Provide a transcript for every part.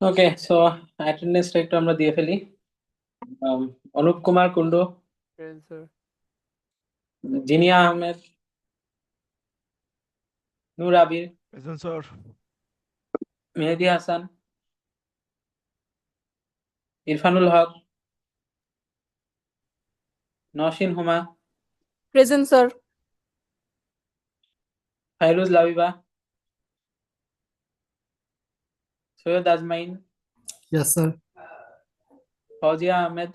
ওকে, so অ্যাটেন্ডেন্সটা একটু আমরা দিয়ে ফেলি। আম, অনুপ কুমার কুন্ডু, Present, sir. জিনিয়া আহমেদ, নূর আবির, Present, sir. মেহেদী হাসান, ইরফানুল হক, নওশীন হুমা, Present, sir. Fairuz Labiba, Syed Azmain, Yes, sir. Fauzia Ahmed,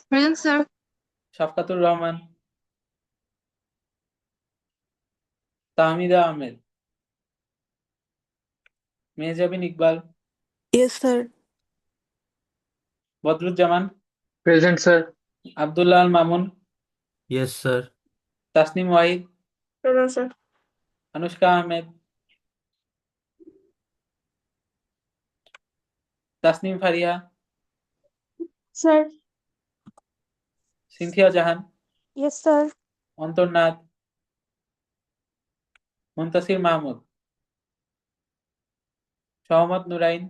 Present, sir. Shafkatur Rahman, Tahmida Ahmed, Mehjabin Iqbal, Yes, sir. Badruzzaman, Present, sir. Abdullah Al Mamun, Yes, sir. Tasnim Wahid, Present, sir. Anushka Ahmed, Tasnim Faria, Sir. Sinthia Jahan, Yes, sir. Antarnad, Muntasir Mahmud, Sahmat Nurain,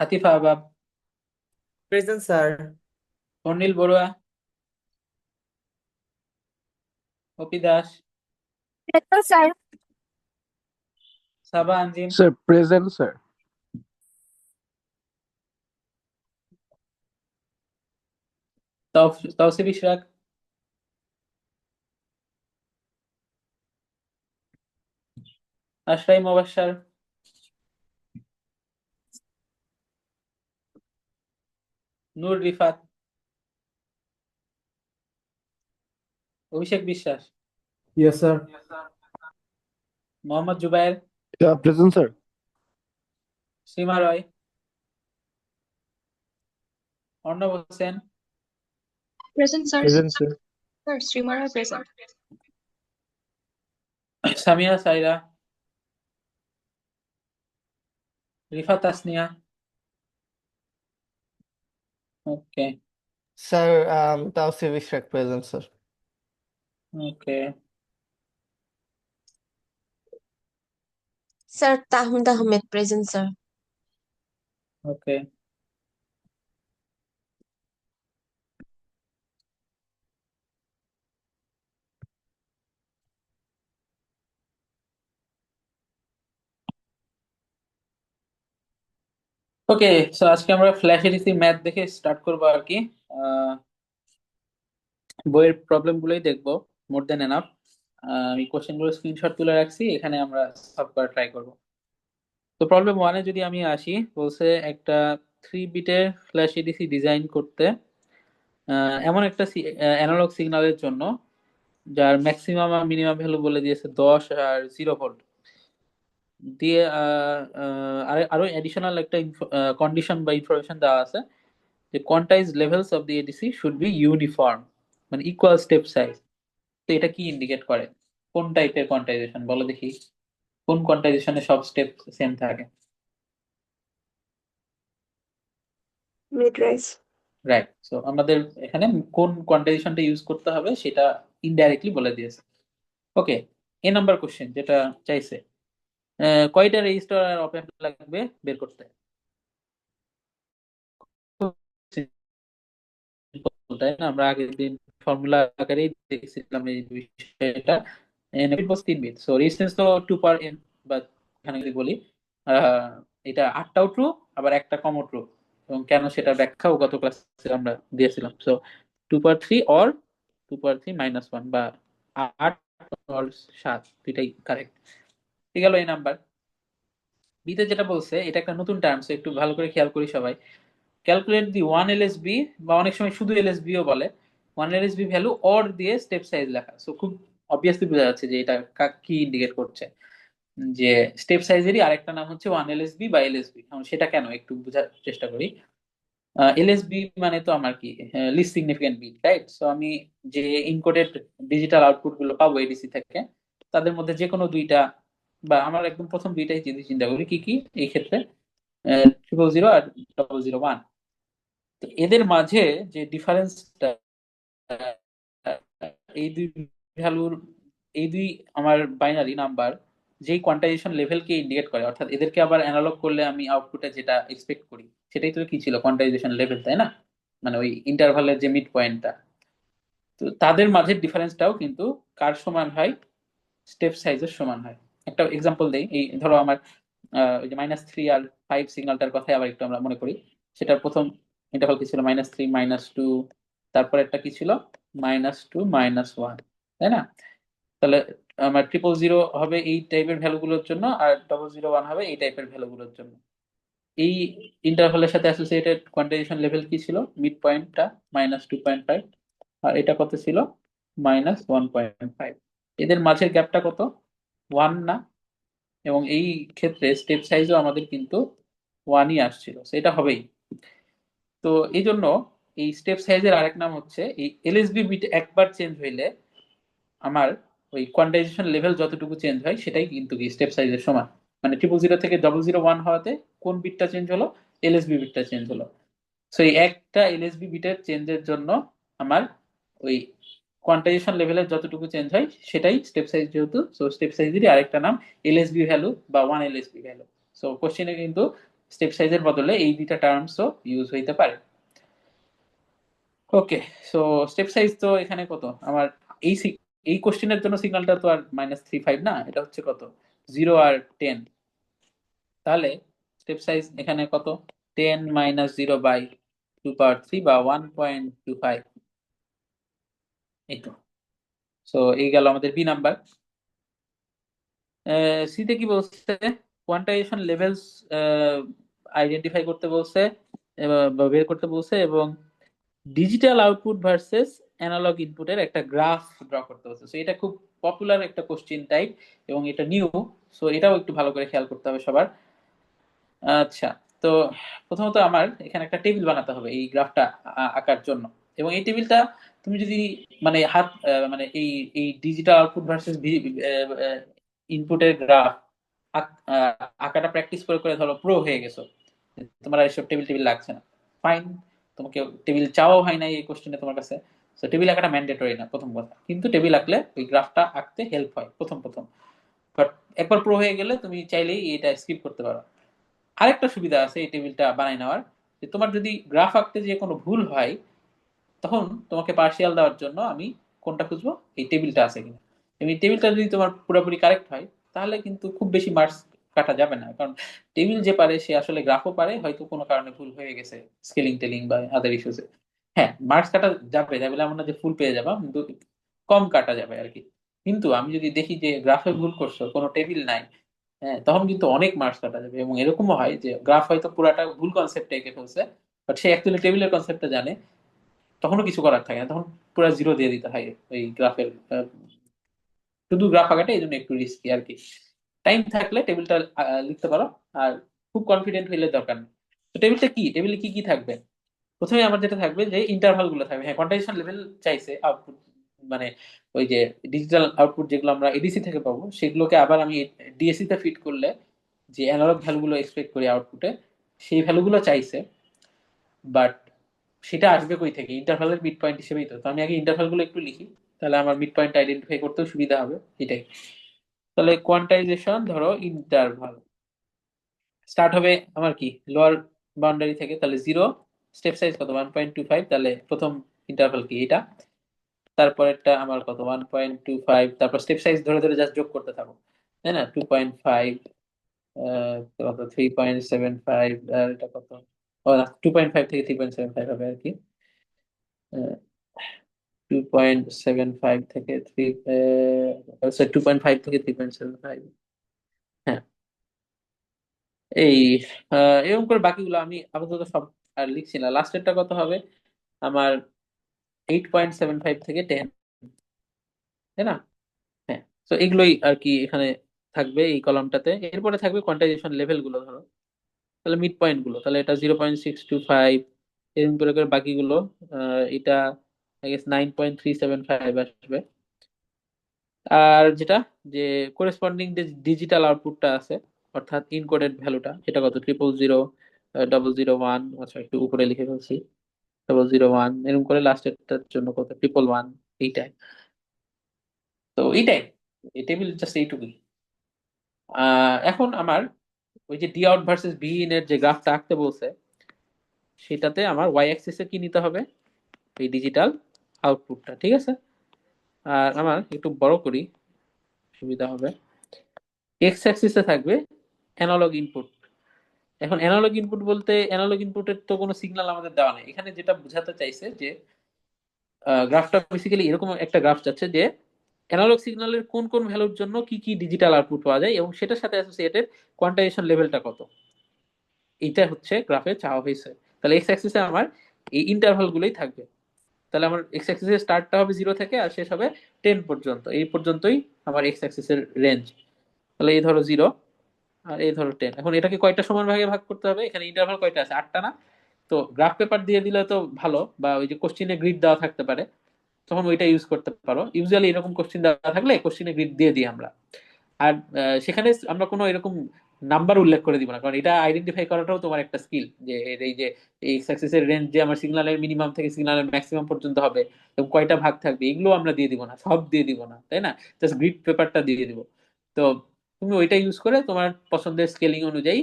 Atifa আবাব, Present, sir. Anil Barua, অপি Das, Present, sir. সাবা আঞ্জিম, Sir, present, sir. Tausif Ishraq, আশরাই মোবাশ্শার, নূর রিফাত, অভিষেক বিশ্বাস, Yes, sir. Mohammad Zubair, Yeah, present, sir. সীমা রয়, Arnab Hossain, Present, sir. Present, sir. Sir, Srimara present. Samia সাইরা, রিফাত তাসনিয়া। ওকে Sir, Tausif Ishrak present, sir. ওকে Sir, Tahmid Ahmed present, sir. ওকে okay so আজকে আমরা flash ADC math দেখে start করবো আর কি। বইয়ের problem গুলোই দেখবো, মোর than enough. আমি question গুলো স্ক্রিনশট তুলে রাখছি, এখানে আমরা সলভ করার ট্রাই করবো। তো প্রবলেম ওয়ানে যদি আমি আসি, বলছে একটা 3 বিটের ফ্ল্যাশ এডিসি ডিজাইন করতে এমন একটা অ্যানালগ সিগন্যালের জন্য যার ম্যাক্সিমাম আর মিনিমাম ভ্যালু বলে দিয়েছে 10 আর 0 ভোল্ট দিয়ে আরো এডিশনাল একটা কন্ডিশন বা ইনফরমেশন দেওয়া আছে যে quantise levels of the ADC should be uniform, মানে ইকুয়াল স্টেপ সাইজ। তো এটা কি ইন্ডিকেট করে? কোন টাইপের কোয়ান্টাইজেশন বলো দেখি, কোন কোয়ান্টাইজেশনে সব স্টেপ সেম থাকে? Mid-rise. রাইট, সো আমাদের এখানে কোন কোয়ান্টাইজেশনটা ইউজ করতে হবে সেটা ইনডাইরেক্টলি বলে দিয়েছে। ওকে, এ নাম্বার কোশ্চেন যেটা চাইছে, কয়টা রেজিস্টার আর অপ অ্যাম্প লাগবে বের করতে? Simple, তাই না? আমরা আগের দিন ফর্মুলা আকারেই দেখছিলাম এই বিষয়টা। এন এর বস 3 বিট, সো রেজিস্ট্যান্স তো 2 পার এন, বা এখানে যদি বলি আহ, এটা 8টাও ট্রু আবার একটা কমও ট্রু, এবং কেন সেটা ব্যাখ্যাও গত ক্লাসে আমরা দিয়েছিলাম। সো 2 পার 3 অর 2 পার 3 - 1, বা 8 অর 7, দুইটাই কারেক্ট। ঠিক গেল এই নাম্বার। বিতে যেটা বলছে এটা একটা নতুন টার্মস, একটু ভালো করে খেয়াল করি সবাই। ক্যালকুলেট দি ওয়ান এলএসবি, বা অনেক সময় শুধু এলএসবি ও বলে, ওয়ান এলএসবি ভ্যালু অর দিয়ে স্টেপ সাইজ লেখা। সো খুব অবভিয়াসলি বোঝা যাচ্ছে যে এটা কি ইন্ডিকেট করছে, যে স্টেপ সাইজেরই আরেকটা নাম হচ্ছে ওয়ান এলএসবি বা এলএসবি। সেটা কেন একটু বোঝার চেষ্টা করি। এলএসবি মানে তো আমার কি, least significant bit, right? So আমি যে ইনকোডেড ডিজিটাল আউটপুট গুলো পাবো এডিসি থেকে, তাদের মধ্যে যে কোনো দুইটা, বা আমার একদম প্রথম দুইটাই যদি চিন্তা করি কি কি এই ক্ষেত্রে, 000 আর 001, তো এদের মাঝে যে ডিফারেন্সটা, এই দুই ভ্যালুর এই দুই আমার বাইনারি নাম্বার যেই কোয়ান্টাইজেশন লেভেলকে ইন্ডিকেট করে, অর্থাৎ এদেরকে আবার অ্যানালগ করলে আমি আউটপুটে যেটা এক্সপেক্ট করি সেটাই তো কি ছিল কোয়ান্টাইজেশন লেভেল, তাই না? মানে ওই ইন্টারভালের যে মিড পয়েন্টটা, তো তাদের মাঝের ডিফারেন্সটাও কিন্তু কার সমান হয়? স্টেপ সাইজের সমান হয়। একটা এক্সাম্পল দেই, এই ধরো আমার ওই যে -3 আর 5 সিগন্যালটার কথাই আবার একটু আমরা মনে করি। সেটার প্রথম ইন্টারভাল কি ছিল? -3 -2, তারপর একটা কি ছিল? -2 -1, তাই না? তাহলে আমার 000 হবে এই টাইপের ভ্যালুগুলোর জন্য, আর 001 হবে এই টাইপের ভ্যালুগুলোর জন্য। এই ইন্টারভালের সাথে অ্যাসোসিয়েটেড কোয়ান্টাইজেশন লেভেল কি ছিল? মিড পয়েন্টটা -2.5, আর এটা কত ছিল? -1.5। এদের মাঝের গ্যাপটা কত? 1 না? এবং এই ক্ষেত্রে স্টেপ সাইজও আমাদের কিন্তু 1ই আসছিল, সেটা হবেই। তো এই জন্য এই স্টেপ সাইজের আরেক নাম হচ্ছে, এই এলএসবি বিট একবার চেঞ্জ হইলে আমার ওই কোয়ান্টাইজেশন লেভেল যতটুকু চেঞ্জ হয় সেটাই কিন্তু কি স্টেপ সাইজের সমান। মানে 000 থেকে 001 হওয়াতে কোন বিটটা চেঞ্জ হলো? এলএসবি বিটটা চেঞ্জ হলো। সো এই একটা এলএসবি বিটের চেঞ্জের জন্য আমার ওই কোয়ান্টাইজেশন লেভেলের যতটুকু চেঞ্জ হয় সেটাই স্টেপ সাইজ, যেহেতু সো স্টেপ সাইজেরই আরেকটা নাম এলএসবি ভ্যালু বা 1 এলএসবি ভ্যালু। সো কোশ্চেনে কিন্তু স্টেপ সাইজের বদলে এই দুইটা টার্মসও ইউজ হইতে পারে। ওকে, সো স্টেপ সাইজ তো এখানে কত আমার? এই এই কোশ্চেনের জন্য সিগন্যালটা তো আর -3 5 না, এটা হচ্ছে কত? 0 আর 10। তাহলে স্টেপ সাইজ এখানে কত? 10 - 0/2^3 বা 1.25। এই তো। সো এই গেল আমাদের বি নাম্বার। সিতে কি বলছে? কোয়ান্টাইজেশন লেভেলস আইডেন্টিফাই করতে বলছে বা বের করতে বলছে, এবং ডিজিটাল আউটপুট ভার্সেস অ্যানালগ ইনপুটের একটা গ্রাফ ড্র করতে বলছে। সো এটা খুব পপুলার একটা কোশ্চেন টাইপ এবং এটা নিউ। সো এটাও একটু ভালো করে খেয়াল করতে হবে সবার। আচ্ছা, তো প্রথমত আমার এখানে একটা টেবিল বানাতে হবে এই গ্রাফটা আঁকার জন্য। এবং এই টেবিলটা তুমি যদি মানে হাত মানে এই এই ডিজিটাল আউটপুট ভার্সেস ইনপুটের গ্রাফ আঁকাটা প্র্যাকটিস করে করে ধরো প্রো হয়ে গেছো, তোমার আর এসব টেবিল টেবিল লাগছে না, ফাইন। তোমাকে টেবিল চাওয়াও হয় না এই কোশ্চেনে তোমার কাছে। তো টেবিল আঁকাটা ম্যান্ডেটরি না প্রথম কথা, কিন্তু টেবিল আঁকলে ওই গ্রাফটা আঁকতে হেল্প হয় প্রথম প্রথম। বাট একবার প্রো হয়ে গেলে তুমি চাইলেই এটা স্কিপ করতে পারো। আরেকটা সুবিধা আছে এই টেবিলটা বানাই নেওয়ার, যে তোমার যদি গ্রাফ আঁকতে যে কোনো ভুল হয় তখন তোমাকে পার্সিয়াল দেওয়ার জন্য আমি কোনটা খুঁজবো? এই টেবিলটা আছে কিনা। এবং এই টেবিলটা যদি তোমার পুরোপুরি কারেক্ট হয় তাহলে কিন্তু খুব বেশি মার্কস কাটা যাবে না, কারণ টেবিল যে পারে সে আসলে গ্রাফও পারে, হয়তো কোনো কারণে ভুল হয়ে গেছে স্কেলিং টেলিং বা আদার ইস্যুসে। হ্যাঁ, মার্কস কাটা যাবে, যাবে এমন না যে ফুল পেয়ে যাবা, কিন্তু কম কাটা যাবে আর কি। কিন্তু আমি যদি দেখি যে গ্রাফে ভুল করছো, কোনো টেবিল নাই, হ্যাঁ, তখন কিন্তু অনেক মার্কস কাটা যাবে। এবং এরকমও হয় যে গ্রাফ হয়তো পুরাটা ভুল কনসেপ্টে এঁকে ফেলছে, বাট সে অ্যাকচুয়ালি টেবিলের কনসেপ্টটা জানে, তখনও কিছু করার থাকে না, তখন পুরো জিরো দিয়ে দিতে হয় ওই গ্রাফের। শুধু গ্রাফ আঁকাটা এই জন্য একটু রিস্কি আর কি। টাইম থাকলে টেবিলটা লিখতে পারো, আর খুব কনফিডেন্ট হইলে দরকার নেই। তো টেবিলটা কি, টেবিলে কি কি থাকবে? প্রথমে আমার যেটা থাকবে যে ইন্টারভাল গুলো থাকবে। হ্যাঁ, কোয়ান্টাইজেশন লেভেল চাইছে আউটপুট, মানে ওই যে ডিজিটাল আউটপুট যেগুলো আমরা এডিসি থেকে পাবো সেগুলোকে আবার আমি ডিএসসি তে ফিট করলে যে অ্যানালগ ভ্যালুগুলো এক্সপেক্ট করি আউটপুটে, সেই ভ্যালুগুলো চাইছে। বাট সেটা আসবে কই থেকে? ইন্টারভালের মিড পয়েন্ট হিসেবেই। তো তো আমি আগে ইন্টারভাল গুলো একটু লিখি, তাহলে আমার মিড পয়েন্ট আইডেন্টিফাই করতেও সুবিধা হবে, এটাই। তাহলে কোয়ান্টাইজেশন ধরো ইন্টারভাল স্টার্ট হবে আমার কি লোয়ার বাউন্ডারি থেকে, তাহলে 0। স্টেপ সাইজ কত? 1.25। তাহলে প্রথম ইন্টারভাল কি এটা, তারপরেরটা আমার কত? 1.25। তারপর স্টেপ সাইজ ধরে ধরে জাস্ট যোগ করতে থাকো, তাই না? 2.5, কত 3.75, আর এটা কত? ও না, 2.5 থেকে 3.75 হবে আর কি। 2.75 থেকে 2.5 থেকে 3.75। হ্যাঁ, এই এরকম করে বাকিগুলো আমি আপাতত সব আর লিখছি না। লাস্টেরটা কত হবে আমার? 8.75 থেকে 10, তাই না? হ্যাঁ। তো এগুলোই আর কি এখানে থাকবে এই কলামটাতে। এরপরে থাকবে কোয়ান্টাইজেশন লেভেল গুলো ধরো, তাহলে মিড পয়েন্ট গুলো, তাহলে এটা 0.625, এরকম করে করে বাকিগুলো এটা আই গেস 9.375 আসবে। আর যেটা যে করেসপন্ডিং যে ডিজিটাল আউটপুটটা আছে, অর্থাৎ ইনকোডেড ভ্যালুটা, সেটা কত? 000, 001, আচ্ছা একটু উপরে লিখে ফেলছি, 001, এরকম করে লাস্টেরটার জন্য কত? 111, এইটাই। তো এইটাই, এই টেবিল জাস্ট এইটুকুই। এখন আমার ওই যে D out versus be in এর যে গ্রাফটা আঁকতে বলছে, সেটাতে আমার ওয়াই অ্যাক্সিসে কি নিতে হবে, এই ডিজিটাল আউটপুটটা, ঠিক আছে। আর আমার একটু বড় করি, সুবিধা হবে। এক্স অ্যাক্সিসে থাকবে অ্যানালগ ইনপুট। এখন অ্যানালগ ইনপুট বলতে অ্যানালগ ইনপুটের তো কোনো সিগন্যাল আমাদের দেওয়া নেই এখানে, যেটা বোঝাতে চাইছে যে গ্রাফটা বেসিক্যালি এরকম একটা গ্রাফ যাচ্ছে যে অ্যানালগ সিগন্যালের কোন কোন ভ্যালুর জন্য কি কি ডিজিটাল আউটপুট পাওয়া যায় এবং সেটার সাথে অ্যাসোসিয়েটেড কোয়ান্টাইজেশন লেভেলটা কত, এইটা হচ্ছে গ্রাফে চাওয়া হয়েছে। তাহলে এক্স অ্যাক্সিসে আমার এই ইন্টারভাল গুলোই থাকবে। তাহলে আমার এক্স অ্যাক্সিসের স্টার্টটা হবে 0 থেকে আর শেষ হবে 10 পর্যন্ত, এই পর্যন্তই আমার এক্স অ্যাক্সিসের রেঞ্জ। তাহলে এই ধরো 0 আর এই ধরো 10। এখন এটাকে কয়টা সমান ভাগে ভাগ করতে হবে, এখানে ইন্টারভাল কয়টা আছে, 8টা না? তো গ্রাফ পেপার দিয়ে দিলে তো ভালো, বা ওই যে কোশ্চিনে গ্রিড দেওয়া থাকতে পারে, তখন ওইটা ইউজ করতে পারো। ইউজুয়ালি এরকম কোশ্চিন দেওয়া থাকলে কোশ্চিনে গ্রিড দিয়ে দিই আমরা। আর সেখানে আমরা কোনো এরকম নাম্বার উল্লেখ করে দিব না, কারণ এটা আইডেন্টিফাই করাটাও তোমার একটা স্কিল, যে এই যে এই সাকসেসের রেঞ্জ যে আমার সিগন্যালের মিনিমাম থেকে সিগন্যালের ম্যাক্সিমাম পর্যন্ত হবে এবং কয়টা ভাগ থাকবে, এগুলো আমরা দিয়ে দিব না, সব দিয়ে দিব না, তাই না? জাস্ট গ্রিড পেপারটা দিয়ে দিব। তো তুমি ওইটা ইউজ করে তোমার পছন্দের স্কেলিং অনুযায়ী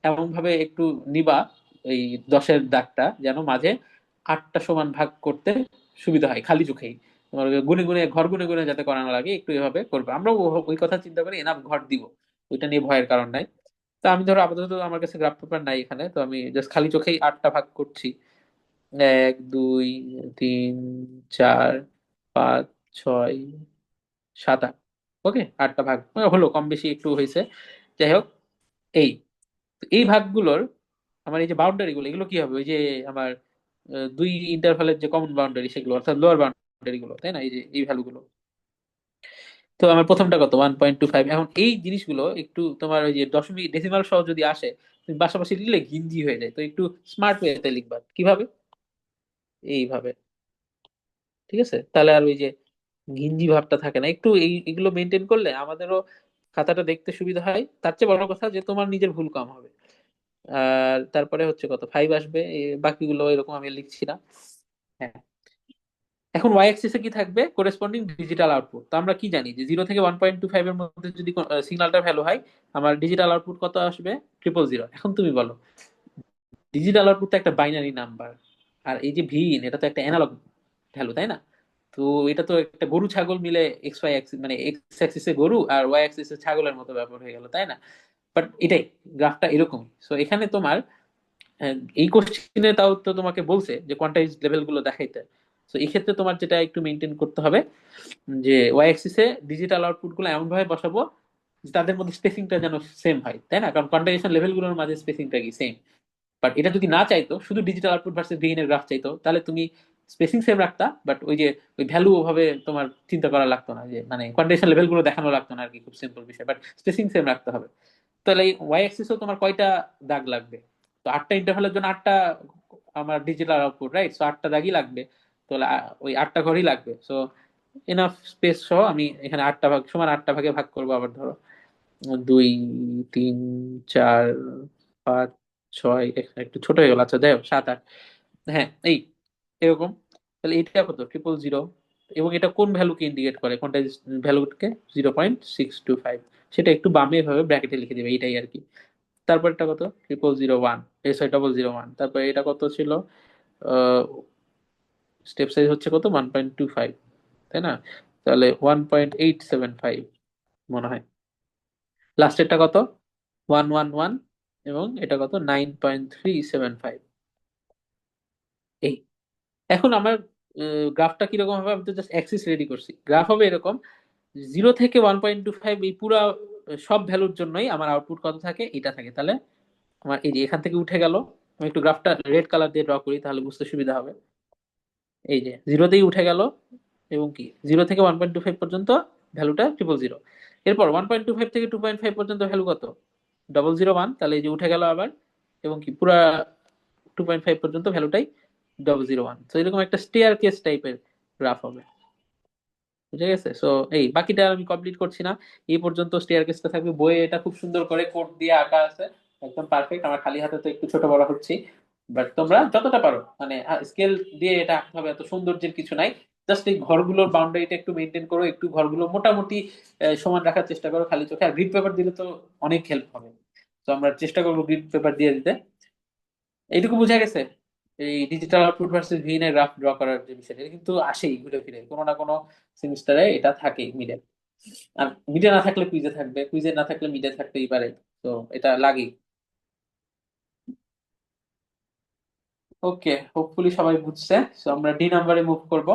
এমন ভাবে একটু নিবা এই 10-এর দাগটা, যেন মাঝে 8টা সমান ভাগ করতে সুবিধা হয় খালি চোখেই। তোমার গুনে গুনে ঘর গুনে গুনে যাতে করানো লাগে, একটু এভাবে করবে। আমরা ওই কথা চিন্তা করি এনাফ ঘর দিব, ওইটা নিয়ে ভয়ের কারণ নাই। তো আমি ধরো আপাতত আমার কাছে গ্রাফ পেপার নাই এখানে, তো আমি জাস্ট খালি চোখেই 8টা ভাগ করছি। 1 2 3 4 5 6 7 8। ওকে, 8টা ভাগ হলো, কম বেশি একটু হয়েছে, যাই হোক। এই এই ভাগগুলোর আমার এই যে বাউন্ডারি গুলো, এগুলো কি হবে, ওই যে আমার দুই ইন্টারভালের যে কমন বাউন্ডারি সেগুলো, অর্থাৎ লোয়ার বাউন্ডারি গুলো, তাই না? এই যে এই ভ্যালুগুলো। তো আমার প্রথমটা কত, 1.25। এখন এই জিনিসগুলো একটু তোমার ওই যে দশমিক ডেসিমাল সহ যদি আসে, তুমি পাশাপাশি লিখলে ঘিঞ্জি হয়ে যায়। তো একটু স্মার্ট ওয়েতে লিখবা। কিভাবে? এইভাবে, ঠিক আছে? তাহলে আর ওই যে ঘিঞ্জি ভাবটা থাকে না। একটু এগুলো মেনটেন করলে আমাদেরও খাতাটা দেখতে সুবিধা হয়। তার চেয়ে বড় কথা যে তোমার নিজের ভুল কম হবে। আর তারপরে হচ্ছে কত, 5 আসবে। বাকিগুলো এরকম আমি লিখছি না। হ্যাঁ, এখন ওয়াই অ্যাক্সিসে কি থাকবে, করেসপন্ডিং ডিজিটাল আউটপুট। তো আমরা কি জানি যে 0 থেকে 1.25 এর মধ্যে যদি সিগন্যালটার ভ্যালু হয়, আমার ডিজিটাল আউটপুট কত আসবে, 000। এখন তুমি বলো, ডিজিটাল আউটপুট তো একটা বাইনারি নাম্বার, আর এই যে ভিন এটা তো একটা অ্যানালগ ভ্যালু, তাই না? তো এটা তো একটা গরু ছাগল মিলে এক্স ওয়াই অ্যাক্সিস, মানে এক্স অ্যাক্সিসে গরু আর ওয়াই অ্যাক্সিসে ছাগলের মতো ব্যাপার হয়ে গেল, তাই না? বাট এটাই, গ্রাফটা এরকমই। সো এখানে তোমার এই কোশ্চিনে তাও তো তোমাকে বলছে যে কোয়ান্টাইজ লেভেল গুলো দেখাইতে। তো এই ক্ষেত্রে তোমার যেটা একটু মেনটেন করতে হবে, যে ওয়াই অ্যাক্সিসে ডিজিটাল আউটপুট গুলো এমন ভাবে বসাবো যে তাদের মধ্যে স্পেসিংটা যেন সেম হয়, তাই না? কারণ কোয়ান্টাইজেশন লেভেল গুলোর মাঝে স্পেসিংটা কি সেম। বাট এটা যদি না চাইতো, শুধু ডিজিটাল আউটপুট ভার্সেস গেইন এর গ্রাফ চাইতো, তাহলে তুমি স্পেসিং সেম রাখতা, বাট ওই যে ওই ভ্যালু ওভাবে তোমার চিন্তা করা লাগতো না, যে মানে কোয়ান্টাইজেশন লেভেল গুলো দেখানো লাগতো না আর কি, খুব সিম্পল বিষয়। বাট স্পেসিং সেম রাখতে হবে। তাহলে এই ওয়াই অ্যাক্সিসও তোমার কয়টা দাগ লাগবে? তো 8টা ইন্টারভালের জন্য 8টা আমার ডিজিটাল আউটপুট, রাইট? সো 8টা দাগই লাগবে। তাহলে ওই 8টা ঘরই লাগবে। সো এনাফ স্পেস সহ আমি এখানে 8টা ভাগ সমান 8টা ভাগে ভাগ করবো। আবার ধরো 2 3 4 5 6, এখানে একটু ছোট হয়ে গেল, আচ্ছা যাই হোক, 7 8। হ্যাঁ, এই এরকম। তাহলে এটা কত, 000। এবং এটা কোন ভ্যালুকে ইন্ডিকেট করে, কোনটা ভ্যালুকে, 0.625। সেটা একটু বামে ভাবে ব্র্যাকেটে লিখে দেবে, এইটাই আর কি। তারপরটা কত, 0001, সরি 001। তারপরে এটা কত ছিল, স্টেপ সাইজ হচ্ছে কত, 1.25, তাই না? তাহলে 1.875 মনে হয়। লাস্টেরটা কত, 111। এবং এটা কত, 9.375। এই এখন আমার গ্রাফটা কিরকম হবে, আমি তো জাস্ট অ্যাক্সিস রেডি করছি। গ্রাফ হবে এরকম, 0 থেকে 1.25 এই পুরা সব ভ্যালুর জন্যই আমার আউটপুট কত থাকে, এটা থাকে। তাহলে আমার এই যে এখান থেকে উঠে গেল, আমি একটু গ্রাফটা রেড কালার দিয়ে ড্র করি, তাহলে বুঝতে সুবিধা হবে। এই যে 0তেই উঠে গেল, এবং কি 0 থেকে 1.25 পর্যন্ত ভ্যালুটা 000। এরপর 1.25 থেকে 2.5 পর্যন্ত ভ্যালু কত, 001। তাহলে এই যে উঠে গেল আবার, এবং কি পুরা 2.5 পর্যন্ত ভ্যালুটাই 001। তো এরকম একটা স্টেয়ার কেস টাইপের গ্রাফ হবে, বুঝে গেছে? সো এই বাকিটা আমি কমপ্লিট করছি না, এই পর্যন্ত স্টেয়ার কেসটা থাকবে। বইয়ে এটা খুব সুন্দর করে কোড দিয়ে আঁকা আছে, একদম পারফেক্ট। আমার খালি হাতে তো একটু ছোট বড় হচ্ছি, বাট তোমরা যতটা পারো মানে স্কেল দিয়ে এটা আঁকতে হবে, এত সৌন্দর্যের কিছু নাই। জাস্ট এই ঘরগুলোর বাউন্ডারিটা একটু মেনটেন করো, একটু ঘরগুলো মোটামুটি সমান রাখার চেষ্টা করো খালি চোখে। আর গ্রিড পেপার দিলে তো অনেক হেল্প হবে, তো আমরা চেষ্টা করবো গ্রিড পেপার দিয়ে দিতে। এইটুকু বোঝা গেছে। এই ডিজিটাল আউটপুট ভার্সেস ভিন এর গ্রাফ ড্র করার যে বিষয়টা, এটা কিন্তু আসেই ঘুরে ফিরে কোনো না কোনো সেমিস্টারে, এটা থাকে মিডে। আর মিডে না থাকলে কুইজে থাকবে, কুইজে না থাকলে মিডে থাকতেই পারে, তো এটা লাগেই। ওকে, হোপফুলি সবাই বুঝছে। তো আমরা ডি নাম্বারে মুভ করব।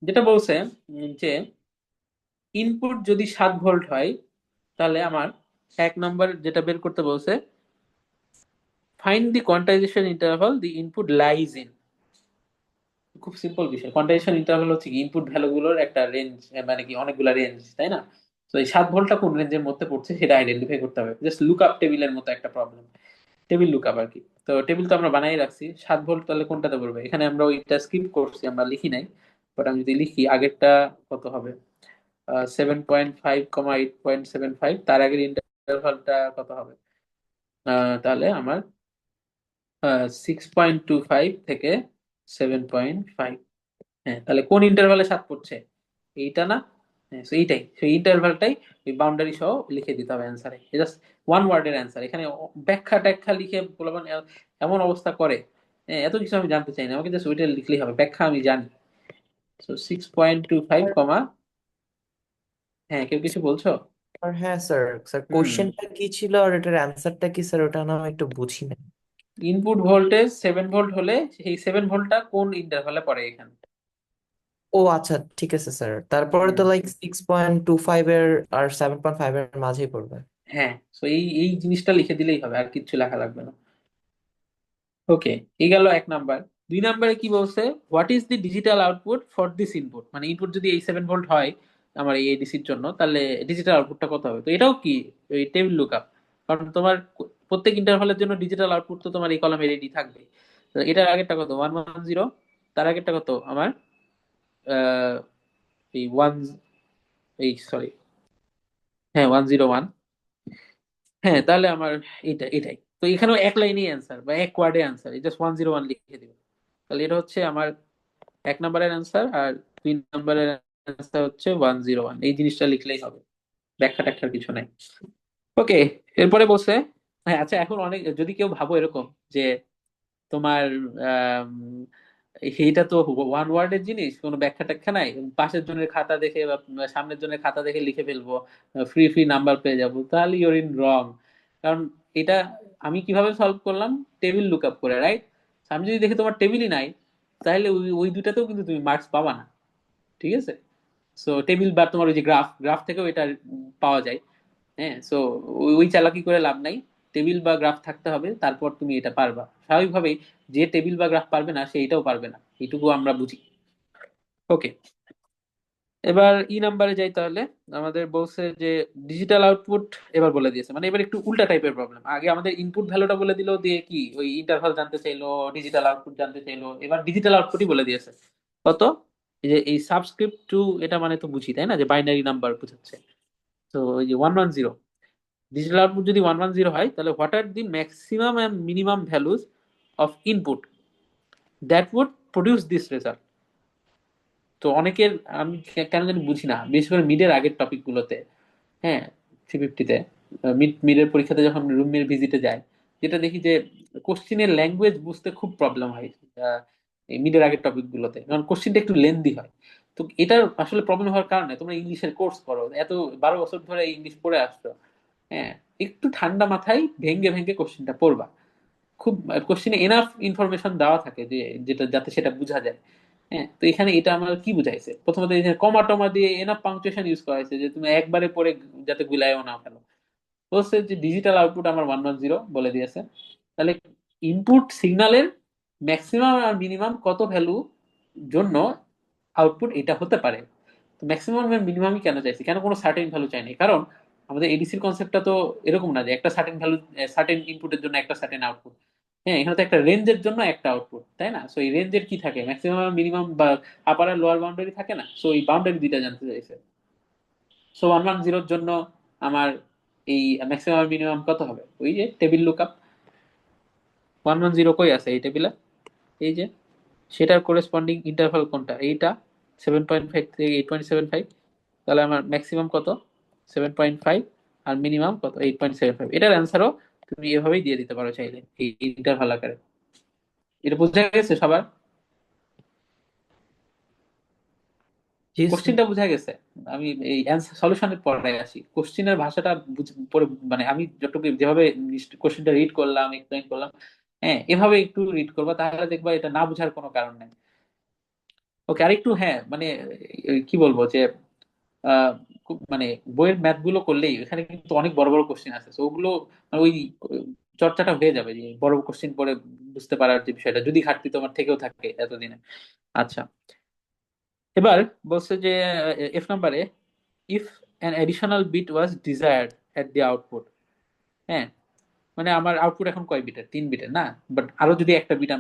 যেটা বলছে যে ইনপুট যদি 7 ভোল্ট হয়, তাহলে আমার 1 নাম্বার যেটা বের করতে বলছে, find the quantisation interval the input lies in. খুব সিম্পল বিষয়। কোয়ান্টাইজেশন ইন্টারভাল হচ্ছে কি ইনপুট ভ্যালু গুলোর একটা রেঞ্জ, মানে কি অনেকগুলা রেঞ্জ, তাই না? তো এই 7 ভোল্টটা কোন রেঞ্জের মধ্যে পড়ছে সেটা আইডেন্টিফাই করতে হবে। জাস্ট লুক আপ টেবিলের মতো একটা প্রবলেম, টেবিল লুক আপ আর কি। তো টেবিল তো আমরা বানাই রাখছি, 7 ভোল্ট তাহলে কোনটাতে পড়বে? এখানে আমরা ওইটা স্কিপ করছি, আমরা লিখি নাই। বাট আমি যদি লিখি আগেরটা কত হবে, 7.5, 8.75, তার আগের ইন্টারভালটা কত হবে? তাহলে আমার 6.25 থেকে 7.5। হ্যাঁ, তাহলে কোন ইন্টারভালে 7 পড়ছে? এইটা না? হ্যাঁ, so এইটাই, সেই ইন্টারভালটাই ওই বাউন্ডারি সহ লিখে দিতে হবে অ্যান্সারে। জাস্ট ওয়ান ওয়ার্ডের অ্যান্সার। এখানে ব্যাখ্যা ট্যাখ্যা লিখে বলবেন এমন অবস্থা করে। হ্যাঁ, এত কিছু আমি জানতে চাই না, আমাকে জাস্ট ওইটা লিখলেই হবে, ব্যাখ্যা আমি জানি। সো 6.25 কমা, হ্যাঁ কেউ কিছু বলছো? আর হ্যাঁ স্যার, হুম, কোশ্চেনটা কি ছিল আর এটার অ্যান্সারটা কি স্যার, ওটা না আমি একটু বুঝি না। ইনপুট ভোল্টেজ 7 ভোল্ট হলে সেই 7 ভোল্টটা কোন ইন্টারভালে পড়ে এখানে। ও আচ্ছা, ঠিক আছে স্যার, তারপরে হুম, তো লাইক 6.25 এর আর 7.5 এর মাঝেই পড়বে। হ্যাঁ, তো এই এই জিনিসটা লিখে দিলেই হবে, আর কিচ্ছু লেখা লাগবে না। ওকে, এই গেল 1 নাম্বার। 2 নাম্বারে কি বলছে, what is the digital output for this input, মানে ইনপুট যদি এই 7 ভোল্ট হয় আমার এই এডিসির জন্য, তাহলে ডিজিটাল আউটপুটটা কত হবে? তো এটাও কি ওই টেবিল লুকআপ, কারণ তোমার প্রত্যেক ইন্টারভালের জন্য ডিজিটাল আউটপুট তো তোমার এই কলামে রেডি থাকবে। তো এটার আগেরটা কত? 110, তার আগেরটা কত আমার? আহ এই ওয়ান, এই সরি, হ্যাঁ 101। হ্যাঁ, তাহলে আমার এটাই তো, এখানেও এক লাইনেই অ্যান্সার বা এক ওয়ার্ডে অ্যান্সার, জাস্ট 101 লিখে দিবে। তাহলে এটা হচ্ছে আমার 1 নাম্বারের অ্যান্সার, আর 2 নাম্বারের অ্যান্সার হচ্ছে 101। এই জিনিসটা লিখলেই হবে, ব্যাখ্যা ট্যাখ্যার কিছু নাই। ওকে, এরপরে বলছে, হ্যাঁ আচ্ছা, এখন অনেক যদি কেউ ভাবো এরকম যে তোমার আম, এইটা তো ওয়ান ওয়ার্ডের জিনিস, কোনো ব্যাখ্যা ট্যাখ্যা নাই, পাশের জনের খাতা দেখে বা সামনের জনের খাতা দেখে লিখে ফেলবো, ফ্রি ফ্রি নাম্বার পেয়ে যাবো, তাহলে ইউর ইন রং। কারণ এটা আমি কিভাবে সলভ করলাম? টেবিল লুক আপ করে, রাইট? আমি যদি দেখি তোমার টেবিলই নাই, তাহলে ওই ওই দুটাতেও কিন্তু তুমি মার্কস পাবা না, ঠিক আছে? সো টেবিল বা তোমার ওই যে গ্রাফ, গ্রাফ থেকেও এটা পাওয়া যায়। হ্যাঁ, সো ওই চালাকি করে লাভ নাই, টেবিল বা গ্রাফ থাকতে হবে, তারপর তুমি এটা পারবা স্বাভাবিকভাবেই। যে টেবিল বা গ্রাফ পারবে না সে এটাও পারবে না, এইটুকু আমরা বুঝি। ওকে, এবার নাম্বারে যাই তাহলে। আমাদের বলছে যে ডিজিটাল আউটপুট এবার বলে দিয়েছে, মানে এবার একটু উল্টা টাইপের প্রবলেম। আগে আমাদের ইনপুট ভ্যালুটা বলে দিল, দিয়ে কি ওই ইন্টারভাল জানতে চাইলো, ডিজিটাল আউটপুট জানতে চাইলো, এবার ডিজিটাল আউটপুটই বলে দিয়েছে। কত? এই যে এই সাবস্ক্রিপ্ট টু, এটা মানে তো বুঝি তাই না, যে বাইনারি নাম্বার বোঝাচ্ছে। তো ওই যে 110, ডিজিটাল আউটপুট যদি 110 হয়, তাহলে what are the maximum and minimum values of input that would produce this result. তো অনেকের, আমি কেন জানি বুঝি না, বিশেষ করে মিডের আগের টপিক গুলোতে, হ্যাঁ 350-তে, মিডের পরীক্ষাতে যখন রুমের ভিজিটে যায়, যেটা দেখি যে কোশ্চিনের ল্যাঙ্গুয়েজ বুঝতে খুব প্রবলেম হয় এই মিডের আগের টপিক গুলোতে, কারণ কোশ্চিনটা একটু লেন্দি হয়। তো এটার আসলে প্রবলেম হওয়ার কারণে, তোমরা ইংলিশের কোর্স করো, এত 12 বছর ধরে ইংলিশ পড়ে আসছো, হ্যাঁ একটু ঠান্ডা মাথায় ভেঙ্গে ভেঙ্গে কোশ্চিনটা পড়বা। খুব কোশ্চিনে এনাফ ইনফরমেশন দেওয়া থাকে যে, যেটা যাতে সেটা বোঝা যায়। হ্যাঁ, তো এখানে এটা আমার কি বুঝাইছে, প্রথমত এখানে কমা টমা দিয়ে এনাফ পাংচুয়েশন ইউজ করা হয়েছে, যে তুমি একবারে পড়ে যাতে গুলায়ও না ফেলো। বলছে যে ডিজিটাল আউটপুট আমার 110 বলে দিয়েছে, তাহলে ইনপুট সিগন্যালের ম্যাক্সিমাম আর মিনিমাম কত ভ্যালু জন্য আউটপুট এটা হতে পারে। তো ম্যাক্সিমাম আর মিনিমামই কেন চাইছি, কেন কোনো সার্টেন ভ্যালু চাইনি? কারণ আমাদের এডিসির কনসেপ্টটা তো এরকম না যে একটা সার্টেন ভ্যালু, সার্টেন ইনপুটের জন্য একটা সার্টেন আউটপুট। হ্যাঁ, এখানে তো একটা রেঞ্জের জন্য একটা আউটপুট, তাই না? সো এই রেঞ্জের কি থাকে, ম্যাক্সিমাম আর মিনিমাম বা আপার আর লোয়ার বাউন্ডারি থাকে না? সো এই বাউন্ডারি দুইটা জানতে চাইছে। সো 110-র জন্য আমার এই ম্যাক্সিমাম আর মিনিমাম কত হবে? ওই যে টেবিল লুকআপ, 110 কই আছে এই টেবিলে? এই যে, সেটার করেসপন্ডিং ইন্টারভাল কোনটা? এইটা, 7.5 থেকে 8.75, তাহলে আমার ম্যাক্সিমাম কত? 7.5, আর মিনিমাম কত? 8.75। এটার অ্যান্সারও তুমি এভাবেই দিয়ে দিতে পারো চাইলে, এই ইন্টারভাল আকারে। এটা বোঝা গেছে সবার? জি স্যার। কোশ্চেনটা বোঝা গেছে? আমি এই অ্যান্সার সলিউশনের পরে আসি, কোশ্চেনের ভাষাটা পরে মানে আমি যতটুকু যেভাবে কোশ্চেনটা রিড করলাম, এক্সপ্লেইন করলাম, হ্যাঁ এভাবে একটু রিড করবা, তাহলে দেখবা এটা না বোঝার কোনো কারণ নেই। ওকে, আরেকটু হ্যাঁ মানে কি বলবো যে আহ, মানে বইয়ের ম্যাথ গুলো করলেই এখানে কিন্তু অনেক বড় বড় কোশ্চেন আছে, তো ওগুলো মানে ওই চর্চাটা হয়ে যাবে, যে বড় কোশ্চেন পরে বুঝতে পারার যে বিষয়টা, যদি ঘাটতি তোমার থেকেও থাকে এতদিনে। আচ্ছা, এবার বলছে যে এফ নাম্বারে, if an additional bit was desired at the output. হ্যাঁ, মানে আমার আউটপুট এখন কয় বিটের? 3 বিটের না, বাট আরো যদি একটা বিট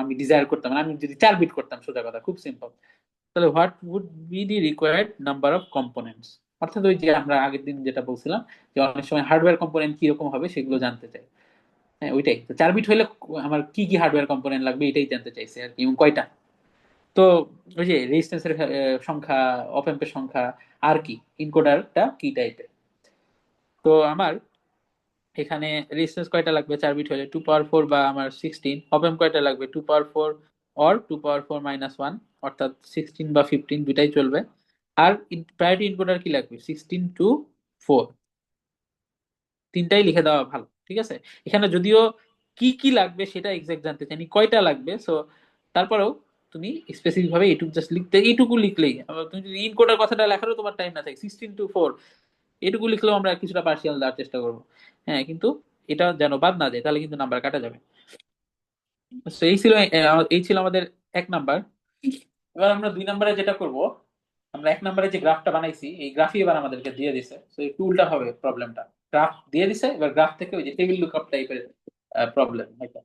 আমি ডিজায়ার করতাম, মানে আমি যদি 4 বিট করতাম, সোজা কথা, খুব সিম্পল, তাহলে what would be the required number of components? অর্থাৎ ওই যে আমরা আগের দিন যেটা বলছিলাম, যে অনেক সময় হার্ডওয়্যার কম্পোনেন্ট কিরকম হবে সেগুলো জানতে চাই। হ্যাঁ, ওইটাই তো, 4 বিট হইলে আমার কি কি হার্ডওয়্যার কম্পোনেন্ট লাগবে এটাই জানতে চাইছে আর কি, এবং কয়টা। তো ওই যে রেজিস্ট্যান্সের সংখ্যা, অপ এম্পের সংখ্যা, আর কি ইনকোডারটা কি টাইপের। তো আমার এখানে রেজিস্ট্যান্স কয়টা লাগবে? 4 বিট হলে 2 পাওয়ার 4 বা আমার 16। অপ এম্প কয়টা লাগবে? 2 পাওয়ার 4 অর 2 পাওয়ার 4 -1, অর্থাৎ 16 বা 15 দুটাই চলবে। আর প্রায়োরিটি ইনকোডার কি লাগবে? 16 to 4, তিনটাই লিখে দেওয়া ভালো, ঠিক আছে। এখানে যদিও কি কি লাগবে সেটা এক্সাক্ট জানতে চাইনি, কয়টা লাগবে, সো তারপরেও তুমি স্পেসিফিক ভাবে এইটুকু জাস্ট লিখতে, এইটুকু লিখলেই, আবার তুমি যদি ইনকোডার কথাটা লেখারও তোমার টাইম না থাকে, 16 to 4 এটুকু লিখলেও আমরা কিছুটা পার্সিয়াল দেওয়ার চেষ্টা করবো। হ্যাঁ, কিন্তু এটা যেন বাদ না যায়, তাহলে কিন্তু নাম্বার কাটা যাবে। তো এই ছিল আমাদের 1 নাম্বার। এবার আমরা 2 নাম্বারে যেটা করব, আমরা 1 নাম্বারে যে গ্রাফটা বানাইছি, এই গ্রাফই এবার আমাদেরকে দিয়ে দিছে, তো একটু উল্টা হবে প্রবলেমটা। গ্রাফ দিয়ে দিছে, এবার গ্রাফ থেকে ওই যে টেবিল লুকআপ টাইপের প্রবলেম হয়তো।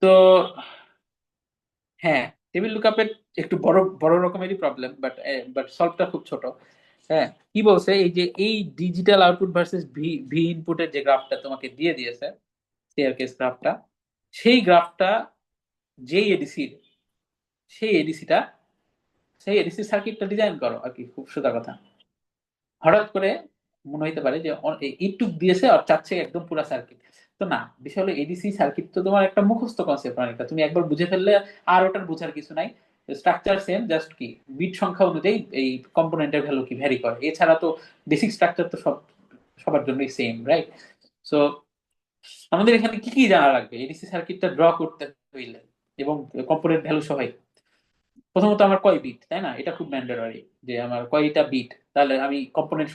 তো হ্যাঁ, টেবিল লুকআপের একটু বড় বড় রকমেরই প্রবলেম, বাট সলভটা খুব ছোট। হ্যাঁ, কি বলছে, এই যে এই digital output versus V V ইনপুটের যে গ্রাফটা তোমাকে দিয়ে দিয়েছে, স্টেয়ারকেস গ্রাফটা, সেই গ্রাফটা যেই এডিসির, সেই এডিসিটা সেই এডিসি সার্কিটটা ডিজাইন করো আর কি, খুব সোজা কথা। হঠাৎ করে মনে হইতে পারে যে এইটুক দিয়েছে আর চাচ্ছে একদম পুরো সার্কিট, তো না, বিষয় হলো এডিসি সার্কিট তো তোমার একটা মুখস্থ কনসেপ্ট, অনেকটা তুমি একবার বুঝে ফেললে আর ওটার বোঝার কিছু নাই। স্ট্রাকচার সেম, জাস্ট কি বিট সংখ্যা অনুযায়ী এই কম্পোনেন্টের ভ্যালু কি ভ্যারি করে, এছাড়া তো বেসিক স্ট্রাকচার তো সবার জন্যই সেম, রাইট? সো আমাদের এখানে কি কি জানা লাগবে এডিসি সার্কিটটা ড্র করতে হইলে, এবং কম্পোনেন্ট ভ্যালু সবাই? প্রথমত আমার কয় বিট, তাই না, এটা খুব ম্যান্ডেটরি, যে আমার কয়টা বিট, তাহলে আমি কম্পোনেন্ট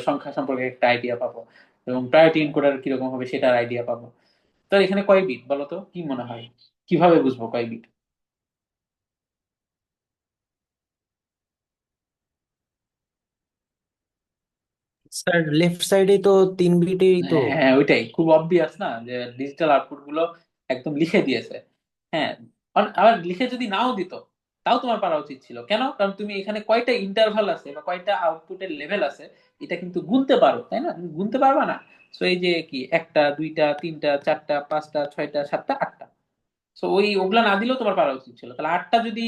সংখ্যা সম্পর্কে একটা আইডিয়া পাবো, এবং প্রায়োরিটি এনকোডার কিরকম হবে সেটার আইডিয়া পাবো। তাহলে এখানে কয় বিট বলো তো, কি মনে হয়, কিভাবে বুঝবো কয় বিট? স্যার লেফট সাইডে তো 3 বিটেই তো। হ্যাঁ, ওইটাই খুব অবভিয়াস না, যে ডিজিটাল আউটপুট গুলো একদম লিখে দিয়েছে। হ্যাঁ, আবার লিখে যদি নাও দিত, তাও তোমার পারা উচিত ছিল। কেন? কারণ তুমি এখানে কয়টা ইন্টারভাল আছে বা কয়টা আউটপুটের লেভেল আছে এটা কিন্তু গুনতে পারো, তাই না? তুমি গুনতে পারবা না? সো এই যে কি, একটা, দুইটা, তিনটা, চারটা, পাঁচটা, ছয়টা, সাতটা, আটটা, সো ওগুলা না দিলেও তোমার পারা উচিত ছিল। তাহলে আটটা যদি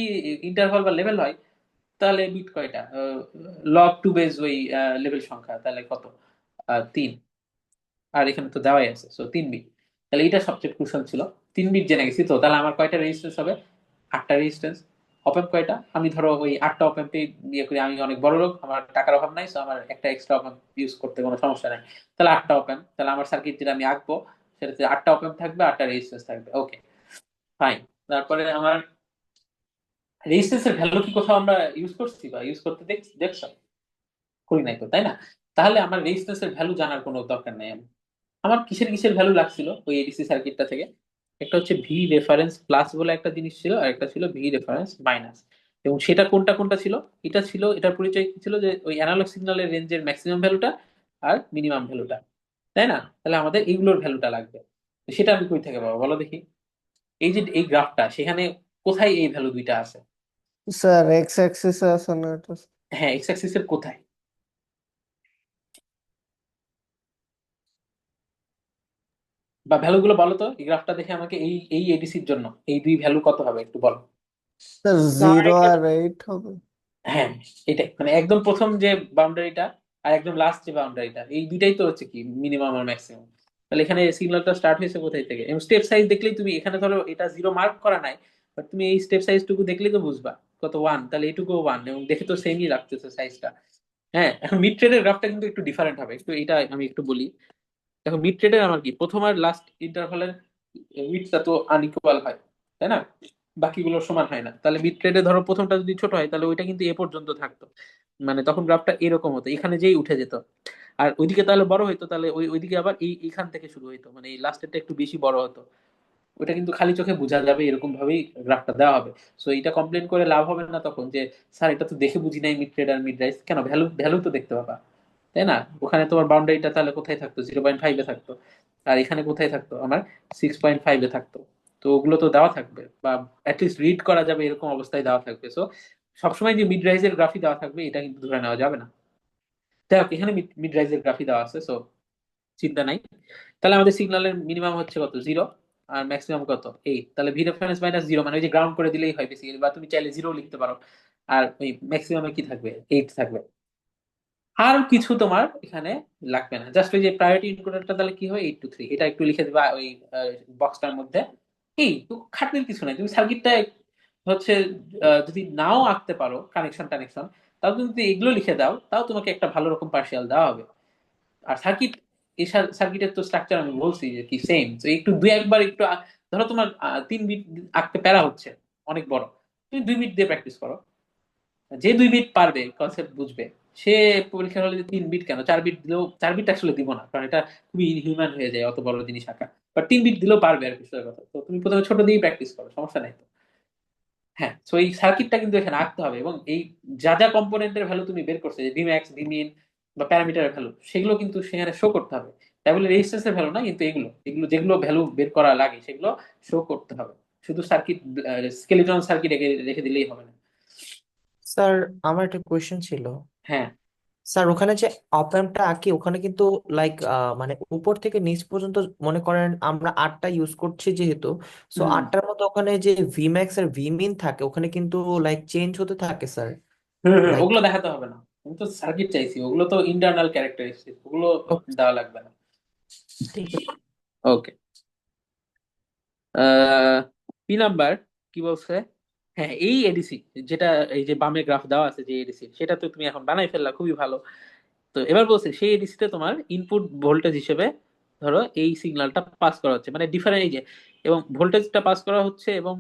ইন্টারভাল বা লেভেল হয়, তাহলে বিট কয়টা? লগ টু বেজ ওই লেভেল সংখ্যা, তাহলে কত? 3। আর এখানে তো দেওয়াই আছে, সো 3 বিট। তাহলে এটা সবচেয়ে ক্রুশাল ছিল। 3 বিট জেনে গেছি, তো তাহলে আমার কয়টা রেজিস্ট্যান্স হবে? 8টা রেজিস্ট্যান্স। অপেম্প কয়টা? আমি ধরো ওই 8টা অপেম্পে ইয়ে করি, আমি অনেক বড় লোক, আমার টাকার অভাব নাই, সো আমার একটা এক্সট্রা অপেম্প ইউজ করতে কোনো সমস্যা নাই। তাহলে 8টা অপেম্প, তাহলে আমার সার্কিট যেটা আমি আঁকবো সেটাতে 8টা অপেম্প থাকবে, 8টা রেজিস্ট্যান্স থাকবে। ওকে, ফাইন। তারপরে আমার রেজিস্ট্যান্সের ভ্যালু কি কোথাও আমরা ইউজ করছি বা ইউজ করতে দেখছো? করি নাই তো, তাই না? তাহলে আমার রেজিস্ট্যান্সের ভ্যালু জানার কোনো দরকার নেই। আমার কিসের কিসের ভ্যালু লাগছিল ওই এডিসি সার্কিটটা থেকে? একটা হচ্ছে ভি রেফারেন্স প্লাস বলে একটা জিনিস ছিল, আর একটা ছিল ভি রেফারেন্স মাইনাস। এবং সেটা কোনটা কোনটা ছিল? এটা ছিল, এটার পরিচয় কি ছিল, যে ওই অ্যানালগ সিগন্যালের রেঞ্জের ম্যাক্সিমাম ভ্যালুটা আর মিনিমাম ভ্যালুটা, তাই না? তাহলে আমাদের এইগুলোর ভ্যালুটা লাগবে। তো সেটা আমি কই থেকে পাবো বলো দেখি? এই যে এই গ্রাফটা, সেখানে কোথায় এই ভ্যালু দুইটা আছে? স্যার এক্স অ্যাক্সিসে আছে না এটা? হ্যাঁ, এক্স অ্যাক্সিসের কোথায়? বা ভ্যালুগুলো বলো তো, এই গ্রাফটা দেখে আমাকে এই এই এডিসির জন্য এই দুই ভ্যালু কত হবে একটু বলো। স্যার জিরো আর এইট হবে। হ্যাঁ, এটাই মানে একদম প্রথম যে বাউন্ডারিটা আর একদম লাস্ট যে বাউন্ডারিটা, এই দুইটাই তো হচ্ছে কি মিনিমাম আর ম্যাক্সিমাম। তাহলে এখানে সিগন্যালটা স্টার্ট হয়েছে কোথায় থেকে, এবং স্টেপ সাইজ দেখলেই তুমি এখানে ধরো এটা জিরো মার্ক করা নাই, বাট তুমি এই স্টেপ সাইজ টুকু দেখলেই তো বুঝবা কত ওয়ান, তাহলে এইটুকু ওয়ান, এবং দেখে তো সেমই লাগতেছে সাইজটা। হ্যাঁ, এখন মিড ট্রেডের গ্রাফটা কিন্তু একটু ডিফারেন্ট হবে, একটু এটা আমি একটু বলি। দেখো মিড ট্রেডের আমার কি প্রথম আর লাস্ট ইন্টারভালের উইডথটা তো আনইকুয়াল হয়, তাই না? বাকিগুলো সমান হয় না। তাহলে মিড ট্রেডে ধরো প্রথমটা যদি ছোট হয় তাহলে ওইটা কিন্তু এ পর্যন্ত থাকতো, মানে তখন গ্রাফটা এরকম হতো, এখানে যেই উঠে যেত। আর ওইদিকে তাহলে বড় হইতো, তাহলে ওইদিকে আবার এইখান থেকে শুরু হইতো, মানে এই লাস্টেরটা একটু বেশি বড় হতো। ওইটা কিন্তু খালি চোখে বোঝা যাবে, এরকম ভাবেই গ্রাফটা দেওয়া হবে। সো এটা কমপ্লেন করে লাভ হবে না তখন যে স্যার এটা তো দেখে বুঝি নাই মিড ট্রেড আর মিড রাইস, কেন ভ্যালু ভ্যালু তো দেখতে পাবা, তাই না? ওখানে তোমার বাউন্ডারিটা তাহলে কোথায় থাকতো, 0.5-এ থাকতো, আর এখানে কোথায় থাকতো আমার 6.5-এ থাকতো। তো ওগুলো তো দেওয়া থাকবে, বা অ্যাটলিস্ট রিড করা যাবে এরকম অবস্থায় দেওয়া থাকবে। সো সবসময় যে মিড রাইজের গ্রাফি দেওয়া থাকবে এটা কিন্তু ধরে নেওয়া যাবে না। দেখ এখানে মিড রাইজের গ্রাফি দেওয়া আছে, সো চিন্তা নাই। তাহলে আমাদের সিগন্যালের মিনিমাম হচ্ছে কত, 0, আর ম্যাক্সিমাম কত, 8। তাহলে ভি রেফারেন্স মাইনাস 0 মানে ওই যে গ্রাউন্ড করে দিলেই হয় বেসিক্যালি, বা তুমি চাইলে 0 লিখতে পারো। আর ওই ম্যাক্সিমামে কি থাকবে, 8 থাকবে। আর কিছু তোমার এখানে লাগবে না, জাস্ট ওই যে প্রায়োরিটি ইনকোডারটা তাহলে কি হয় 8 to 3, এটা একটু লিখে দিবা ওই বক্সটার মধ্যে। এই তো খাটনির কিছু নাই, তুমি সার্কিটটা হচ্ছে যদি নাও আঁকতে পারো কানেকশন টানেকশন, তাও তুমি যদি এগুলো লিখে দাও তাও তোমাকে একটা ভালো রকম পার্সিয়াল দেওয়া হবে। আর সার্কিট, এই সার্কিটের তো স্ট্রাকচার আমি বলছি যে কি সেম, তো একটু দুই একবার একটু ধরো তোমার 3 বিট আঁকতে প্যারা হচ্ছে অনেক বড়, তুমি 2 বিট দিয়ে প্র্যাকটিস করো। যে 2 বিট পারবে কনসেপ্ট বুঝবে, সে পরীক্ষার হলে 3 বিট কেন 4 বিট দিলেও, 4 বিট আসলে দিব না কারণ এটা খুবই ইনহিউম্যান হয়ে যায় অত বড় জিনিস আঁকা, বাট 3 বিট দিলেও পারবে আর কিছু কথা। তো তুমি প্রথমে ছোট দিয়েই প্র্যাকটিস করো, সমস্যা নাই তো। হ্যাঁ, তো এই সার্কিটটা কিন্তু এখানে আঁকতে হবে, এবং এই যা যা কম্পোনেন্টের ভ্যালু তুমি বের করছো, যে ভিম্যাক্স ভিমিন বা প্যারামিটারের ভ্যালু, সেগুলো কিন্তু সেখানে শো করতে হবে। তাই বলে রেজিস্ট্যান্সের ভ্যালু না, কিন্তু এগুলো এগুলো যেগুলো ভ্যালু বের করা লাগে সেগুলো শো করতে হবে। শুধু সার্কিট স্কেলিটন সার্কিট রেখে রেখে দিলেই হবে না। স্যার আমার একটা কোয়েশ্চেন ছিল। হ্যাঁ, স্যার ওখানে যে অপ অ্যাম্পটা আঁকি ওখানে কিন্তু লাইক মানে উপর থেকে নিচ পর্যন্ত মনে করেন আমরা 8টা ইউজ করছি যেহেতু, সো হুম 8টার মধ্যে ওখানে যে ভিম্যাক্স আর ভিমিন থাকে ওখানে কিন্তু লাইক চেঞ্জ হতে থাকে স্যার। হুম হুম, লাইক ওগুলো দেখাতে হবে না। আমি তো সার্কিট চাইছি, ওগুলো তো ইন্টারনাল ক্যারেক্টারিস্টিক, ওগুলো দেওয়া লাগবে না। ঠিক আছে। ওকে, পি নাম্বার কি বলছে? হ্যাঁ, এই এডিসি যেটা, এই যে বামে গ্রাফ দেওয়া আছে যে এডিসি, সেটা তো তুমি এখন বানাই ফেললা, খুবই ভালো। তো এবার বলছে সেই এডিসি তে তোমার ইনপুট ভোল্টেজ হিসেবে ধরো এই সিগন্যালটা পাস করা হচ্ছে, মানে ডিফারেন্ট এই যে, এবং ভোল্টেজটা পাস করা হচ্ছে, এবং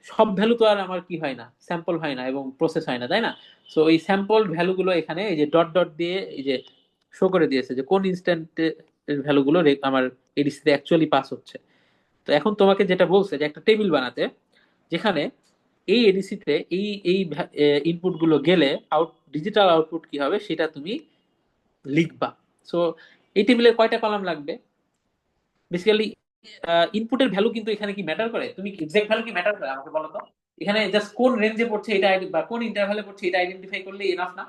সব ভ্যালু তো আর আমার কি হয় না, স্যাম্পল হয় না এবং প্রসেস হয় না, তাই না? সো এই স্যাম্পল ভ্যালুগুলো এখানে এই যে ডট ডট দিয়ে এই যে শো করে দিয়েছে যে কোন ইনস্ট্যান্টে ভ্যালুগুলো আমার এডিসি তে অ্যাকচুয়ালি পাস হচ্ছে। তো এখন তোমাকে যেটা বলছে যে একটা টেবিল বানাতে, যেখানে এই এডিসি তে এই এই ইনপুট গুলো গেলে ডিজিটাল আউটপুট কি হবে সেটা তুমি লিখবা। সো এই টেবিলের কয়টা কলাম লাগবে বেসিক্যালি? ইনপুটের ভ্যালু কিন্তু এখানে কি ম্যাটার করে, তুমি এক্সাক্ট ভ্যালু কি ম্যাটার করে আমাকে বলো তো? এখানে জাস্ট কোন রেঞ্জে পড়ছে এটা বা কোন ইন্টারভ্যালে পড়ছে এটা আইডেন্টিফাই করলে এনাফ না?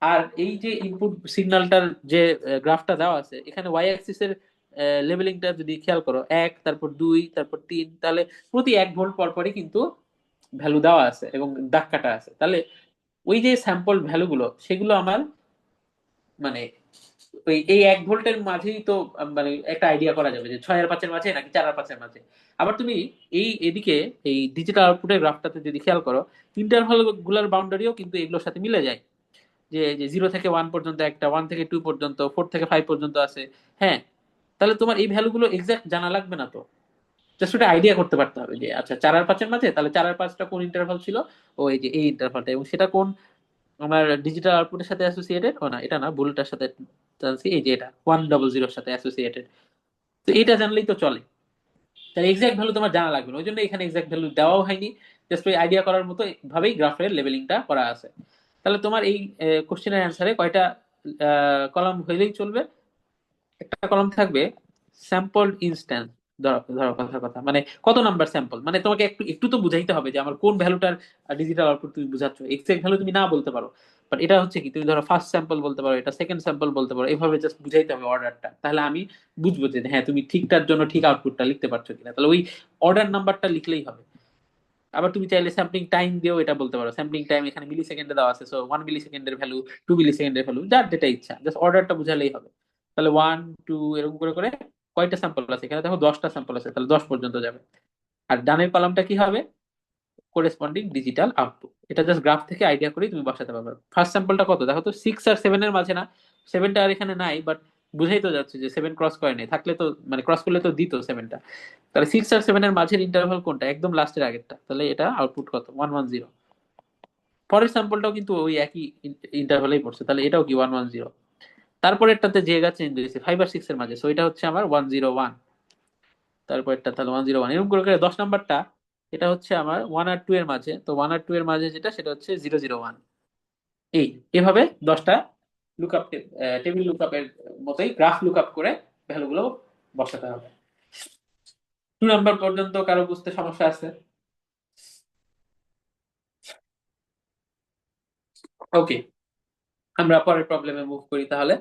আর এই যে ইনপুট সিগন্যালটার যে গ্রাফটা দেওয়া আছে, এখানে ওয়াই অ্যাক্সিস এর লেভেলিংটা যদি খেয়াল করো, 1, তারপর 2, তারপর 3, তাহলে প্রতি 1 ভোল্ট পর পরই কিন্তু ভ্যালু দেওয়া আছে এবং দাগ কাটা আছে। তাহলে ওই যে স্যাম্পল ভ্যালুগুলো সেগুলো আমার মানে ওই এই 1 ভোল্টের মাঝেই তো মানে একটা আইডিয়া করা যাবে যে 6 আর 5-এর মাঝে নাকি 4 আর 5-এর মাঝে। আবার তুমি এই এদিকে এই ডিজিটাল আউটপুটের গ্রাফটাতে যদি খেয়াল করো, ইন্টারভাল গুলার বাউন্ডারিও কিন্তু এগুলোর সাথে মিলে যায়, যে যে 0 থেকে 1 পর্যন্ত একটা, 1 থেকে 2 পর্যন্ত, 4 থেকে 5 পর্যন্ত আছে। হ্যাঁ, তাহলে তোমার এই ভ্যালুগুলো এক্সাক্ট জানা লাগবে না তো, জাস্ট ওটা আইডিয়া করতে পারতে হবে যে আচ্ছা 4 আর 5-এর মাঝে, তাহলে 4 আর 5টা কোন ইন্টারভাল ছিল, ও এই যে এই ইন্টারভালটা, এবং সেটা কোন আমার ডিজিটাল আউটপুটের সাথে অ্যাসোসিয়েটেড, ও না এটা না, ভুলটার সাথে জানছি, এই যে এটা 100 সাথে অ্যাসোসিয়েটেড। তো এটা জানলেই তো চলে, তাহলে এক্সাক্ট ভ্যালু তোমার জানা লাগবে না, ওই জন্য এখানে এক্সাক্ট ভ্যালু দেওয়াও হয়নি, জাস্ট ওই আইডিয়া করার মতো ভাবেই গ্রাফের লেভেলিংটা করা আছে। তাহলে তোমার এই কোশ্চেনের অ্যান্সারে কয়টা কলাম হইলেই চলবে? একটা কলাম থাকবে স্যাম্পল ইনস্ট্যান্স। ধরো ধরো কথার কথা মানে কত নাম্বার স্যাম্পল, মানে তোমাকে একটু একটু তো বুঝাইতে হবে যে আমার কোন ভ্যালুটার ডিজিটাল আউটপুট তুমি বুঝাচ্ছ, এক্সাক্ট ভ্যালু তুমি না বলতে পারো, বাট এটা হচ্ছে কি তুমি ধরো ফার্স্ট স্যাম্পল বলতে পারো, এটা সেকেন্ড স্যাম্পল বলতে পারো, এভাবে জাস্ট বুঝাইতে হবে অর্ডারটা, তাহলে আমি বুঝবো যে হ্যাঁ তুমি ঠিকটার জন্য ঠিক আউটপুটটা লিখতে পারছো কিনা, তাহলে ওই অর্ডার নাম্বারটা লিখলেই হবে। আবার তুমি চাইলে স্যাম্পলিং টাইম দিয়েও এটা বলতে পারো। স্যাম্পলিং টাইম এখানে মিলি সেকেন্ডে দেওয়া আছে, সো 1 মিলি সেকেন্ডের ভ্যালু, 2 মিলি সেকেন্ডের ভ্যালু, যার যেটা ইচ্ছা, জাস্ট অর্ডারটা বুঝালেই হবে। তাহলে 1 2 এরকম করে করে কয়টা স্যাম্পল আছে এখানে দেখো, 10টা স্যাম্পল আছে, তাহলে 10 পর্যন্ত যাবে। আর ডানের কলামটা কি হবে, করেসপন্ডিং ডিজিটাল আউটপুট। এটা জাস্ট গ্রাফ থেকে আইডিয়া করে তুমি বসাতে পারবে। ফার্স্ট স্যাম্পলটা কত দেখো তো, 6 আর 7 এর মাঝে না, 7টা আর এখানে নাই, বাট বুঝেই তো যাচ্ছে যে 7 ক্রস করে নেই, থাকলে তো মানে ক্রস করলে তো দিত 7টা। তাহলে 6 আর 7 এর মাঝের ইন্টারভাল কোনটা, একদম লাস্টের আগেরটা, তাহলে এটা আউটপুট কত, 110। পরের স্যাম্পলটাও কিন্তু ওই একই ইন্টারভালেই পড়ছে, তাহলে এটাও কি 110। তারপরেরটাতে জায়গা চেঞ্জ হয়েছে 5 আর 6 এর মাঝে, সো এটা হচ্ছে আমার 101। তারপরটা তাহলে 101, এরকম করে করে 10 নাম্বারটা, এটা হচ্ছে আমার 1 আর 2 এর মাঝে, তো 1 আর 2 এর মাঝে যেটা সেটা হচ্ছে 001। এই এভাবে 10টা লুকআপ, টেবিল লুকআপের মতোই গ্রাফ লুকআপ করে ভ্যালুগুলো বসাতে হবে। 2 নাম্বার পর্যন্ত কারো বুঝতে সমস্যা আছে? ওকে, আমরা পরের প্রবলেমে মুভ করি তাহলে।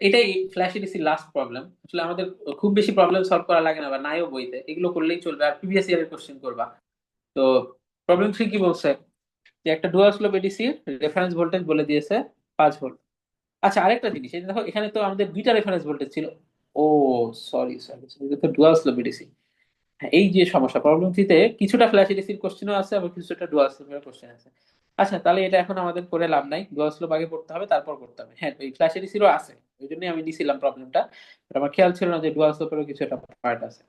এটাই ফ্ল্যাশ এডিসির লাস্ট প্রবলেম। আসলে আমাদের খুব বেশি প্রবলেম সলভ করা লাগে না, বা নাইও বইতে, এগুলো করলেই চলবে, আর প্রিভিয়াস ইয়ারের কোশ্চেন করবা। তো প্রবলেম 3 কি বলছে, যে একটা ডুয়াল স্লোপ এডিসির রেফারেন্স ভোল্টেজ বলে দিয়েছে 5 ভোল্ট। আচ্ছা, আরেকটা জিনিস, এই যে দেখো এখানে তো আমাদের 2টা রেফারেন্স ভোল্টেজ ছিল। ও সরি সরি, এটা তো ডুয়াল স্লোপ এডিসি। হ্যাঁ, এই যে সমস্যা, প্রবলেম থ্রিতে কিছুটা ফ্ল্যাশ এডিসির কোশ্চেনও আছে, আবার কিছুটা ডুয়াল স্লোপের কোশ্চেন আছে। আচ্ছা, তাহলে এটা এখন আমাদের করে লাভ নাই, ডুয়াল স্লোপ আগে পড়তে হবে, তারপর করতে হবে। হ্যাঁ, এই ফ্ল্যাশ এডিসিরও আছে, ওই জন্যই আমি নিছিলাম প্রবলেমটা, আমার খেয়াল ছিল না যে ডুয়াল স্লোপেরও কিছু একটা পার্ট আছে।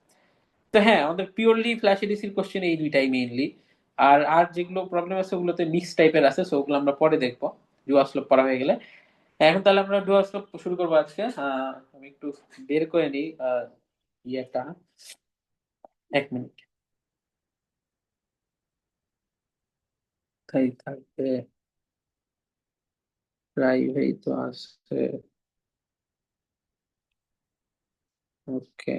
তো হ্যাঁ, আমাদের পিওরলি ফ্ল্যাশ এডিসির কোশ্চেন এই দুইটাই মেইনলি। আর আর যেগুলো প্রবলেম আছে ওগুলোতে মিক্স টাইপের আছে, সো ওগুলো আমরা পরে দেখবো ডুয়াল স্লোপ পড়া হয়ে গেলে। এখন তাহলে আমরা ডুয়াল স্লোপ শুরু করবো আজকে। আমি একটু বের করে নিই ইয়েটা, 1 মিনিট তাই থাকবে, প্রাইভেট তো আছে। ওকে,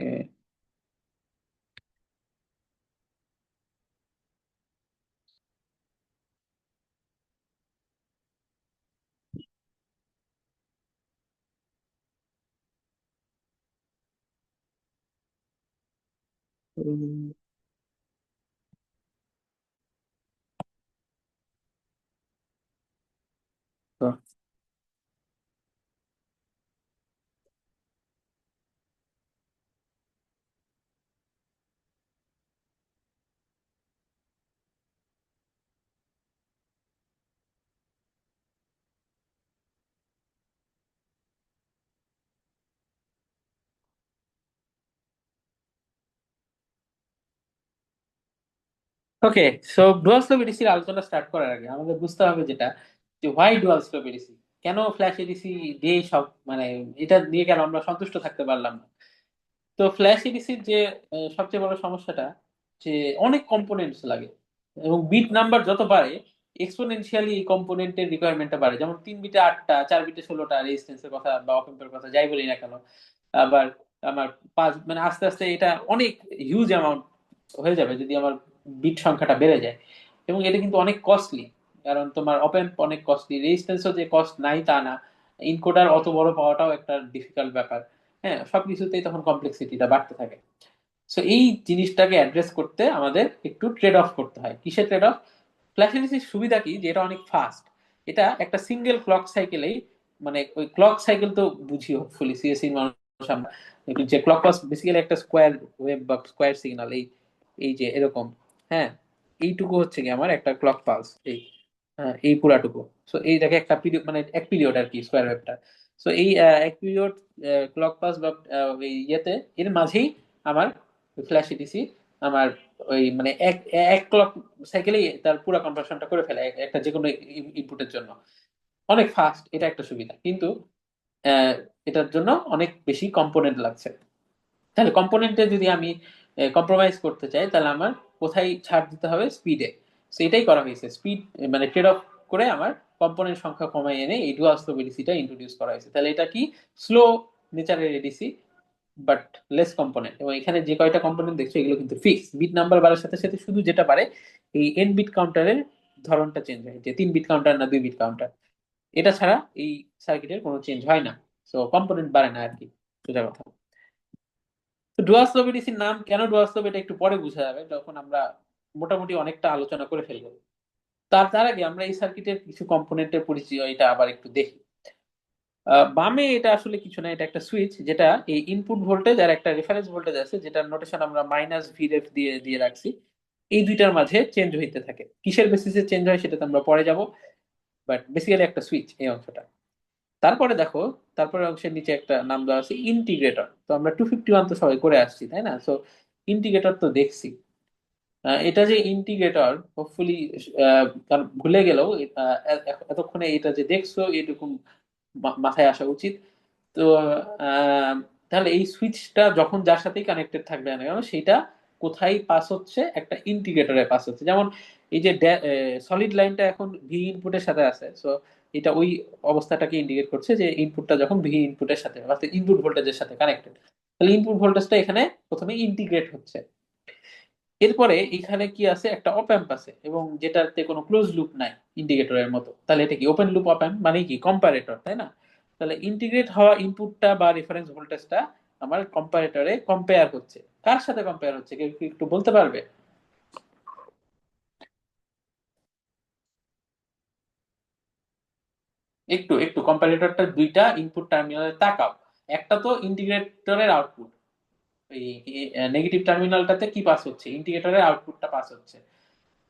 ওকে। সো ডুয়াল স্লোপ এডিসির আলোচনা স্টার্ট করার আগে আমাদের বুঝতে হবে যেটা, যে হোয়াই ডুয়াল স্লোপ এডিসি, কেন ফ্ল্যাশ এডিসি দিয়ে সব মানে এটা নিয়ে কেন আমরা সন্তুষ্ট থাকতে পারলাম না। তো ফ্ল্যাশ এডিসির যে সবচেয়ে বড় সমস্যাটা, যে অনেক কম্পোনেন্টস লাগে, এবং বিট নাম্বার যত বাড়ে এক্সপোনেনশিয়ালি এই কম্পোনেন্টের রিকোয়ারমেন্টটা বাড়ে। যেমন 3 বিটে 8টা, 4 বিটে 16টা রেজিস্ট্যান্সের কথা বা অপেম্পের কথা যাই বলি না কেন, আবার আমার 5 মানে আস্তে আস্তে এটা অনেক হিউজ অ্যামাউন্ট হয়ে যাবে যদি আমার বিট সংখ্যাটা বেড়ে যায়। এবং এটা কিন্তু অনেক কস্টলি, কারণ তোমার অপেম্প অনেক কস্টলি, রেজিস্ট্যান্সও যে কস্ট নাই তা না, ইনকোডার অত বড় পাওয়াটাও একটা ডিফিকাল্ট ব্যাপার। হ্যাঁ, সবকিছুতেই তখন কমপ্লেক্সিটিটা বাড়তে থাকে। সো এই জিনিসটাকে অ্যাড্রেস করতে আমাদের একটু ট্রেড অফ করতে হয়। কিসের ট্রেড অফ? ফ্ল্যাশ এডিসির সুবিধা কি, যে এটা অনেক ফাস্ট। এটা একটা সিঙ্গেল ক্লক সাইকেলেই, মানে ওই ক্লক সাইকেল তো বুঝি হোপফুলি সিএসসি মানুষ আমরা, যে ক্লক পাস বেসিক্যালি একটা স্কোয়ার ওয়েভ বা স্কোয়ার সিগন্যাল, এই এই যে এরকম। হ্যাঁ, এইটুকু হচ্ছে কি আমার একটা ক্লক পালস, এই এই পুরাটুকু। সো এইটাকে একটা পিরিয়ড, মানে এক পিরিয়ড আর কি স্কোয়ার ওয়েভটা। সো এই এক পিরিয়ড ক্লক পাস বা এই ইয়েতে এর মাঝেই আমার ফ্ল্যাশ ইটিসি আমার ওই মানে এক এক ক্লক সাইকেলেই তার পুরো কনভার্সনটা করে ফেলে একটা যে কোনো ইনপুটের জন্য। অনেক ফাস্ট, এটা একটা সুবিধা, কিন্তু আহ, এটার জন্য অনেক বেশি কম্পোনেন্ট লাগছে। তাহলে কম্পোনেন্টে যদি আমি কম্প্রোমাইজ করতে চাই, তাহলে আমার কোথায় ছাড় দিতে হবে? স্পিডে। সো এটাই করা হয়েছে, স্পিড মানে ট্রেড অফ করে আমার কম্পোনেন্ট সংখ্যা কমাই এনে এই ডুয়াল স্লোপ এডিসিটা ইন্ট্রোডিউস করা হয়েছে। তাহলে এটা কি স্লো নেচারের এডিসি, বাট লেস কম্পোনেন্ট। এবং এখানে যে কয়টা কম্পোনেন্ট দেখছো এগুলো কিন্তু ফিক্স, বিট নাম্বার বাড়ার সাথে সাথে শুধু যেটা বাড়ে এই এন বিট কাউন্টারের ধরনটা চেঞ্জ হয়, যে 3 বিট কাউন্টার না 2 বিট কাউন্টার, এটা ছাড়া এই সার্কিটের কোনো চেঞ্জ হয় না। সো কম্পোনেন্ট বাড়ে না আর কি, সোজা কথা। তো ডুয়াল স্লোপ এডিসির নাম কেন ডুয়াল স্লোপ, এটা একটু পরে বোঝা যাবে যখন আমরা মোটামুটি অনেকটা আলোচনা করে ফেলবো। তার আগে আমরা এই সার্কিটের কিছু কম্পোনেন্টের পরিচয় এটা আবার একটু দেখি। বামে এটা আসলে কিছু না, এটা একটা সুইচ যেটা এই ইনপুট ভোল্টেজ আর একটা রেফারেন্স ভোল্টেজ আছে, যেটার নোটেশন আমরা মাইনাস ভিরেফ দিয়ে দিয়ে রাখছি। এই দুইটার মাঝে চেঞ্জ হইতে থাকে, কিসের বেসিসে চেঞ্জ হয় সেটা তো আমরা পরে যাব, বাট বেসিক্যালি একটা সুইচ এই অংশটা। তারপরে দেখো, তারপরে অংশের নিচে একটা নাম দেওয়া আছে ইন্টিগ্রেটর। তো আমরা 251 তো সবাই করে আসছি তাই না? সো ইন্টিগ্রেটর তো দেখছি। এটা যে ইন্টিগ্রেটর হোপফুলি ভুলে গেলেও এতক্ষণে এটা যে দেখছো এরকম মাথায় আসা উচিত। তো আহ, তাহলে এই সুইচটা যখন যার সাথেই কানেক্টেড থাকবে না কেন সেটা কোথায় পাস হচ্ছে, একটা ইন্টিগ্রেটরে পাস হচ্ছে। যেমন এই যে সলিড লাইনটা এখন ভি ইনপুটের সাথে আছে, সো এটা ওই অবস্থাটাকে ইন্ডিকেট করছে যে ইনপুটটা যখন ভি ইনপুটের সাথে অর্থাৎ ইনপুট ভোল্টেজের সাথে কানেক্টেড, তাহলে ইনপুট ভোল্টেজটা এখানে প্রথমে ইন্টিগ্রেট হচ্ছে। এরপরে এখানে কি আছে, একটা অপ অ্যাম্প আছে এবং যেটাতে কোনো ক্লোজ লুপ নাই ইন্ডিকেটরের মতো। তাহলে এটা কি ওপেন লুপ অপ অ্যাম্প, মানে কি কম্পারেটর, তাই না? তাহলে ইন্টিগ্রেট হওয়া ইনপুটটা বা রেফারেন্স ভোল্টেজটা আমার কম্পারেটরে কম্পেয়ার হচ্ছে। কার সাথে কম্পেয়ার হচ্ছে কেউ কি একটু বলতে পারবে? একটু একটু কম্পারেটরটা দুইটা ইনপুট টার্মিনালে তাকাও। একটা তো ইন্টিগ্রেটরের আউটপুট, এই নেগেটিভ টার্মিনালটাতে কি পাস হচ্ছে, ইন্টিগ্রেটরের আউটপুটটা পাস হচ্ছে।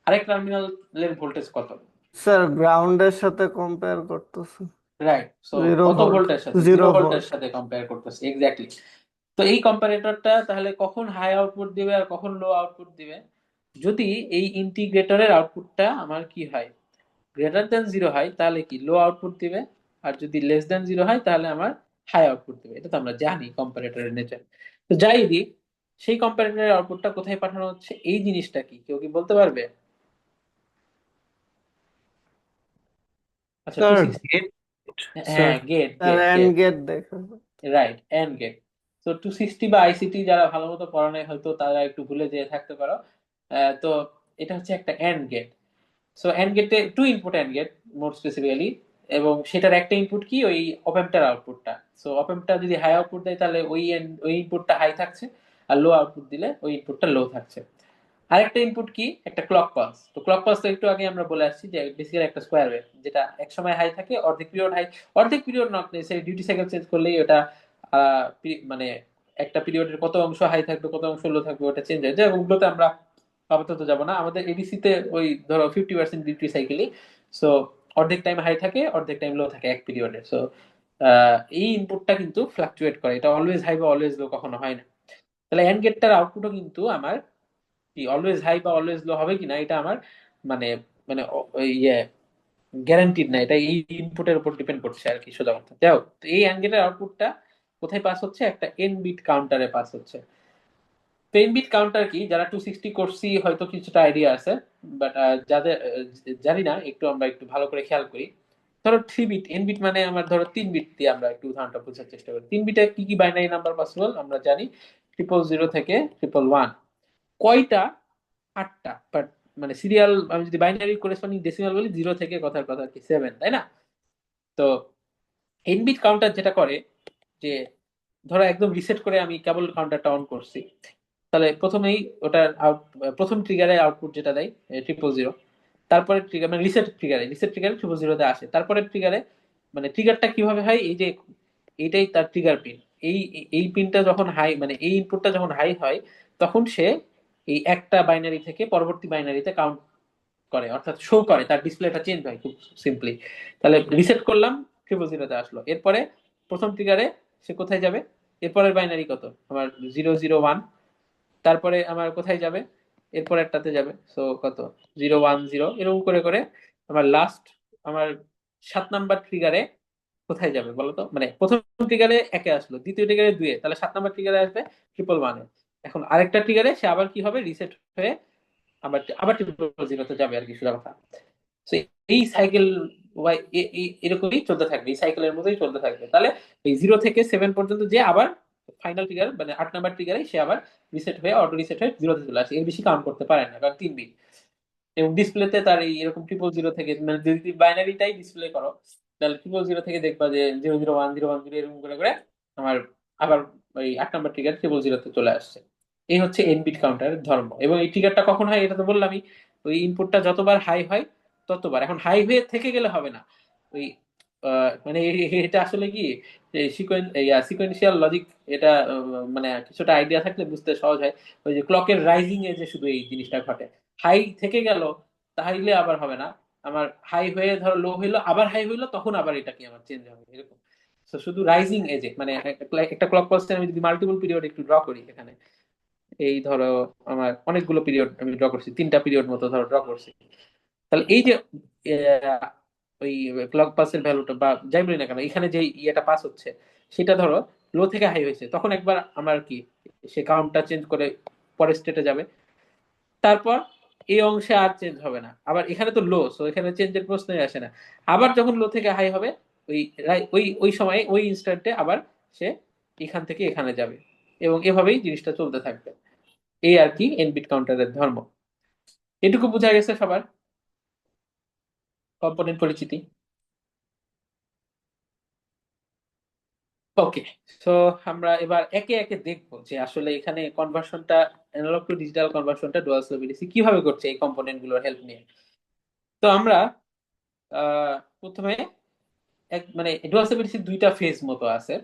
আরেক টার্মিনালের ভোল্টেজ কত? স্যার গ্রাউন্ডের সাথে কম্পেয়ার করতেছে। রাইট। সো 0 কত ভোল্ট, ভোল্টের সাথে? 0 জিরো ভোল্টের ভোল্ট। সাথে কম্পেয়ার করতেছে, এক্স্যাক্টলি। তো এই কম্পারেটরটা তাহলে কখন হাই আউটপুট দিবে আর কখন লো আউটপুট দিবে? যদি এই ইন্টিগ্রেটরের আউটপুটটা আমার কি হয়, গ্রেটার দেন জিরো হয়, তাহলে কি লো আউটপুট দিবে। আর যদি লেস দেন জিরো হয় তাহলে আমার হাই আউটপুট দিবে। এটা তো আমরা জানি কম্পারেটরের নেচার। তো যাই দিক, সেই কম্পারেটরের আউটপুটটা কোথায় পাঠানো হচ্ছে, এই জিনিসটা কি কেউ কি বলতে পারবে? আচ্ছা, টু স্যার সিক্সটি গেট, হ্যাঁ sir gate sir gate AND gate gate দেখো। Right, AND gate. তো 260 বা আইসিটি যারা ভালো মতো পড়া নাই হয়তো তারা একটু ভুলে যেয়ে থাকতে পারো। তো এটা হচ্ছে একটা এন্ড গেট। সো এন্ড গেটে two input and gate more specifically, এবং সেটার একটা ইনপুট কি, ওই অপেম্পটার আউটপুটটা। সো অপেম্পটা যদি হাই আউটপুট দেয় তাহলে ওই ইনপুটটা হাই থাকছে, আর লো আউটপুট দিলে ওই ইনপুটটা লো থাকছে। আরেকটা ইনপুট কি, একটা ক্লক পালস। তো ক্লক পালস তো একটু আগে আমরা বলে আসছি যে বেসিক্যালি একটা স্কোয়ার ওয়েভ, যেটা এক সময় হাই থাকে, অর্ধেক পিরিয়ড হাই, অর্ধেক period not necessary, duty cycle change করলেই ওটা মানে একটা পিরিয়ডের কত অংশ হাই থাকবে কত অংশ লো থাকবে ওটা চেঞ্জ হয়। যাই হোক, ওগুলোতে আমরা আপাতত যাব না। আমাদের এডিসি তে ওই ধরো 50% ডিউটি সাইকেলই। সো অর্ধেক টাইম হাই থাকে অর্ধেক টাইম লো থাকে এক পিরিয়ডে। সো এই ইনপুটটা কিন্তু ফ্লাকচুয়েট করে, এটা অলওয়েজ হাই বা অলওয়েজ লো কখনো হয় না। তাহলে এন্ড গেটটার আউটপুটও কিন্তু আমার কি অলওয়েজ হাই বা অলওয়েজ লো হবে কিনা এটা আমার মানে মানে ইয়ে গ্যারান্টিড না, এটা এই ইনপুটের উপর ডিপেন্ড করছে আর কি, সোজা কথা। যাই হোক, তো এই অ্যান্ড গেটের আউটপুটটা কোথায় পাস হচ্ছে, একটা এন বিট কাউন্টারে পাস হচ্ছে। তো এন বিট কাউন্টার কি, যারা 260 করছি হয়তো কিছুটা আইডিয়া আছে, বাট যাদের জানি না একটু আমরা একটু ভালো করে খেয়াল করি। ধরো 3 বিট এন বিট মানে আমার ধরো 3 বিট দিয়ে আমরা একটু উদাহরণটা বোঝার চেষ্টা করি। 3 বিটে কি কি বাইনারি নাম্বার পসিবল আমরা জানি, 000 থেকে 111। কয়টা? 8টা। বাট মানে সিরিয়াল আমি যদি বাইনারি করেসপন্ডিং ডেসিমাল বলি, 0 থেকে কথার কথা কি 7, তাই না? তো এন বিট কাউন্টার যেটা করে যে, ধরো একদম রিসেট করে আমি কেবল কাউন্টারটা অন করছি, তাহলে প্রথমেই ওটার প্রথম ট্রিগারে আউটপুট যেটা দেয় 000। তারপরে ট্রিগার মানে রিসেট ট্রিগারে 000-তে আসে। তারপরে ট্রিগারে মানে ট্রিগারটা কিভাবে হয়, এই যে এইটাই তার ট্রিগার পিন। এই এই পিনটা যখন হাই মানে এই ইনপুটটা যখন হাই হয়, তখন সে এই একটা বাইনারি থেকে পরবর্তী বাইনারিতে কাউন্ট করে, অর্থাৎ শো করে, তার ডিসপ্লেটা চেঞ্জ হয় খুব সিম্পলি। তাহলে রিসেট করলাম, 000-তে আসলো। এরপরে প্রথম ট্রিগারে সে কোথায় যাবে, এরপরের বাইনারি কত আমার 001। তারপরে আমার কোথায় যাবে, এরপরেরটাতে যাবে, সো কত 010, এরকম করে করে আমার লাস্ট আমার 7 নাম্বার ট্রিগারে কোথায় যাবে বলো তো? মানে প্রথম ট্রিগারে একে আসলো, দ্বিতীয় ট্রিগারে 2-এ, তাহলে 7 নাম্বার ট্রিগারে আসবে 111-এ। এখন আরেকটা ট্রিগারে সে আবার কি হবে, রিসেট হয়ে আবার আবার 000-তে যাবে আর কি, সোজা কথা। So, এই সাইকেল এরকমই চলতে থাকবে, এই সাইকেলের মতোই চলতে থাকবে। তাহলে এই 0 থেকে 7 পর্যন্ত যে আবার ফাইনাল ট্রিগার মানে 8 নাম্বার ট্রিগারে সে আবার রিসেট হয়ে অটো রিসেট হয়ে 0-তে চলে আসে। এর বেশি কাউন্ট করতে পারে না, কারণ 3 বিট। এবং ডিসপ্লেতে তার এই এরকম 000 থেকে, মানে যদি বাইনারিটাই ডিসপ্লে করো তাহলে 000 থেকে দেখবা যে 001, 010 এরকম করে করে আমার আবার ওই 8 নাম্বার ট্রিগার 000-তে চলে আসছে। এই হচ্ছে এন বিট কাউন্টারের ধর্ম। এবং এই ট্রিগারটা কখন হয় এটা তো বললামই, ওই ইনপুটটা যতবার হাই হয় ততবার। এখন হাই হয়ে থেকে গেলে হবে না, ওই মানে এটা আসলে কি সিকোয়েন্সিয়াল লজিক, এটা মানে কিছুটা আইডিয়া থাকলে বুঝতে সহজ হয়। ওই যে ক্লকের রাইজিং এ যে শুধু এই জিনিসটা ঘটে, হাই থেকে গেল তাহলে আবার হবে না, আমার হাই হয়ে ধরো লো হইলো আবার হাই হইলো তখন আবার এটা কি আমার চেঞ্জ হবে এরকম। তো শুধু রাইজিং এজে মানে একটা ক্লক পালসে আমি যদি মাল্টিপল পিরিয়ড একটু ড্র করি এখানে, এই ধরো আমার অনেকগুলো পিরিয়ড আমি ড্র করছি, 3টা পিরিয়ড মতো ধরো ড্র করছি, তাহলে এই যে আহ, ওই ক্লক পাসের ভ্যালুটা বা যাই বলি না কেন এখানে যে ইয়েটা পাস হচ্ছে সেটা ধরো লো থেকে হাই হয়েছে, তখন একবার আমার কি সে কাউন্টটা চেঞ্জ করে পরের স্টেটে যাবে, তারপর এই অংশে আর চেঞ্জ হবে না, আবার এখানে তো লো, সো এখানে চেঞ্জের প্রশ্নই আসে না। আবার যখন লো থেকে হাই হবে ওই ওই ওই সময়ে ওই ইনস্ট্যান্টে আবার সে এখান থেকে এখানে যাবে, এবং এভাবেই জিনিসটা চলতে থাকবে। এই আর কি এন বিট কাউন্টারের ধর্ম। এটুকু বোঝা গেছে সবার কম্পোনেন্ট পরিচিতি? ওকে, সো আমরা এবার একে একে দেখবো যে আসলে এখানে কনভার্সনটা, অ্যানালগ টু ডিজিটাল কনভার্সনটা ডুয়াল সেল বিডিসি কিভাবে করছে এই কম্পোনেন্ট গুলোর হেল্প নিয়ে। তো আমরা প্রথমে মানে ডুয়াল সেল বিডিসি দুইটা ফেজ মতো আছে।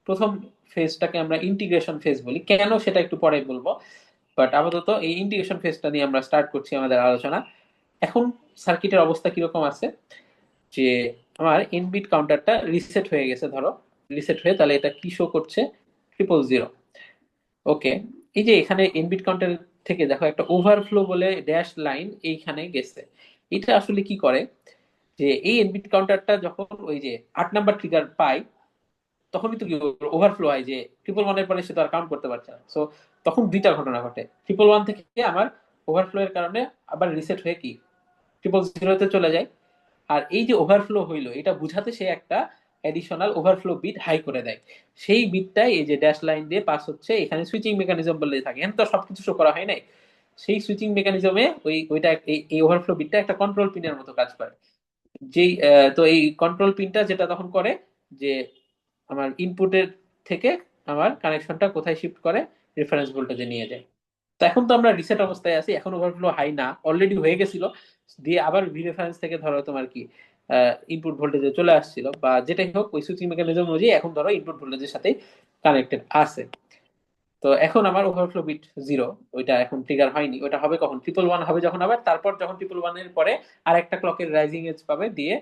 প্রথম ফেজটাকে আমরা ইন্টিগ্রেশন ফেজ বলি, কেন সেটা একটু পরে বলবো, বাট আপাতত এই ইন্টিগ্রেশন ফেজটা নিয়ে আমরা স্টার্ট করছি আমাদের আলোচনা। এখন সার্কিটের অবস্থা কিরকম আছে, যে আমার এন বিট কাউন্টারটা রিসেট হয়ে গেছে, ধরো রিসেট হয়ে তাহলে এটা কি শো করছে, 000। ওকে, এই যে এখানে এন বিট কাউন্টার থেকে দেখো একটা ওভারফ্লো বলে ড্যাশ লাইন এইখানে গেছে। এটা আসলে কি করে, যে এই এন বিট কাউন্টারটা যখন ওই যে 8 নাম্বার ট্রিগার পায় তখন কিন্তু ওভারফ্লো হয়, যে 111 এর পরে সে তো আর কাউন্ট করতে পারছে না। সো তখন দুইটা ঘটনা ঘটে, 111 থেকে আমার ওভারফ্লো এর কারণে আবার রিসেট হয়ে কি 000 তে চলে যায়। আর এই যে ওভারফ্লো হইলো এটা বুঝাতে সে একটা এডিশনাল ওভারফ্লো বিট হাই করে দেয়, সেই বিটটাই এই যে ড্যাশ লাইন দিয়ে পাস হচ্ছে, এখানে সুইচিং মেকানিজম বললে থাকে, এখানে তো সবকিছু শো করা হয় নাই। সেই সুইচিং মেকানিজমে ওইটা এই ওভারফ্লো বিটটা একটা কন্ট্রোল পিনের মতো কাজ করে। যেই তো এই কন্ট্রোল পিনটা যেটা তখন করে যে আমার ইনপুটের থেকে আমার কানেকশনটা কোথায় শিফট করে, রেফারেন্স ভোল্টেজে নিয়ে যায়। তো এখন তো আমরা রিসেট অবস্থায় আছি, এখন ওভারফ্লো হাই না, অলরেডি হয়ে গেছিল, দিয়ে আবার ভি রেফারেন্স থেকে ধরো তোমার কি ইনপুট ভোল্টেজে চলে আসছিল বা যেটাই হোক, ওই সুইচিং মেকানিজম অনুযায়ী এখন ধরো ইনপুট ভোল্টেজের সাথে কানেক্টেড আছে। তো এখন আমার ওভারফ্লো বিট 0, ওইটা এখন ট্রিগার হয়নি, ওটা হবে কখন, 111 হবে যখন, আবার তারপর যখন 111 এর পরে আর একটা ক্লকের রাইজিং এজ পাবে দিয়ে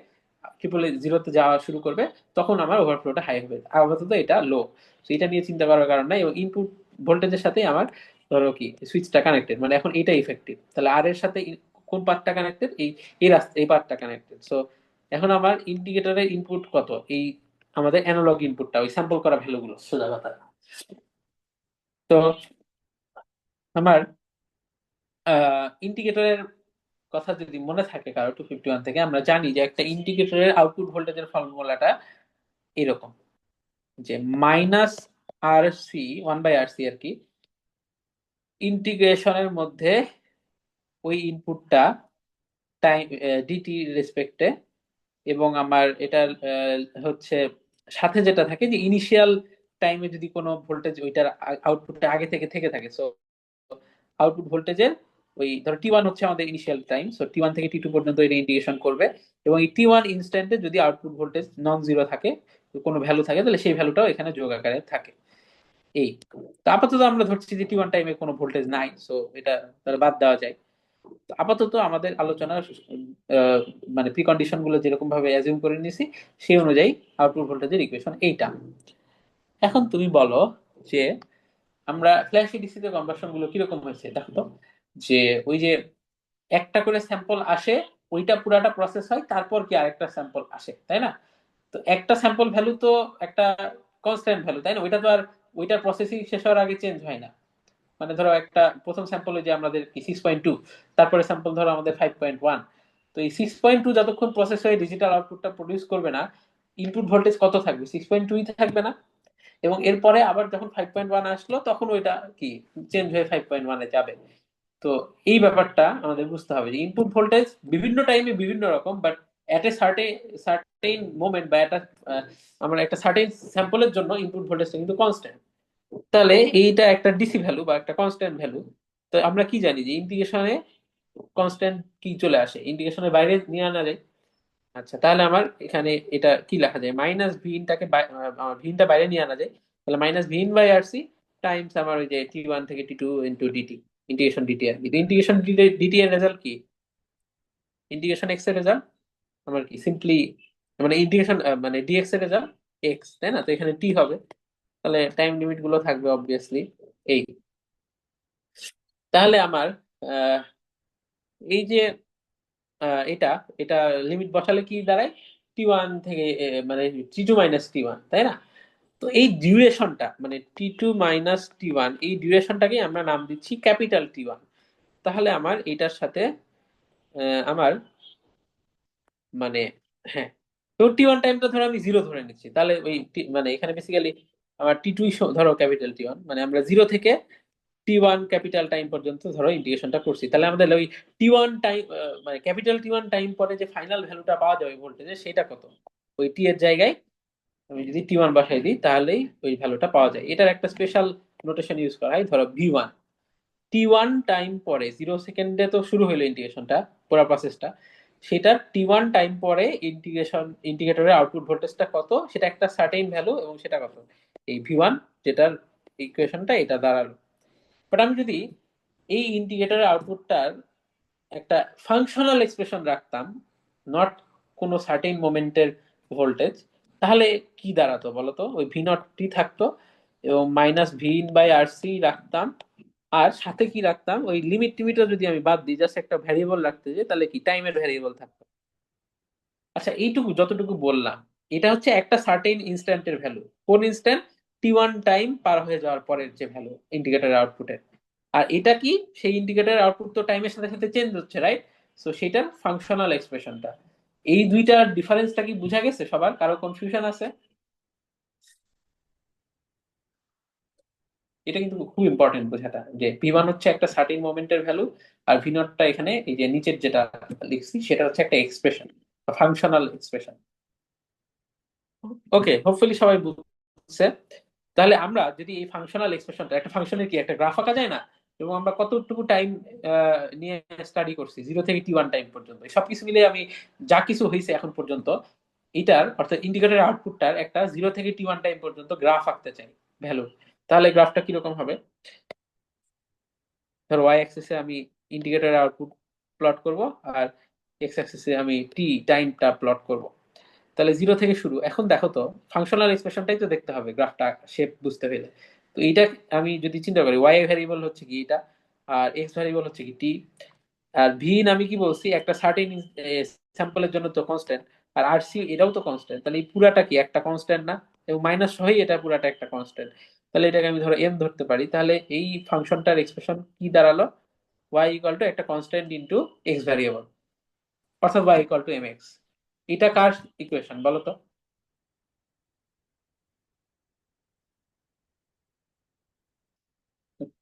000 যাওয়া শুরু করবে, তখন আমার ওভারফ্লোটা হাই হবে। আপাতত এটা লো, তো এটা নিয়ে চিন্তা করার কারণ নাই, এবং ইনপুট ভোল্টেজের সাথে আমার ধরো কি সুইচটা কানেক্টেড, মানে এখন এটা ইফেক্টিভ, তাহলে আর এর সাথে কোন পার্টটা কানেক্টেড, এই রাস্তা এই পার্টটা কানেক্টেড। সো এখন আমার ইন্ডিকেটরের ইনপুট কত, এই আমাদের অ্যানালগ ইনপুটটা ওই স্যাম্পল করা ভ্যালুগুলো সোজা কথা। তো আমার ইন্ডিকেটরের কথা যদি মনে থাকে কারো 251 থেকে, আমরা জানি যে একটা ইন্ডিকেটরের আউটপুট ভোল্টেজের ফর্মুলাটা এরকম, যে মাইনাস আর সি 1/RC আর কি, ইন্টিগ্রেশনের মধ্যে ওই ইনপুটটা টাইম ডিটি রেসপেক্টে, এবং আমার এটার হচ্ছে সাথে যেটা থাকে যে ইনিশিয়াল টাইমে যদি কোনো ভোল্টেজ ওইটার আউটপুটটা আগে থেকে থেকে থাকে, সো আউটপুট ভোল্টেজের ওই ধরো টি ওয়ান হচ্ছে আমাদের ইনিশিয়াল টাইম, সো টি1 থেকে টি2 পর্যন্ত এটা ইন্ডিকেশন করবে, এবং এই টি1 ইনস্ট্যান্টে যদি আউটপুট ভোল্টেজ নন জিরো থাকে, কোনো ভ্যালু থাকে, তাহলে সেই ভ্যালুটাও এখানে যোগ আকারে থাকে। এই তো আপাতত আমরা ধরছি যে টি1 টাইমে কোনো ভোল্টেজ নাই, সো এটা তাহলে বাদ দেওয়া যায়। তো আপাতত আমাদের আলোচনার মানে প্রিকন্ডিশন গুলো যেরকম ভাবে অ্যাজিউম করে নিয়েছি সেই অনুযায়ী আউটপুট ভোল্টেজের ইকুয়েশন এইটা। এখন তুমি বলো যে আমরা ফ্ল্যাশ এডিসি তে কনভার্সন গুলো কিরকম হয়েছে দেখো তো, যে ওই যে একটা করে স্যাম্পল আসে, ওইটা পুরাটা প্রসেস হয়, তারপর কি আরেকটা স্যাম্পল আসে, তাই না? তো একটা স্যাম্পল ভ্যালু তো একটা কনস্ট্যান্ট ভ্যালু, তাই না? ওইটা তো আর ওইটার প্রসেসিং শেষ হওয়ার আগে চেঞ্জ হয় না। মানে ধরো একটা প্রথম স্যাম্পলে যে আমাদের কি 6.2, তারপরে স্যাম্পল ধরো আমাদের 5.1, তো এই 6.2 যতক্ষণ প্রসেস হয়ে ডিজিটাল আউটপুটটা প্রডিউস করবে না, ইনপুট ভোল্টেজ কত থাকবে, 6.2 থাকবে না? এবং এরপরে আবার যখন 5.1 আসলো তখন ওইটা কি চেঞ্জ হয়ে 5.1 যাবে। তো এই ব্যাপারটা আমাদের বুঝতে হবে যে ইনপুট ভোল্টেজ বিভিন্ন টাইমে বিভিন্ন রকম, but at a certain moment বা একটা আমরা একটা সার্টেন স্যাম্পলের জন্য ইনপুট ভোল্টেজটা কিন্তু কনস্ট্যান্ট। তাহলে এইটা একটা ডিসি ভ্যালু বা একটা কনস্ট্যান্ট ভ্যালু। তো আমরা কি জানি যে ইন্টিগ্রেশনে কনস্ট্যান্ট কি চলে আসে, ইন্টিগ্রেশনের বাইরে নিয়ে আনা যায়। আচ্ছা, তাহলে আমার এখানে এটা কি লেখা যায়, মাইনাস ভিনটাকে ভিনটা বাইরে নিয়ে আনা যায়। তাহলে মাইনাস ভিন বাই আর সি টাইমস আমার ওই যে T1 থেকে T2 into DT, integration DT আর কি। ইন্টিগ্রেশন ডিটি এর রেজাল্ট কি, ইন্টিগ্রেশন এক্স এর রেজাল্ট আমার কি সিম্পলি, মানে ইন্টিগ্রেশন মানে ডিএক্স এর রেজাল্ট এক্স, তাই না? তো এখানে টি হবে, তাহলে টাইম লিমিট গুলো থাকবে অবভিয়াসলি এই। তাহলে আমার আহ, এই যে এটা এটা লিমিট বসালে কি দাঁড়ায়, T1 থেকে মানে T2 মাইনাস T1, তাই না? তো এই ডিউরেশনটা মানে T2 - T1, এই ডিউরেশনটাকে আমরা নাম দিচ্ছি ক্যাপিটাল T1। তাহলে আমার এটার সাথে আমার মানে, হ্যাঁ, তো T1 টাইমটা ধরো আমি জিরো ধরে নিচ্ছি, তাহলে ওই মানে এখানে বেসিক্যালি আমার T2 ধরো ক্যাপিটাল T1, মানে আমরা জিরো থেকে T1 ক্যাপিটাল টাইম পর্যন্ত ধরো ইন্টিগ্রেশনটা করছি। তাহলে আমাদের ওই T1 টাইম মানে ক্যাপিটাল T1 টাইম পরে যে ফাইনাল ভ্যালুটা পাওয়া যাবে ভোল্টেজের, সেটা কত, ওই টি এর জায়গায় আমি যদি T1 বসাই দিই তাহলেই ওই ভ্যালুটা পাওয়া যায়। এটার একটা স্পেশাল নোটেশন ইউজ করা হয়, ধরো V1, T1 টাইম পরে 0 সেকেন্ডে তো শুরু হলো ইন্টিগ্রেশনটা, পুরো প্রসেসটা, সেটা T1 টাইম পরে ইন্টিগ্রেটরের আউটপুট ভোল্টেজটা কত, সেটা একটা সার্টেইন ভ্যালু, এবং সেটা কত এই V1, যেটার ইকুয়েশনটা এটা দাঁড়ালো। বাট আমি যদি এই ইন্টিগ্রেটরের আউটপুটটার একটা ফাংশনাল এক্সপ্রেশন রাখতাম, নট কোনো সার্টেন মোমেন্টের ভোল্টেজ, তাহলে কি দাঁড়াতো বলতো, ওই ভি নট টি থাকতো এবং মাইনাস ভিন বাই আর সি রাখতাম, আর সাথে কি রাখতাম, ওই লিমিট টিমিটও যদি আমি বাদ দিই, জাস্ট একটা ভ্যারিয়েবল রাখতে যে, তাহলে কি টাইমের ভ্যারিয়েবল থাকতো। আচ্ছা, এইটুকু যতটুকু বললাম এটা হচ্ছে একটা সার্টেন ইনস্ট্যান্টের ভ্যালু। কোন ইনস্ট্যান্ট, T1 টাইম পার হয়ে যাওয়ার পরের যে ভ্যালু ইন্ডিকেটরের আউটপুটের। আর এটা কি, সেই ইন্ডিকেটরের আউটপুট তো টাইমের সাথে সাথে চেঞ্জ হচ্ছে, রাইট? সো সেটার ফাংশনাল এক্সপ্রেশনটা। এই দুইটার ডিফারেন্সটা কি বোঝা গেছে সবার, কারো কনফিউশন আছে? এটা কিন্তু খুব ইম্পর্টেন্ট বোঝাটা, যে P1 হচ্ছে একটা সার্টেন মোমেন্টের ভ্যালু, আর V0টা এখানে এই যে নিচের যেটা লিখছি সেটা হচ্ছে একটা এক্সপ্রেশন, ফাংশনাল এক্সপ্রেশন। ওকে, হোপফুলি সবাই বুঝছে। তাহলে আমরা যদি এই ফাংশনাল এক্সপ্রেশনটা, একটা ফাংশনের কি একটা গ্রাফ আঁকা যায় না, এবং আমরা কতটুকু টাইম নিয়ে স্টাডি করছি 0 থেকে T1 টাইম পর্যন্ত, এই সবকিছু মিলে আমি যা কিছু হয়েছে এখন পর্যন্ত, এটার অর্থাৎ ইন্ডিকেটরের আউটপুটটার একটা 0 থেকে T1 টাইম পর্যন্ত গ্রাফ আঁকতে চাই ভ্যালু। তাহলে গ্রাফটা কিরকম হবে, ধর ওয়াই অ্যাক্সিসে আমি ইন্ডিকেটরের আউটপুট প্লট করব, আর এক্স অ্যাক্সিসে আমি টি টাইমটা প্লট করব। তাহলে 0 থেকে শুরু। এখন দেখো তো, ফাংশনাল এক্সপ্রেশনটাই তো দেখতে হবে গ্রাফটা শেপ বুঝতে হলে। তো এইটা আমি যদি চিন্তা করি, ওয়াই ভ্যারিয়েবল হচ্ছে কি এটা, আর এক্স ভ্যারিয়েবল হচ্ছে কি টি, আর ভি আমি কি বলছি, একটা সার্টেন স্যাম্পলের জন্য তো কনস্ট্যান্ট, আর আর সি এটাও তো কনস্ট্যান্ট, তাহলে এই পুরাটা কি একটা কনস্ট্যান্ট না, এবং মাইনাস সহই এটা পুরাটা একটা কনস্ট্যান্ট। তাহলে এটাকে আমি ধরো এম ধরতে পারি, তাহলে এই ফাংশনটার এক্সপ্রেশন কি দাঁড়ালো, ওয়াই ইকুয়াল টু একটা কনস্ট্যান্ট ইন্টু এক্স ভ্যারিয়েবল, অর্থাৎ Y equal to M X. এটা কার ইকুয়েশন বলো তো?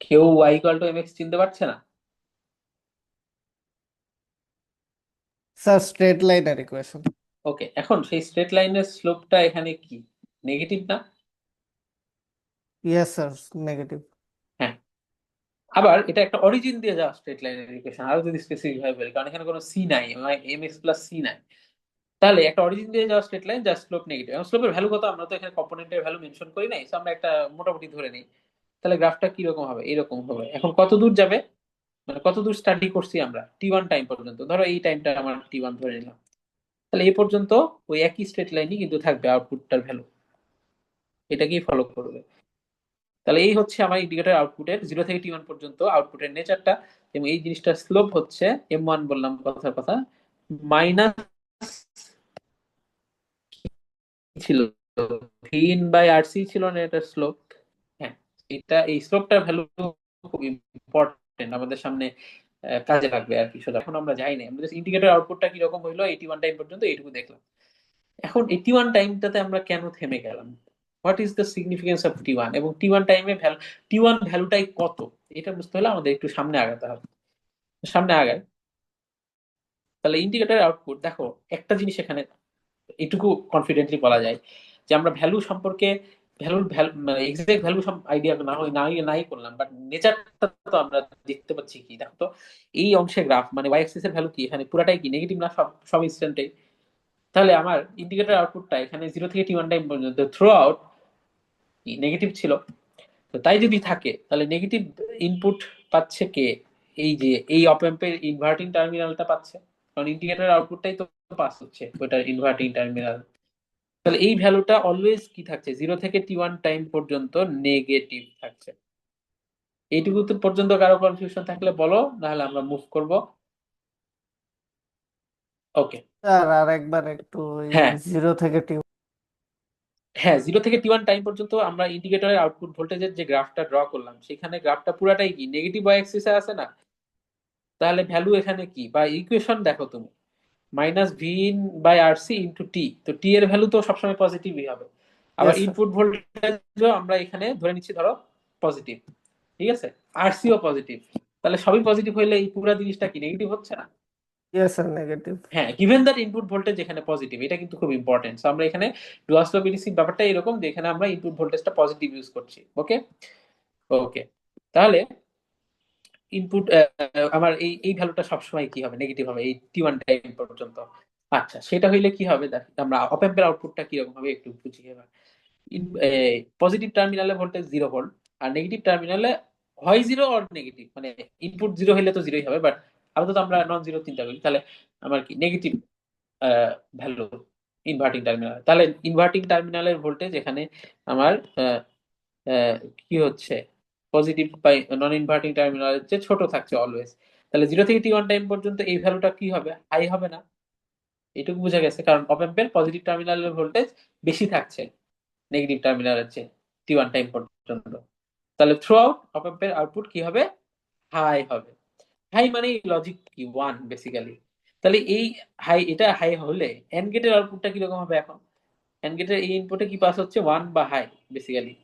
কেউ Y equal to M X চিনতে পারছে না? স্যার স্ট্রেট লাইনের ইকুয়েশন। ওকে, এখন সেই স্ট্রেট লাইনের স্লোপটা এখানে কি, নেগেটিভ না? Yes sir, negative. হ্যাঁ, আবার এটা একটা অরিজিন দিয়ে যাওয়া স্ট্রেট লাইনের ইকুয়েশন, আরো যদি স্পেসিফিক ভাবে বলি, কারণ এখানে কোনো সি নাই, এম এক্স প্লাস সি নাই। তাহলে একটা অরিজিন দিয়ে যাওয়া স্ট্রেট লাইন যার স্লোপ নেগেটিভ, এবং স্লোপের ভ্যালু কত, আমরা তো এখানে কম্পোনেন্টের ভ্যালু মেনশন করি নাই, সো আমরা একটা মোটামুটি ধরে নিই। তাহলে গ্রাফটা কিরকম হবে, এরকম হবে। এখন কত দূর যাবে, মানে কত দূর স্টাডি করছি আমরা, T1 টাইম পর্যন্ত, ধরো এই টাইমটা আমার T1 ধরে নিলাম। তাহলে এই পর্যন্ত ওই একই স্ট্রেট লাইনই কিন্তু থাকবে, আউটপুটটার ভ্যালু এটাকেই ফলো করবে। তাহলে এই হচ্ছে আমার ইন্ডিকেটর আউটপুটের 0 থেকে T1 পর্যন্ত আউটপুটের নেচারটা, এবং এই জিনিসটার স্লোপ হচ্ছে M1, বললাম কথার কথা, মাইনাস ছিল ভিন বাই আর সি ছিল না এটার স্লোপ। হ্যাঁ, এটা এই স্লোপটার ভ্যালু খুব ইম্পর্টেন্ট, আমাদের সামনে কাজে লাগবে আর কি। সোজা এখন আমরা যাই না, আমরা জাস্ট ইন্ডিকেটর আউটপুটটা কিরকম হইলো 81 টাইম পর্যন্ত এইটুকু দেখলাম। এখন 81 টাইমটাতে আমরা কেন থেমে গেলাম, what is the significance of T1, এবং T1 টাইমে T1 ভ্যালুটাই কত, এটা বুঝতে হলে আমাদের একটু সামনে আগাতে হবে। সামনে আগায়, তাহলে ইন্ডিকেটর আউটপুট দেখো, একটা জিনিস এখানে এটুকু কনফিডেন্টলি বলা যায় যে আমরা ভ্যালু সম্পর্কে ভ্যালুর মানে এক্সাক্ট ভ্যালু সব আইডিয়া না হয় নাই করলাম, বাট নেচারটা তো আমরা দেখতে পাচ্ছি। কি দেখো তো, এই অংশে গ্রাফ মানে ওয়াই অ্যাক্সিস এর ভ্যালু কি এখানে পুরাটাই কি নেগেটিভ না, সব সব ইনস্ট্যান্টে। তাহলে আমার ইন্ডিকেটর আউটপুটটা এখানে 0 থেকে T1 টাইম পর্যন্ত থ্রু আউট নেগেটিভ ছিল। তো তাই যদি থাকে তাহলে নেগেটিভ ইনপুট পাচ্ছে কে? এই যে এই অপ অ্যাম্পের ইনভার্টিং টার্মিনালটা পাচ্ছে, কারণ ইন্ডিকেটর আউটপুটটাই তো পাস হচ্ছে ওইটার ইনভার্টিং টার্মিনাল। তাহলে এই ভ্যালুটা অলওয়েজ কি থাকছে, 0 থেকে T1 টাইম পর্যন্ত নেগেটিভ থাকছে। এইটুকু তো পর্যন্ত কারো কনফিউশন থাকলে বলো, নাহলে আমরা মুভ করব। ওকে। স্যার আর একবার একটু ওই হ্যাঁ 0 থেকে T হ্যাঁ, 0 থেকে T1 টাইম পর্যন্ত আমরা ইন্ডিকেটরের আউটপুট ভোল্টেজের যে গ্রাফটা ড্র করলাম, সেখানে গ্রাফটা পুরাটাই কি নেগেটিভ ওয়াই অ্যাক্সিসে আছে না? তাহলে ভ্যালু এখানে কি, বা ইকুয়েশন দেখো তুমি, minus V in by R C into T. তো টি এর ভ্যালু তো সবসময় পজিটিভই হবে। আবার ইয়েস স্যার ইনপুট ভোল্টেজও আমরা এখানে ধরে নিচ্ছি ধরো পজিটিভ, ঠিক আছে, আর সিও পজিটিভ। তাহলে সবই পজিটিভ হইলে এই পুরো জিনিসটা কি নেগেটিভ হচ্ছে না? ইয়েস স্যার নেগেটিভ হ্যাঁ, গিভেন দ্যাট ইনপুট ভোল্টেজ এখানে পজিটিভ, এটা কিন্তু খুব ইম্পর্টেন্ট। সো আমরা এখানে ডুয়াল স্লোপ এডিসি ব্যাপারটা এরকম যে এখানে আমরা ইনপুট ভোল্টেজটা পজিটিভ ইউজ করছি। ওকে ওকে। তাহলে ইনপুট আমার এই এই ভ্যালুটা সবসময় কি হবে, নেগেটিভ হবে এই T1 টাইম পর্যন্ত। আচ্ছা, সেটা হইলে কি হবে দেখ, আমরা অপ অ্যাম্পের আউটপুটটা কিরকম হবে একটু বুঝি এবার। পজিটিভ টার্মিনালে ভোল্টেজ 0 ভোল্ট, আর নেগেটিভ টার্মিনালে হয় 0 অর নেগেটিভ, মানে ইনপুট 0 হইলে তো 0ই হবে, বাট আপাতত আমরা নন জিরো চিন্তা করি। তাহলে আমার কি নেগেটিভ ভ্যালু ইনভার্টিং টার্মিনাল। তাহলে ইনভার্টিং টার্মিনালের ভোল্টেজ এখানে আমার কি হচ্ছে, পজিটিভ বাই নন ইনভার্টিং টার্মিনালের চেয়ে ছোট থাকছে অলওয়েজ। তাহলে 0 থেকে T1 টাইম পর্যন্ত এই ভ্যালুটা কি হবে, হাই হবে না? এটুকু বোঝা গেছে, কারণ অপ অ্যাম্পের পজিটিভ টার্মিনালের ভোল্টেজ বেশি থাকছে নেগেটিভ টার্মিনালের চেয়ে T1 টাইম পর্যন্ত। তাহলে থ্রু আউট অপ অ্যাম্পের আউটপুট কি হবে, হাই হবে। হাই মানে লজিক কি 1 বেসিক্যালি। তাহলে এই হাই, এটা হাই হলে এন্ড গেটের আউটপুটটা কিরকম হবে এখন? এন্ড গেটের এই ইনপুটে কি পাস হচ্ছে 1 বা হাই বেসিক্যালি,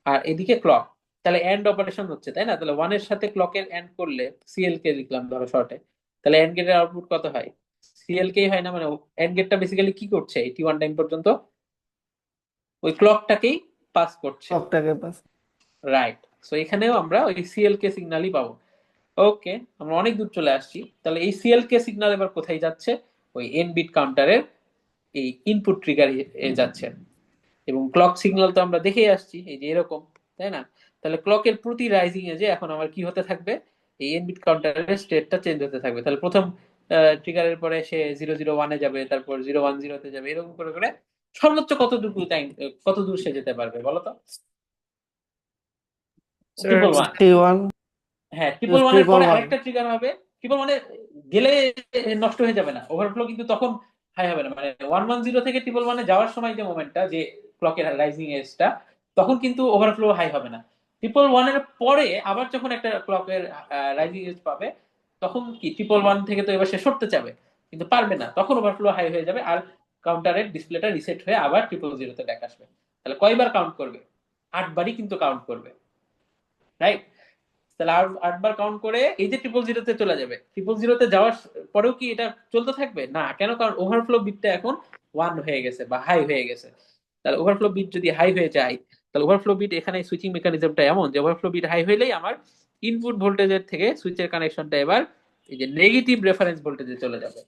আর এদিকে ক্লক। তাহলে এন্ড অপারেশন হচ্ছে, তাই না? তাহলে 1 এর সাথে ক্লকের এন্ড করলে সিএল কে লিখলাম ধরো শর্টে, তাহলে এন্ড গেটের আউটপুট কত হয়, সিএল কে হয় না? মানে এন্ড গেটটা বেসিক্যালি কি করছে এই T1 টাইম পর্যন্ত, ওই ক্লকটাকেই পাস করছে। সবটাকে পাস রাইট। সো এখানেও আমরা ওই সিএল কে সিগন্যালই পাবো। ওকে, আমরা অনেক দূর চলে আসছি। তাহলে এই সিএল কে সিগন্যাল এবার কোথায় যাচ্ছে, ওই এন বিট কাউন্টারের এই ইনপুট ট্রিগার এ যাচ্ছে। এবং ক্লক সিগন্যাল তো আমরা দেখেই আসছি এই যে এরকম, তাই না? তাহলে ক্লকের প্রতি রাইজিং এ যে এখন আমার কি হতে থাকবে, এই এন বিট কাউন্টারের স্টেটটা চেঞ্জ হতে থাকবে। তাহলে প্রথম ট্রিগারের পরে সে 001 এ যাবে, তারপর 010 তে যাবে, এরকম করে করে সর্বোচ্চ কতটুকু টাইম, কত দূর সে যেতে পারবে বলো তো? Sir, 111। T1 হ্যাঁ, ইয়েস 111 এর পরে 111 আরেকটা ট্রিগার হবে। 111 গেলে নষ্ট হয়ে যাবে না, ওভারফ্লো কিন্তু তখন হাই হবে না। মানে 110 থেকে 111 যাওয়ার সময় যে মোমেন্টটা, যে ক্লকের রাইজিং এজটা, তখন কিন্তু ওভারফ্লো হাই হবে না। 111 এর পরে আবার যখন একটা ক্লকের রাইজিং এজ পাবে, তখন কি 111 থেকে তো এবার সে সরতে চাবে, কিন্তু পারবে না, তখন ওভারফ্লো হাই হয়ে যাবে, আর কাউন্টারের ডিসপ্লেটা রিসেট হয়ে আবার 000 তে ব্যাক আসবে। তাহলে কয়বার কাউন্ট করবে, 8 বারই কিন্তু কাউন্ট করবে, রাইট? তাহলে 8 বার কাউন্ট করে এই যে 000 তে চলে যাবে। 000 তে যাওয়ার পরেও কি এটা চলতে থাকবে না? কেন? কারণ ওভারফ্লো বিটটা এখন 1 হয়ে গেছে বা হাই হয়ে গেছে। তাহলে ওভারফ্লো বিট যদি হাই হয়ে যায়, তাহলে ওভারফ্লো বিট এখানে সুইচিং মেকানিজমটা এমন যে ওভারফ্লো বিট হাই হইলেই আমার ইনপুট ভোল্টেজের থেকে সুইচের কানেকশনটা এবার এই যে নেগেটিভ রেফারেন্স ভোল্টেজে চলে যাবে।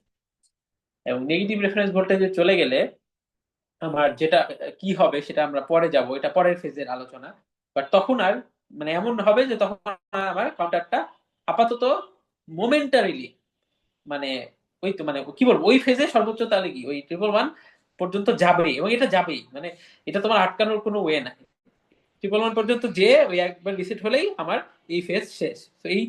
এবং নেগেটিভ রেফারেন্স ভোল্টেজে চলে গেলে আমার যেটা কি হবে সেটা আমরা পরে যাব, এটা পরের ফেজের আলোচনা। বাট তখন আর মানে এমন হবে যে তখন আমার কাউন্টারটা আপাতত মোমেন্টারিলি, মানে ওই তো মানে কি বলবো, ওই ফেজে সর্বোচ্চ তাহলে কি ওই 111 পর্যন্ত যাবে, এবং এটা যাবেই, মানে এটা তোমার আটকানোর কোনো ওয়ে নাই। 111 পর্যন্ত যে ওই একবার রিসেট হলেই আমার এই ফেজ শেষ। তো এই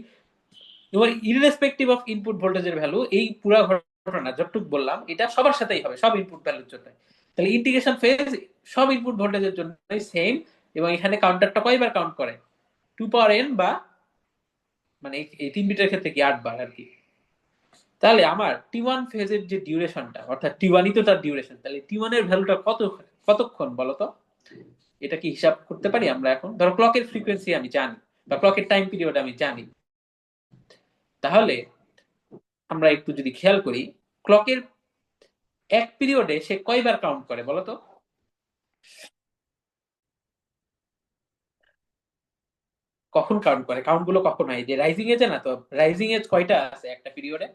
তোমার ইররেসপেক্টিভ অফ ইনপুট ভোল্টেজের ভ্যালু, এই পুরো ঘটনা যতটুকু বললাম এটা সবার সাথেই হবে, সব ইনপুট ভ্যালুর জন্য। তাহলে ইন্টিগ্রেশন ফেজ সব ইনপুট ভোল্টেজের জন্য সেম। এবং এখানে কাউন্টারটা কয়বার কাউন্ট করে, 2n, বা মানে এই 3 বিটের ক্ষেত্রে কি 8 বার আর কি। তাহলে আমার T1 ফেজের যে ডিউরেশনটা, অর্থাৎ T1ই তো তার ডিউরেশন, তাহলে T1 এর ভ্যালুটা কতক্ষণ বলতো? এটা কি হিসাব করতে পারি আমরা? এখন ধরো ক্লকের ফ্রিকোয়েন্সি আমি জানি, বা ক্লকের টাইম পিরিয়ড আমি জানি, তাহলে আমরা একটু যদি খেয়াল করি, ক্লকের এক পিরিয়ডে সে কয়বার কাউন্ট করে বলতো? কখন কাউন্ট করে, কাউন্ট গুলো কখন হয়, যে রাইজিং এজে না, তো রাইজিং এজ কয়টা আছে একটা পিরিয়ডে?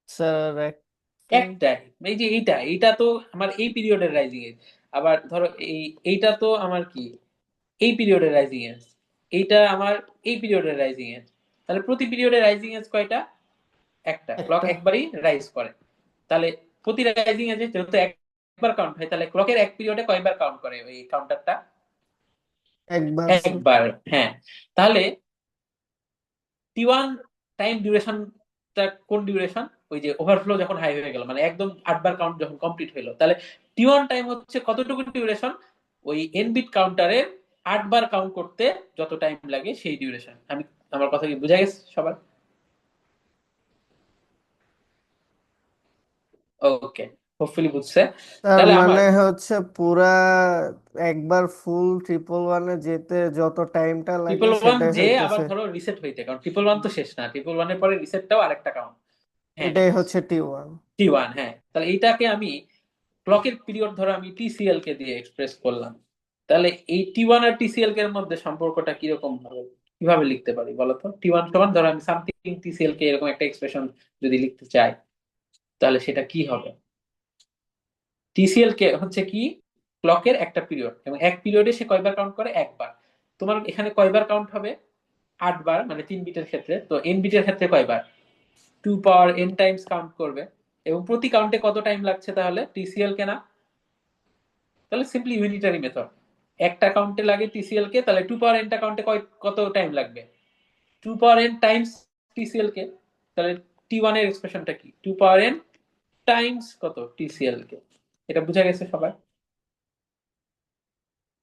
স্যার একটাই। এই যে এইটা তো আমার এই পিরিয়ডের রাইজিং এজ। আবার ধরো এইটা তো আমার কি এই পিরিয়ডের রাইজিং এজ, এইটা আমার এই পিরিয়ডের রাইজিং এজ। তাহলে প্রতি পিরিয়ডে রাইজিং এজ কয়টা? একটা। ক্লক একটা একবারই রাইজ করে। তাহলে প্রতি রাইজিং এজে যেহেতু একবার কাউন্ট হয়, তাহলে ক্লকের এক পিরিয়ডে কয়বার কাউন্ট করে ওই কাউন্টারটা? একবার স্যার। একবার। হ্যাঁ। তাহলে T1 টাইম ডিউরেশনটা কোন ডিউরেশন? ওই যে ওভারফ্লো যখন হাই হয়ে গেল, মানে একদম 8বার কাউন্ট যখন কমপ্লিট হলো, তাহলে T1 টাইম হচ্ছে কতটুকু ডিউরেশন? ওই n বিট কাউন্টারের 8বার কাউন্ট করতে যত টাইম লাগে সেই ডিউরেশন। আমার কথা কি বোঝা গেছে সবার? ওকে, হোপফুলি বুঝছে। তার তাহলে আমার মানে হচ্ছে পুরা একবার ফুল 111-এ যেতে যত টাইমটা লাগে 111 সেটাই যে আবার হইতেছে, ধরো রিসেট হইতে, কারণ 111 তো শেষ না, 111 এর পরে রিসেটটাও আরেকটা কাউন্ট। হ্যাঁ, এটাই হচ্ছে T1। T1। হ্যাঁ, তাহলে এইটাকে আমি ক্লকের পিরিয়ড ধরো আমি TCL কে দিয়ে এক্সপ্রেস করলাম। তাহলে এই T1 আর TCL এর মধ্যে সম্পর্কটা কিরকম ভাবে কিভাবে লিখতে পারি বলতো? T1 সমান ধরো আমি সামথিং TCL কে এরকম একটা এক্সপ্রেশন যদি লিখতে চাই, তাহলে সেটা কি হবে? TCL কে হচ্ছে কি ক্লকের একটা পিরিয়ড, এবং এক পিরিয়ডে সে কয়বার কাউন্ট করে? একবার। তোমার এখানে কয়বার কাউন্ট হবে? 8বার, মানে 3 বিটের ক্ষেত্রে। তো n বিটের ক্ষেত্রে কয়বার? 2 পাওয়ার n টাইমস কাউন্ট করবে। এবং প্রতি কাউন্টে কত টাইম লাগছে তাহলে TCL কে? না, তাহলে সিম্পলি ইউনিটারি মেথড। একটা কাউন্টে লাগে TCL কে, তাহলে 2 পাওয়ার n টা কাউন্টে কত টাইম লাগবে? 2 পাওয়ার n টাইমস TCL কে। তাহলে T1 এর এক্সপ্রেশনটা কি? 2 পাওয়ার n টাইমস কত? TCL কে। এটা বুঝা গেছে সবার?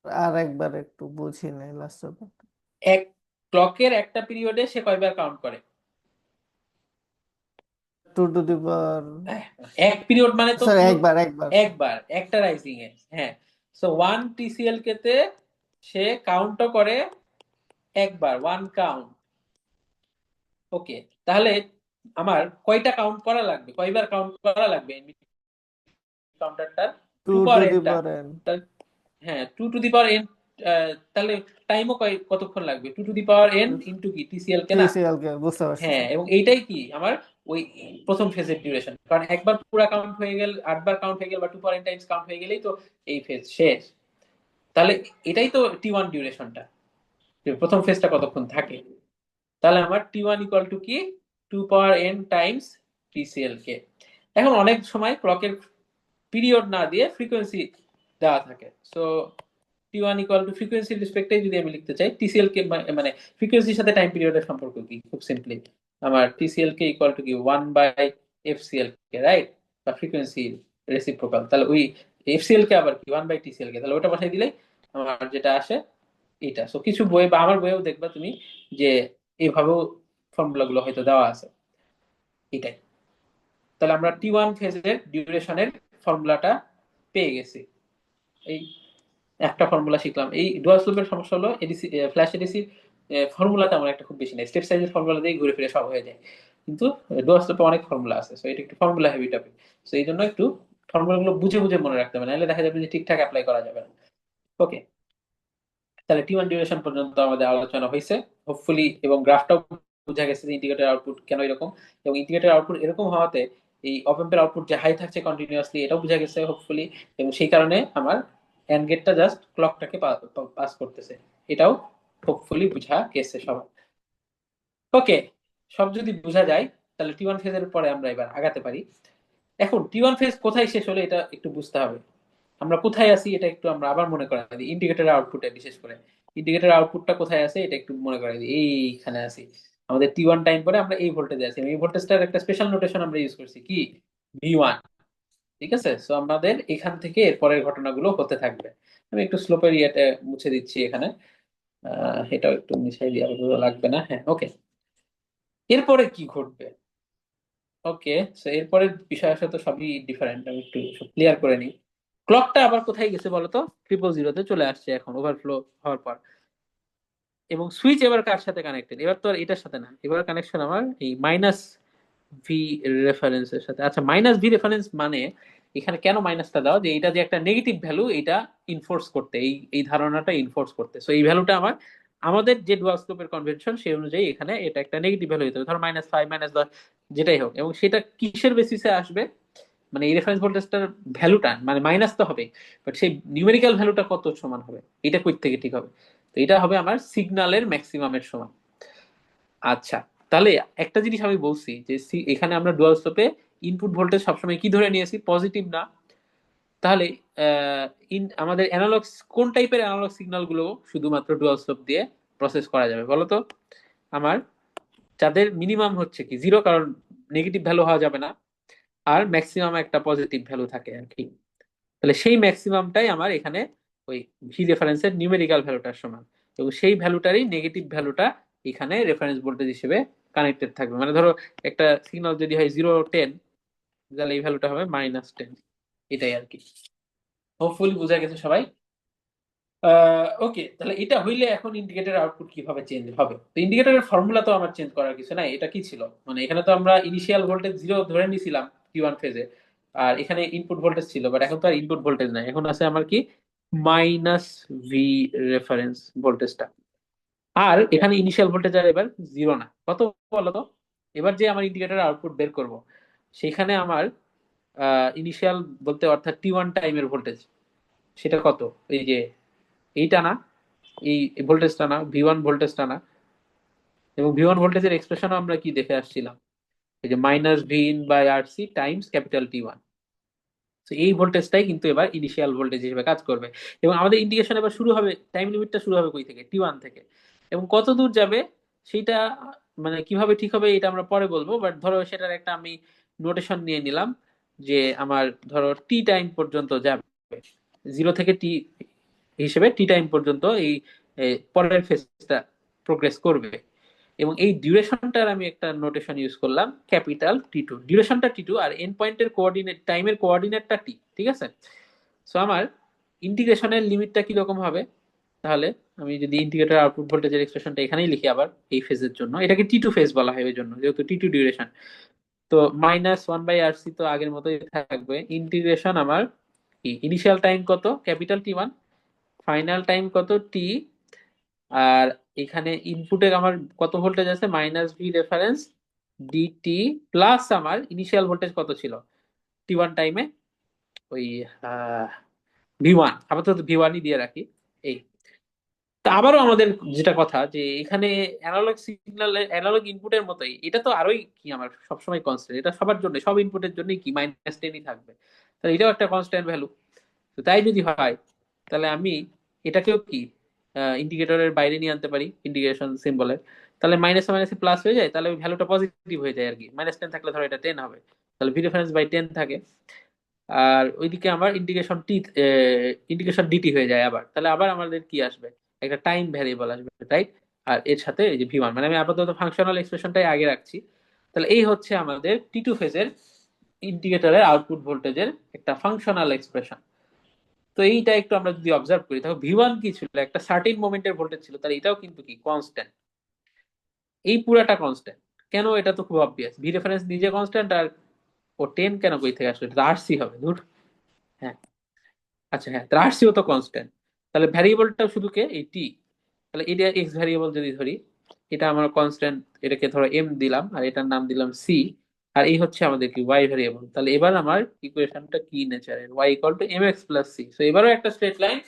আর একবার একটু বুঝি নাই লাস্টের পার্ট। এক ক্লকের একটা পিরিয়ডে সে কয়বার কাউন্ট করে? 2 to the power এক পিরিয়ড মানে তো স্যার পুরো একবার একবার একবার একটা রাইজিং এ। হ্যাঁ, সো 1 TCL কে তে সে কাউন্টও করে একবার, 1 কাউন্ট। ওকে, তাহলে আমার কয়টা কাউন্ট করা লাগবে, কয়বার কাউন্ট করা লাগবে কাউন্টারটার? 2 টু to পাওয়ার the এনটা। power n হ্যাঁ, 2 to the power n। তাহলে টাইমও কতক্ষণ লাগবে? 2 to the power n into কি TCL কে, না? TCL কে বুঝতে পারছি হ্যাঁ, স্যার। এবং এইটাই কি আমার ওই প্রথম ফেজের ডিউরেশন, কারণ একবার পুরো কাউন্ট হয়ে গেল, 8বার কাউন্ট হয়ে গেল, বা 2 পাওয়ার n টাইমস কাউন্ট হয়ে গেলেই তো এই ফেজ শেষ। তাহলে এটাই তো T1 ডিউরেশনটা, প্রথম ফেজটা কতক্ষণ থাকে। তাহলে আমার T1 ইকুয়াল টু কি? 2 পাওয়ার n টাইমস TCL কে। এখন অনেক সময় ক্লকের পিরিয়ড না দিয়ে ফ্রিকোয়েন্সি দেওয়া থাকে, সো T1 ইকুয়াল টু ফ্রিকোয়েন্সির রেসপেক্টে যদি আমি লিখতে চাই TCL কে, মানে ফ্রিকোয়েন্সির সাথে টাইম পিরিয়ডের সম্পর্ক কি? খুব সিম্পলি আমার TCL কে ইকুয়াল টু কি 1/FCL কে, রাইট? বা ফ্রিকোয়েন্সি রেসিপ্রোকাল। তাহলে ওই FCL কে আবার কি 1/TCL কে, তাহলে ওটা বসাই দিলেই আমার যেটা আসে এটা। সো কিছু বই বা আমার বইয়েও দেখবা তুমি যে এইভাবেও ফর্মুলা গুলো হয়তো দেওয়া আছে। এটাই। তাহলে আমরা T1 ফেজের ডিউরেশনের ফর্মুলাটা পেয়ে গেছি। এই একটা ফর্মুলা শিখলাম। এই ডুয়াল স্লোপের সমস্যা হলো এডিসি, ফ্ল্যাশ এডিসির ফর্মুলা তেমন একটা খুব বেশি নাই, স্টেপ সাইজের ফর্মুলা দিয়ে ঘুরে ফিরে সব হয়ে যায়। কিন্তু ডুয়াল স্লোপে অনেক ফর্মুলা আছে, সো এটা একটু ফর্মুলা হেভি টপিক। সো এই জন্য একটু ফর্মুলা গুলো বুঝে বুঝে মনে রাখতে হবে, নাহলে দেখা যাবে যে ঠিকঠাক অ্যাপ্লাই করা যাবে না। ওকে, তাহলে T1 ডিউরেশন পর্যন্ত আমাদের আলোচনা হয়েছে হোপফুলি, এবং গ্রাফটাও বোঝা গেছে যে ইন্টিগ্রেটেড আউটপুট কেন এরকম, এবং ইন্টিগ্রেটেড আউটপুট এরকম হওয়াতে এই অপেম্পের আউটপুট যে হাই থাকছে কন্টিনিউয়াসলি, এটাও বোঝা গেছে হোপফুলি। এবং সেই কারণে আমার এন্ড গেটটা জাস্ট ক্লকটাকে পাস করতেছে, এটাও হোপফুলি বোঝা গেছে সবার। ওকে, সব যদি বোঝা যায় তাহলে T1 ফেজের পরে আমরা এবার আগাতে পারি। এখন T1 ফেজ কোথায় শেষ হলো এটা একটু বুঝতে হবে, আমরা কোথায় আছি এটা একটু আমরা আবার মনে করাই দিই। ইন্ডিকেটর আউটপুটে বিশেষ করে ইন্ডিকেটর আউটপুটটা কোথায় আছে এটা একটু মনে করাই দিই। এইখানে আছি, আমাদের T1 টাইম পরে আমরা এই ভোল্টেজে আছি। এই ভোল্টেজটার একটা স্পেশাল নোটেশন আমরা ইউজ করছি কি? V1। ঠিক আছে, সো আমাদের এখান থেকে এরপরের ঘটনাগুলো হতে থাকবে। আমি একটু স্লোপের ইয়েটা মুছে দিচ্ছি এখানে, এটাও একটু মিশাই দিয়ে আপাতত লাগবে না। হ্যাঁ, ওকে। এরপরে কি ঘটবে? ওকে, সো এরপরের বিষয় আসলে তো সবই ডিফারেন্ট, আমি একটু সব ক্লিয়ার করে নিই। ক্লকটা আবার কোথায় গেছে বলতো? 000-তে চলে আসছে এখন ওভারফ্লো হওয়ার পর। এবং সুইচ এবার কার সাথে কানেক্টেড? এবার তো আর এটার সাথে না, এবার কানেকশন আমার এই মাইনাস ভি রেফারেন্সের সাথে। আচ্ছা, মাইনাস ভি রেফারেন্স মানে এখানে কেন মাইনাসটা দেওয়া, যে এটা যে একটা নেগেটিভ ভ্যালু, এটা ইনফোর্স করতে, এই এই ধারণাটা ইনফোর্স করতে। সো এই ভ্যালুটা আমার আমাদের যে ডুয়াল স্লোপের কনভেনশন সেই অনুযায়ী এখানে এটা একটা নেগেটিভ ভ্যালু হতে হবে, ধরো -5 -10 যেটাই হোক, এবং সেটা কিসের বেসিসে আসবে, মানে এই রেফারেন্স ভোল্টেজটার ভ্যালুটা মানে মাইনাস তো হবে, বাট সেই নিউমেরিক্যাল ভ্যালুটা কত সমান হবে, এটা কই থেকে ঠিক হবে? তো এটা হবে আমার সিগন্যালের ম্যাক্সিমামের সমান। আচ্ছা, তাহলে একটা জিনিস আমি বলছি যে এখানে আমরা ডুয়াল স্লোপে ইনপুট ভোল্টেজ সবসময় কি ধরে নিয়েছি, পজিটিভ না। তাহলে আমাদের অ্যানালগ কোন টাইপের অ্যানালগ সিগন্যাল গুলো শুধুমাত্র ডুয়াল স্লোপ দিয়ে প্রসেস করা যাবে বলো তো? আমার যাদের মিনিমাম হচ্ছে কি 0, কারণ নেগেটিভ ভ্যালু হওয়া যাবে না, আর ম্যাক্সিমাম একটা পজিটিভ ভ্যালু থাকে আর কি। তাহলে সেই ম্যাক্সিমামটাই আমার এখানে ওই ভি রেফারেন্সের নিউমেরিক্যাল ভ্যালুটার সমান, এবং সেই ভ্যালুটারই নেগেটিভ ভ্যালুটা এখানে রেফারেন্স ভোল্টেজ হিসেবে কানেক্টেড থাকবে। মানে ধরো একটা সিগন্যাল যদি হয় 0-10, তাহলে এই ভ্যালুটা হবে -10। এটাই আর কি। হোপফুলি বোঝা গেছে সবাই? ওকে, তাহলে এটা হইলে এখন ইন্ডিকেটরের আউটপুট কিভাবে চেঞ্জ হবে? তো ইন্ডিকেটরের ফর্মুলা তো আমার চেঞ্জ করার কিছু নাই। এটা কি ছিল, মানে এখানে তো আমরা ইনিশিয়াল ভোল্টেজ 0 ধরে নিছিলাম Q1 ফেজে, আর এখানে ইনপুট ভোল্টেজ ছিল, বাট এখন তো আর ইনপুট ভোল্টেজ নাই, এখন আছে আমার কি -V রেফারেন্স ভোল্টেজটা। আর এখানে ইনিশিয়াল ভোল্টেজ আর এবার 0 না, কত বলো তো? এবার যে আমার ইন্ডিকেটরের আউটপুট বের করব, সেখানে আমার ইনিশিয়াল বলতে অর্থাৎ T1 টাইমের ভোল্টেজ সেটা কত? এই যে এইটা না, এই ভোল্টেজটা না, V1 ভোল্টেজটা না। এবং V1 ভোল্টেজের এক্সপ্রেশনও আমরা কি দেখে আসছিলাম, এই যে -Vin/RC টাইমস ক্যাপিটাল T1। তো এই ভোল্টেজটাই কিন্তু এবার ইনিশিয়াল ভোল্টেজ হিসেবে কাজ করবে, এবং আমাদের ইন্ডিকেশন এবার শুরু হবে, টাইম লিমিটটা শুরু হবে কই থেকে, T1 থেকে। এবং কত দূর যাবে সেটা মানে কিভাবে ঠিক হবে এটা আমরা পরে বলবো, বাট ধরো সেটার একটা আমি নোটেশন নিয়ে নিলাম যে আমার ধরো টি টাইম পর্যন্ত যাবে, 0 থেকে টি হিসেবে টি টাইম পর্যন্ত এই পরের ফেজটা প্রোগ্রেস করবে। এবং এই ডিউরেশনটার আমি একটা নোটেশন ইউজ করলাম ক্যাপিটাল T2, ডিউরেশনটা T2 আর এন্ড পয়েন্টের কোঅর্ডিনেট টাইমের কোঅর্ডিনেটটা T, ঠিক আছে? সো আমার ইন্টিগ্রেশনের লিমিটটা কি রকম হবে? তাহলে আমি যদি ইন্টিগ্রেটর আউটপুট ভোল্টেজের এক্সপ্রেশনটা এখানেই লিখি আবার এই ফেজের জন্য, এটাকে T2 ফেজ বলা হয় ওই জন্য, যেহেতু T2 ডিউরেশন। তো -1/RC তো আগের মতোই থাকবে। ইন্টিগ্রেশন আমার কি, ইনিশিয়াল টাইম কত ক্যাপিটাল T1, ফাইনাল টাইম কত T, আর এখানে ইনপুটে আমার কত ভোল্টেজ আছে -V রেফারেন্স ডিটি, প্লাস আমার ইনিশিয়াল ভোল্টেজ কত ছিল T1 টাইমে, ওই V1, আপাতত V1ই দিয়ে রাখি। এই তা আবারও আমাদের যেটা কথা যে এখানে অ্যানালগ সিগন্যাল অ্যানালগ ইনপুটের মতোই এটা তো আরোই কি আমার সবসময় কনস্ট্যান্ট, এটা সবার জন্য সব ইনপুটের জন্যই কি -10ই থাকবে, তাহলে এটাও একটা কনস্ট্যান্ট ভ্যালু। তো তাই যদি হয় তাহলে আমি এটাকেও কি ইন্ডিকেটরের বাইরে নিয়ে আনতে পারি ইন্ডিকেশন সিম্বলের, তাহলে মাইনাসে মাইনাসে প্লাস হয়ে যায়, তাহলে ওই ভ্যালুটা পজিটিভ হয়ে যায় আর কি। -10 থাকলে ধরো এটা 10 হবে, তাহলে ভি রেফারেন্স বাই 10 থাকে। আর ওইদিকে আমার ইন্ডিকেশন ডিটি হয়ে যায় আবার, তাহলে আবার আমাদের কি আসবে, একটা টাইম ভ্যারিয়েবল আসবে, রাইট? আর এর সাথে এই যে V1, মানে আমি আপাতত ফাংশনাল এক্সপ্রেশনটাই আগে রাখছি। তাহলে এই হচ্ছে আমাদের T2 ফেজের ইন্ডিকেটরের আউটপুট ভোল্টেজের একটা ফাংশনাল এক্সপ্রেশন। তো এইটা একটু আমরা যদি অবজার্ভ করি, তাহলে V1 কি ছিল, একটা সার্টেন মোমেন্টের ভোল্টেজ ছিল, তাহলে এটাও কিন্তু কি কনস্ট্যান্ট, এই পুরাটা কনস্ট্যান্ট। কেন? এটা তো খুব অবভিয়াস, ভি রেফারেন্স নিজে কনস্ট্যান্ট, আর ও 10 কেন কই থেকে আসলো, এটা আরসি হবে ধুর। হ্যাঁ, আচ্ছা হ্যাঁ, তাহলে আরসিও তো কনস্ট্যান্ট, তাহলে ভ্যারিয়েবলটা শুধু কে, এই টি। তাহলে এটা এক্স ভ্যারিয়েবল যদি ধরি, এটা আমার কনস্ট্যান্ট, এটাকে ধরো এম দিলাম আর এটার নাম দিলাম সি, আর এই হচ্ছে আমাদের কি ওয়াই ভ্যারিয়েবল। তাহলে এবার আমার ইকুয়েশনটা কি নেচারের, Y equal to M X plus C. তো এবারও একটা স্ট্রেট লাইন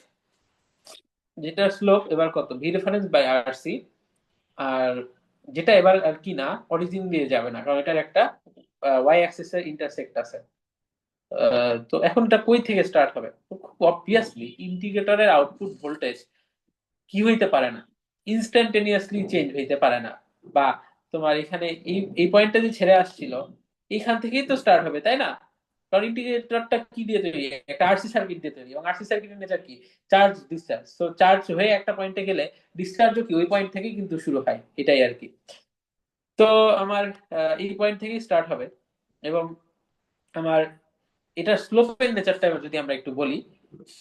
যেটার স্লোপ এবার কত, V reference by R C, আর যেটা এবার আর কি না অরিজিন দিয়ে যাবে না, কারণ এটার একটা ওয়াই অ্যাক্সিস এর ইন্টারসেক্ট আছে। তো এখন এটা কই থেকে স্টার্ট হবে? তো খুব অবভিয়াসলি ইন্টিগ্রেটরের আউটপুট ভোল্টেজ কি হইতে পারে না, ইনস্ট্যান্টেনিয়াসলি চেঞ্জ হইতে পারে না। বা তোমার এখানে এই পয়েন্টটা যে ছেড়ে আসছিল এখান থেকেই তো স্টার্ট হবে, তাই না? কারণ ইন্টিগ্রেটরটা কি দিয়ে তৈরি, একটা আরসি সার্কিট দিয়ে তৈরি, এবং আরসি সার্কিটের নেচার কি, চার্জ ডিসচার্জ। তো চার্জ হয়ে একটা পয়েন্টে গেলে ডিসচার্জও কি ওই পয়েন্ট থেকেই কিন্তু শুরু হয়, এটাই আর কি। তো আমার এই পয়েন্ট থেকেই স্টার্ট হবে, এবং আমার এটার স্লোপের নেচারটা যদি আমরা একটু বলি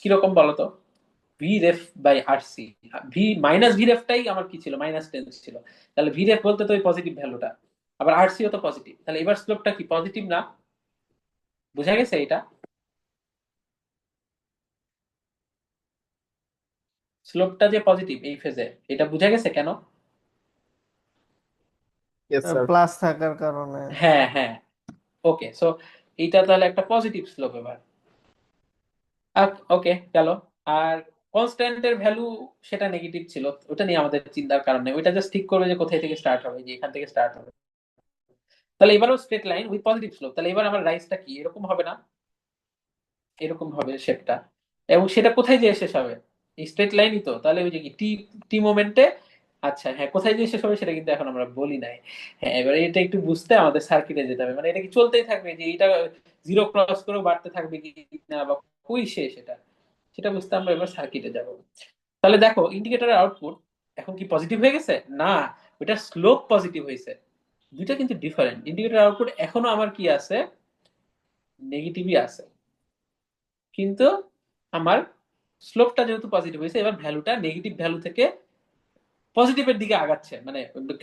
কিরকম বলতো, V ref by R C, V রেফটাই আমার কি ছিল, -10 ছিল, তাহলে ভি রেফ বলতে তো ওই পজিটিভ ভ্যালুটা, আবার আর সিও তো পজিটিভ, তাহলে এবার স্লোপটা কি পজিটিভ না? বোঝা গেছে এটা? স্লোপটা যে পজিটিভ এই ফেজে, এটা বোঝা গেছে কেন? Yes, sir. প্লাস থাকার কারণে। হ্যাঁ হ্যাঁ, ওকে। সো এইটা তাহলে একটা পজিটিভ স্লোপ এবার। ওকে গেল। আর কনস্ট্যান্টের ভ্যালু সেটা নেগেটিভ ছিল, ওটা নিয়ে আমাদের চিন্তার কারণ নেই, ওইটা জাস্ট ঠিক করবে যে কোথায় থেকে স্টার্ট হবে, যে এখান থেকে স্টার্ট হবে। তাহলে এবারও straight line with positive slope, তাহলে এবার আমার রাইজটা কি এরকম হবে না? এরকম হবে শেপটা, এবং সেটা কোথায় যেয়ে শেষ হবে? এই স্ট্রেট লাইনই তো, তাহলে ওই যে কি টি টি মোমেন্টে। আচ্ছা হ্যাঁ, কোথায় যেয়ে শেষ হবে সেটা কিন্তু এখন আমরা বলি নাই। হ্যাঁ, এবারে এটা একটু বুঝতে আমাদের সার্কিটে যেতে হবে, মানে এটা কি চলতেই থাকবে যে এটা জিরো ক্রস করেও বাড়তে থাকবে কি না, বা কই শেষ এটা, সেটা বুঝতে আমরা এবার সার্কিটে যাব। তাহলে দেখো ইন্ডিকেটরের আউটপুট এখন কি পজিটিভ হয়ে গেছে না, ওটা স্লোপ পজিটিভ হয়েছে। দুইটা কিন্তু ডিফারেন্ট। ইন্ডিকেটর আউটপুট এখনো আমার কি আছে, নেগেটিভই আছে, কিন্তু আমার স্লোপটা যেহেতু পজিটিভ হয়েছে, এবার ভ্যালুটা নেগেটিভ ভ্যালু থেকে পজিটিভের দিকে আগাচ্ছে, মানে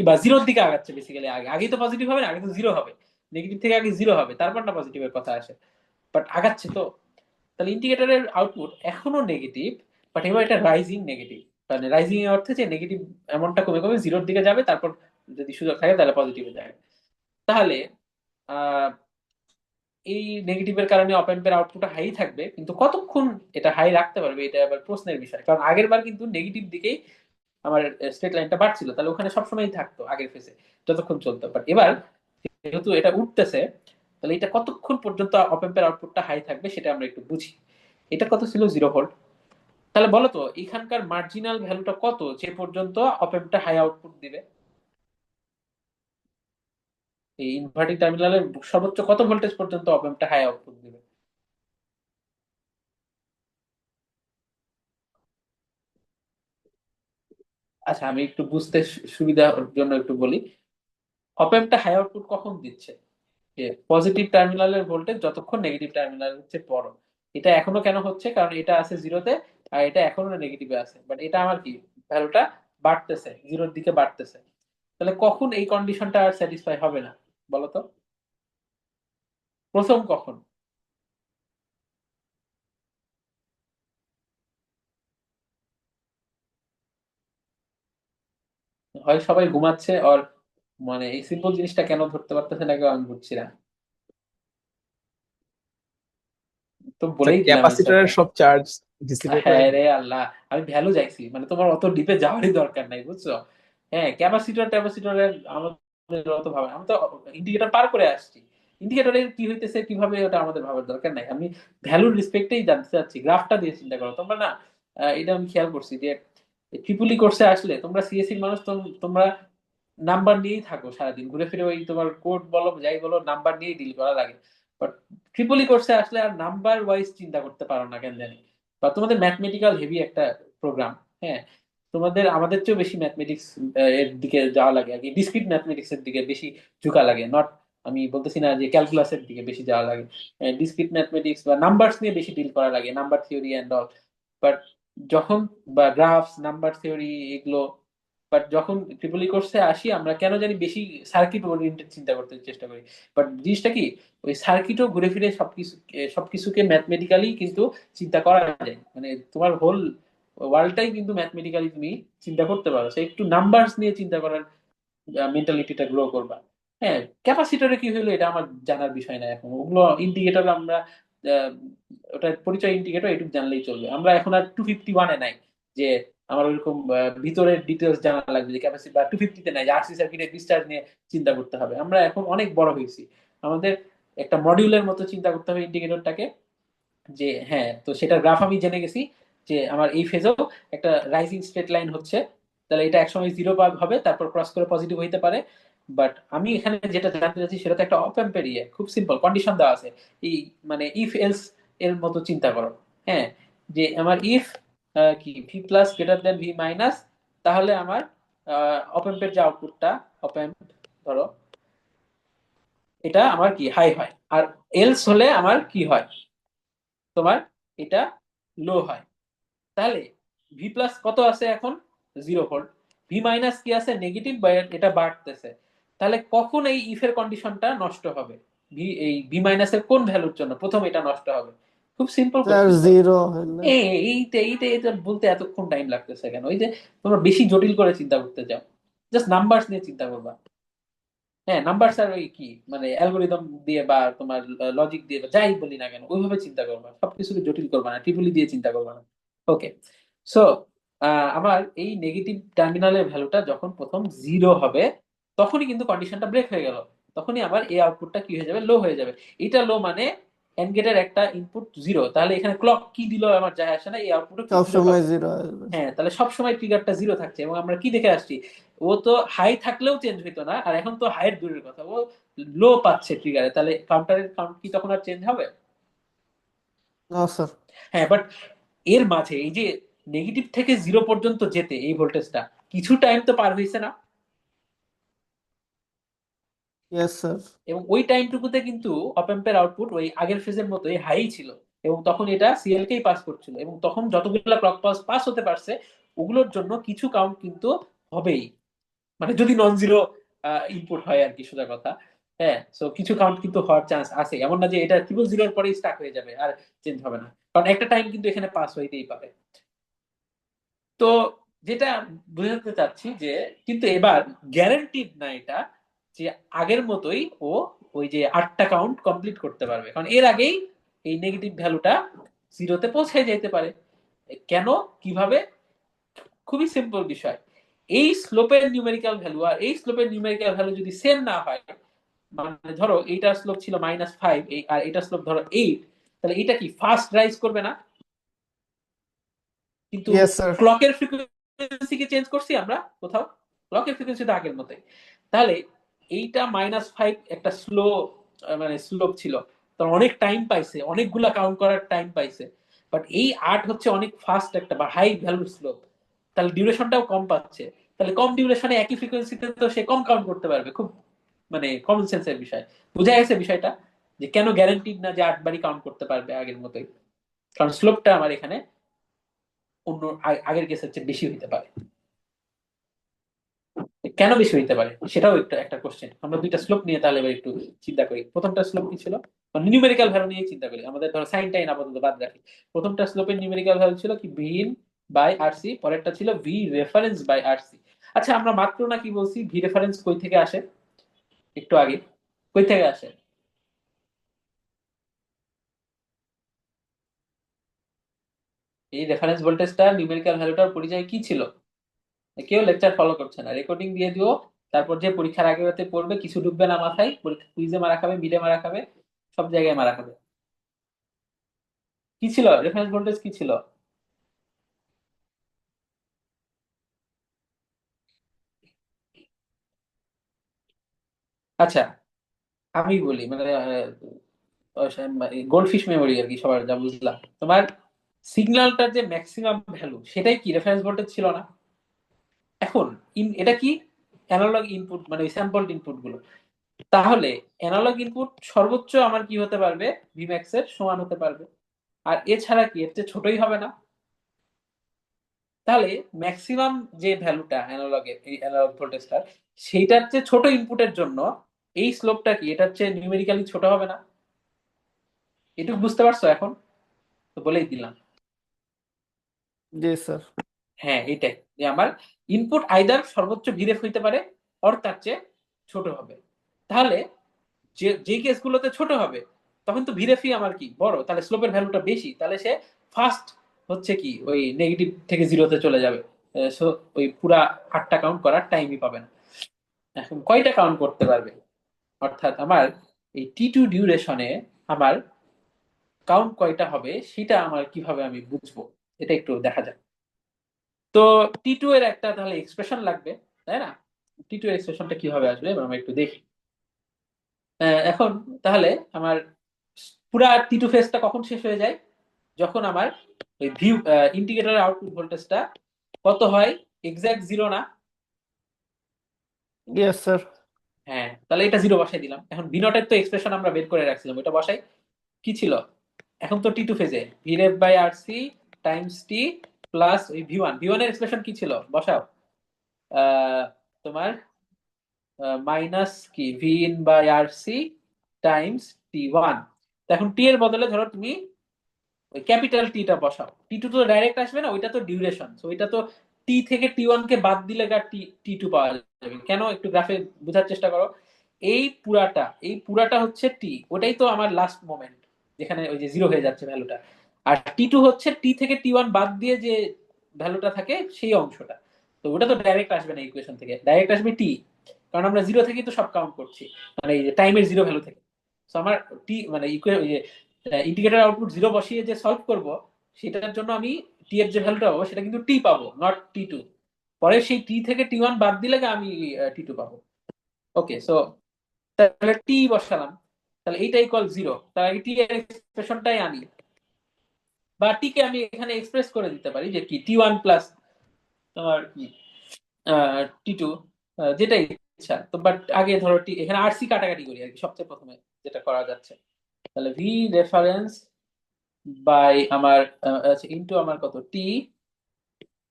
বা জিরোর দিকে আগাচ্ছে বেসিক্যালি। আগেই তো পজিটিভ হবে না, আগে তো জিরো হবে। নেগেটিভ থেকে আগে জিরো হবে, তারপর না পজিটিভের কথা আসে, বাট আগাচ্ছে তো। তাহলে ইন্ডিকেটরের আউটপুট এখনো নেগেটিভ, বাট এবার এটা রাইজিং নেগেটিভ, মানে রাইজিং এর অর্থে যে নেগেটিভ অ্যামাউন্টটা কমে কমে জিরোর দিকে যাবে, তারপর যদি সুযোগ থাকে তাহলে পজিটিভে যাবে। তাহলে আহ এই নেগেটিভের কারণে অপ অ্যাম্পের আউটপুট হাই থাকবে, কিন্তু কতক্ষণ এটা হাই রাখতে পারবে এটা আবার প্রশ্নের বিষয়, কারণ আগের বার কিন্তু নেগেটিভ দিকেই আমার স্ট্রেট লাইনটা বাড়ছিল, তাহলে ওখানে সবসময়ই থাকতো আগের ফেসে যতক্ষণ চলতো। বাট এবার যেহেতু এটা উঠতেছে, তাহলে এটা কতক্ষণ পর্যন্ত অপ অ্যাম্পের আউটপুটটা হাই থাকবে সেটা আমরা একটু বুঝি। এটা কত ছিল, 0 ভোল্ট। তাহলে বলো তো এখানকার মার্জিনাল ভ্যালুটা কত যে পর্যন্ত অপ অ্যাম্পটা হাই আউটপুট দিবে? এই ইনভার্টিং টার্মিনালের সর্বোচ্চ কত ভোল্টেজ পর্যন্ত অপ অ্যাম্পটা হাই আউটপুট দিবে? আচ্ছা আমি একটু বুঝতে সুবিধার জন্য একটু বলি। অপ অ্যাম্পটা হাই আউটপুট কখন দিচ্ছে? যে পজিটিভ টার্মিনালের ভোল্টেজ যতক্ষণ নেগেটিভ টার্মিনাল হচ্ছে বড়। এটা এখনো কেন হচ্ছে, কারণ এটা আছে জিরোতে, আর এটা এখনো নেগেটিভে আছে, বাট এটা আমার কি ভ্যালুটা বাড়তেছে, জিরোর দিকে বাড়তেছে। তাহলে কখন এই কন্ডিশনটা আর স্যাটিসফাই হবে না বলতো? প্রথম কখন? হয় সবাই ঘুমাচ্ছে, আর মানে এই সিম্পল জিনিসটা কেন ধরতে পারতেছে না কেউ, আমি বুঝছি না। তো স্যার বলেই দিলাম ক্যাপাসিটরের অ্যান্সারটা। সব চার্জ ডিসিপেট হয়ে হ্যাঁ যায়। রে আল্লাহ, আমি ভ্যালু চাইছি, মানে তোমার অত ডিপে যাওয়ারই দরকার নাই, বুঝছো? হ্যাঁ, ক্যাপাসিটর ট্যাপাসিটরের আমাদের অত ভাবে, আমি তো ইন্ডিকেটর পার করে আসছি। ইন্ডিকেটরের কি হইতেছে কিভাবে ওটা আমাদের ভাবার দরকার নাই, আমি ভ্যালুর রেসপেক্টেই জানতে চাচ্ছি। গ্রাফটা দিয়ে চিন্তা করো তোমরা না। এটা আমি খেয়াল করছি যে ট্রিপলি কোর্সে আসলে তোমরা সিএসসি মানুষ, তোমরা নাম্বার নিয়েই থাকো সারাদিন ঘুরে ফিরে, ওই তোমার কোড বলো যাই বলো নাম্বার নিয়েই ডিল করা লাগে। বাট ট্রিপলি কোর্সে আসলে আর নাম্বার ওয়াইজ চিন্তা করতে পারো না কেন জানি, বা তোমাদের ম্যাথমেটিক্যাল হেভি একটা প্রোগ্রাম। হ্যাঁ, তোমাদের আমাদের চেয়েও বেশি ম্যাথমেটিক্স এর দিকে যাওয়া লাগে আর কি, ডিসক্রিট ম্যাথমেটিক্স এর দিকে বেশি ঝুঁকা লাগে, নট আমি বলতেছি না যে ক্যালকুলাসের দিকে বেশি যাওয়া লাগে। ডিসক্রিট ম্যাথমেটিক্স বা নাম্বারস নিয়ে বেশি ডিল করা লাগে, number theory and all. But যখন বা গ্রাফস নাম্বার থিওরি এগুলো, বাট যখন ট্রিপলি কোর্সে আসি আমরা কেন জানি বেশি সার্কিট ওরিয়েন্টেড চিন্তা করতে চেষ্টা করি। বাট জিনিসটা কি, ওই সার্কিটও ঘুরে ফিরে সবকিছুকে ম্যাথমেটিক্যালি কিন্তু চিন্তা করা যায়, মানে তোমার হোল ওয়ার্ল্ডটাই কিন্তু ম্যাথমেটিক্যালি তুমি চিন্তা করতে পারো, সে একটু নাম্বারস নিয়ে চিন্তা করার মেন্টালিটিটা গ্রো করবা। হ্যাঁ, ক্যাপাসিটরে কি হলো এটা আমার জানার বিষয় না এখন, ওগুলো ইন্ডিকেটর আমরা আহ, ওটার পরিচয় ইন্ডিকেটর এটুকু জানলেই চলবে। আমরা এখন আর 251-এ নাই যে আমার ওইরকম ভিতরের ডিটেলস জানা লাগবে, যে ক্যাপাসিটি বা 250-তে নাই যে আরসি সার্কিটের ডিসচার্জ নিয়ে চিন্তা করতে হবে। আমরা এখন অনেক বড় হয়েছি, আমাদের একটা মডিউলের মতো চিন্তা করতে হবে ইন্ডিকেটরটাকে। যে হ্যাঁ, তো সেটা গ্রাফ আমি জেনে গেছি যে আমার এই ফেজেও একটা রাইজিং স্ট্রেট লাইন হচ্ছে, তাহলে এটা একসময় জিরো হবে, তারপর ক্রস করে পজিটিভ হইতে পারে। বাট আমি এখানে যেটা জানতে চাচ্ছি সেটা তো একটা অপ অ্যাম্পের ইয়ে, খুব সিম্পল কন্ডিশন দেওয়া আছে। এই মানে ইফ এলস এর মতো চিন্তা করো। হ্যাঁ, যে আমার ইফ কি V plus greater than V minus, তাহলে আমার অপ অ্যাম্পের যে আউটপুটটা, অপ অ্যাম্প ধরো এটা আমার কি হাই হয়, আর এলস হলে আমার কি হয়, তোমার এটা লো হয়। তাহলে ভি প্লাস কত আছে এখন, 0 ভোল্ট। ভি মাইনাস কি আছে, নেগেটিভ, বা এটা বাড়তেছে। তাহলে কখন এই ইফের কন্ডিশনটা নষ্ট হবে, ভি মাইনাস এর কোন ভ্যালুর জন্য প্রথম এটা নষ্ট হবে? খুব সিম্পল স্যার কোশ্চেন তো। জিরো হলে এইটা এইটা এটা বলতে এতক্ষণ টাইম লাগতেছে কেন? ওই যে তোমরা বেশি জটিল করে চিন্তা করতে চাও, জাস্ট নাম্বারস নিয়ে চিন্তা করবা। হ্যাঁ, নাম্বারস আর ওই কি মানে অ্যালগোরিদম দিয়ে বা তোমার লজিক দিয়ে বা যাই বলি না কেন ওইভাবে চিন্তা করবা, সবকিছুকে জটিল করবা না, ট্রিপলি দিয়ে চিন্তা করবা না। ওকে, সো আমার এই নেগেটিভ টার্মিনালের ভ্যালুটা যখন প্রথম জিরো হবে তখনই কিন্তু কন্ডিশনটা ব্রেক হয়ে গেল, তখনই আমার এই আউটপুটটা কি হয়ে যাবে, লো হয়ে যাবে। এটা লো মানে এন্ড গেটের একটা ইনপুট জিরো, তাহলে এখানে ক্লক কি দিল আমার যায় আসে না, এই আউটপুটও কি জিরো সবসময় পাবে। জিরো আসবে। হ্যাঁ, তাহলে সবসময় ট্রিগারটা জিরো থাকছে এবং আমরা কি দেখে আসছি, ও তো হাই থাকলেও চেঞ্জ হইতো না, আর এখন তো হাইয়ের দূরের কথা, ও লো পাচ্ছে ট্রিগারে, তাহলে কাউন্টারের কাউন্ট কি তখন আর চেঞ্জ হবে? No sir. হ্যাঁ, বাট এর মাঝে এই যে নেগেটিভ থেকে জিরো পর্যন্ত যেতে এই ভোল্টেজটা কিছু টাইম তো পার হয়েছে না, ইয়েস স্যার। এবং ওই টাইমটুকুতে কিন্তু অপ অ্যাম্পের আউটপুট ওই আগের ফেজের মতোই হাই ছিল, এবং তখন এটা সিএল কেই পাস করছিল, এবং তখন যতগুলো ক্লক পাস পাস হতে পারছে ওগুলোর জন্য কিছু কাউন্ট কিন্তু হবেই, মানে যদি নন জিরো ইনপুট হয় আর কি, সোজা কথা। হ্যাঁ, সো কিছু কাউন্ট কিন্তু হওয়ার চান্স আছে, এমন না যে এটা ট্রিপল জিরোর পরেই স্টাক হয়ে যাবে আর চেঞ্জ হবে না, কারণ একটা টাইম কিন্তু এখানে পাস হইতেই পারে। তো যেটা বোঝাতে চাচ্ছি যে কিন্তু এবার গ্যারান্টিড না এটা যে আগের মতোই ও ওই যে 8টা কাউন্ট কমপ্লিট করতে পারবে, কারণ এর আগেই এই নেগেটিভ ভ্যালুটা জিরোতে পৌঁছে যেতে পারে। কেন, কিভাবে? খুবই সিম্পল বিষয়। এই স্লোপের নিউমেরিক্যাল ভ্যালু আর এই স্লোপের নিউমেরিক্যাল ভ্যালু যদি সেম না হয়, মানে ধরো এইটার স্লোপ ছিল -5 আর এটার স্লোপ ধরো 8, তাহলে এটা কি ফাস্ট রাইজ করবে না? কিন্তু ইয়েস স্যার। ক্লকের ফ্রিকোয়েন্সি কি চেঞ্জ করছি আমরা কোথাও? ক্লকের ফ্রিকোয়েন্সি তো আগের মতোই। তাহলে এইটা -5 একটা স্লো মানে স্লোপ ছিল, তার অনেক টাইম পাইছে, অনেকগুলা কাউন্ট করার টাইম পাইছে, বাট এই 8 হচ্ছে অনেক ফাস্ট একটা বা হাই ভ্যালুর স্লোপ, তাহলে ডিউরেশনটাও কম পাচ্ছে। তাহলে কম ডিউরেশনে একই ফ্রিকোয়েন্সিতে তো সে কম কাউন্ট করতে পারবে, খুব মানে কমন সেন্সের বিষয়। বোঝা গেছে বিষয়টা, যে কেন গ্যারান্টিড না যে 8 বারই কাউন্ট করতে পারবে আগের মতোই, কারণ স্লোপটা আমার এখানে অন্য আগের কেসের চেয়ে বেশি হইতে পারে। কেন বেশি হইতে পারে সেটাও একটা একটা কোশ্চেন। আমরা দুইটা স্লোপ নিয়ে তাহলে এবার একটু চিন্তা করি। প্রথমটা স্লোপ কি ছিল, নিউমেরিক্যাল ভ্যালু নিয়ে চিন্তা করি, আমাদের ধরো সাইন টাইন আপাতত বাদ রাখি। প্রথমটা স্লোপের নিউমেরিক্যাল ভ্যালু ছিল কি V in by R C, পরেরটা ছিল V reference by R C. আচ্ছা, আমরা মাত্র না কি বলছি ভি রেফারেন্স কই থেকে আসে, একটু আগে কই থেকে আসে? এই রেফারেন্স ভোল্টেজটা নিউমেরিক্যাল ভ্যালুটার পরিচয় কি ছিল? কেউ লেকচার ফলো করছে না, রেকর্ডিং দিয়ে দিও, তারপর যে পরীক্ষার আগে রাতে পড়বে, কিছু ঢুকবে না মাথায়, পরীক্ষা কুইজে মারা খাবে, মিডে মারা খাবে, সব জায়গায় মারা খাবে। কি ছিল রেফারেন্স ভোল্টেজ, কি ছিল? আচ্ছা, আমি বলি মানে গোল্ডফিশ মেমোরি আর কি, সবার যা বুঝলাম। তোমার সিগন্যালটার যে ম্যাক্সিমাম ভ্যালু সেটাই কি রেফারেন্স ভোল্টেজ ছিল না? এখন এটা কি অ্যানালগ ইনপুট, মানে স্যাম্পলড ইনপুট গুলো, তাহলে অ্যানালগ ইনপুট সর্বোচ্চ আমার কি হতে পারবে, ভিম্যাক্স এর সমান হতে পারবে, আর এছাড়া কি এর চেয়ে ছোটই হবে না? তাহলে ম্যাক্সিমাম যে ভ্যালুটা অ্যানালগের, এই অ্যানালগ ভোল্টেজটার, সেইটার চেয়ে ছোট ইনপুটের জন্য এই স্লোপটা কি এটার চেয়ে নিউমেরিক্যালি ছোট হবে না? এটুকু বুঝতে পারছো এখন? তো বলেই দিলাম। জি স্যার। হ্যাঁ, এটাই যে আমার ইনপুট আইদার সর্বোচ্চ ভিরেফ হইতে পারে অর তার চেয়ে ছোট হবে। তাহলে যে যে কেসগুলোতে ছোট হবে তখন তো ভিরেফি আমার কি বড়, তাহলে স্লোপের ভ্যালুটা বেশি, তাহলে সে ফার্স্ট হচ্ছে কি ওই নেগেটিভ থেকে জিরোতে চলে যাবে। সো ওই পুরা 8টা কাউন্ট করার টাইমই পাবে না। এখন কয়টা কাউন্ট করতে পারবে, অর্থাৎ আমার এই টি2 ডিউরেশনে আমার কাউন্ট কয়টা হবে সেটা আমার কিভাবে আমি বুঝবো, এটা একটু দেখা যাক। তো টি2 এর একটা তাহলে এক্সপ্রেশন লাগবে, তাই না? টি2 এর এক্সপ্রেশনটা কিভাবে আসবে এবার আমরা একটু দেখি। এখন তাহলে আমার পুরা টি2 ফেজটা কখন শেষ হয়ে যায়, যখন আমার ওই ভিউ ইন্ডিকেটরের আউটপুট ভোল্টেজটা কত হয়, এক্সাক্ট জিরো না? Yes sir. হ্যাঁ, তাহলে এটা জিরো বসাই দিলাম। এখন ভি নটের তো এক্সপ্রেশন আমরা বের করে রাখছিলাম, ওটা বসাই। কি ছিল এখন তো টি2 ফেজে V ref by R C times T plus ওই ভি ওয়ান এর এক্সপ্রেশন কি ছিল বসাও। তোমার মাইনাস কি V in by R C times টি1। এখন টি এর বদলে ধরো তুমি ওই ক্যাপিটাল টিটা বসাও। টি2 তো ডাইরেক্ট আসবে না, ওইটা তো ডিউরেশন, তো ওইটা তো টি থেকে টি1 কে বাদ দিলে টি2 পাওয়া যাবে। কেন, একটু গ্রাফে বোঝার চেষ্টা করো। এই পুরাটা হচ্ছে টি, ওটাই তো আমার লাস্ট মোমেন্ট যেখানে ওই যে জিরো হয়ে যাচ্ছে ভ্যালুটা। আর টি2 হচ্ছে টি থেকে টি1 বাদ দিয়ে যে ভ্যালুটা থাকে সেই অংশটা। তো ওটা তো ডাইরেক্ট আসবে না ইকুয়েশন থেকে, ডাইরেক্ট আসবে টি, কারণ আমরা জিরো থেকেই তো সব কাউন্ট করছি, মানে এই যে টাইমের জিরো ভ্যালু থেকে। তো আমার টি মানে ইন্টিগ্রেটর আউটপুট জিরো বসিয়ে যে সলভ করব, সেটার জন্য আমি টি এর যে ভ্যালুটা পাবো সেটা কিন্তু টি পাবো, নট টি2। পরে সেই টি থেকে টি1 বাদ দিলে আমি টি2 পাবো। ওকে, সো তাহলে টি বসালাম, তাহলে এইটা ইকুয়াল জিরো, তাহলে টি এর এক্সপ্রেশনটাই আনি, বা টি কে আমি এখানে এক্সপ্রেস করে দিতে পারি যে কি টি1 প্লাস তোমার কি টি2, যেটা ইচ্ছা। তো বাট আগে ধরো এখানে আরসি কাটাকাটি করি আর কি, সবচেয়ে প্রথমে যেটা করা যাচ্ছে। তাহলে ভি রেফারেন্স বাই আমার ইন্টু আমার কত টি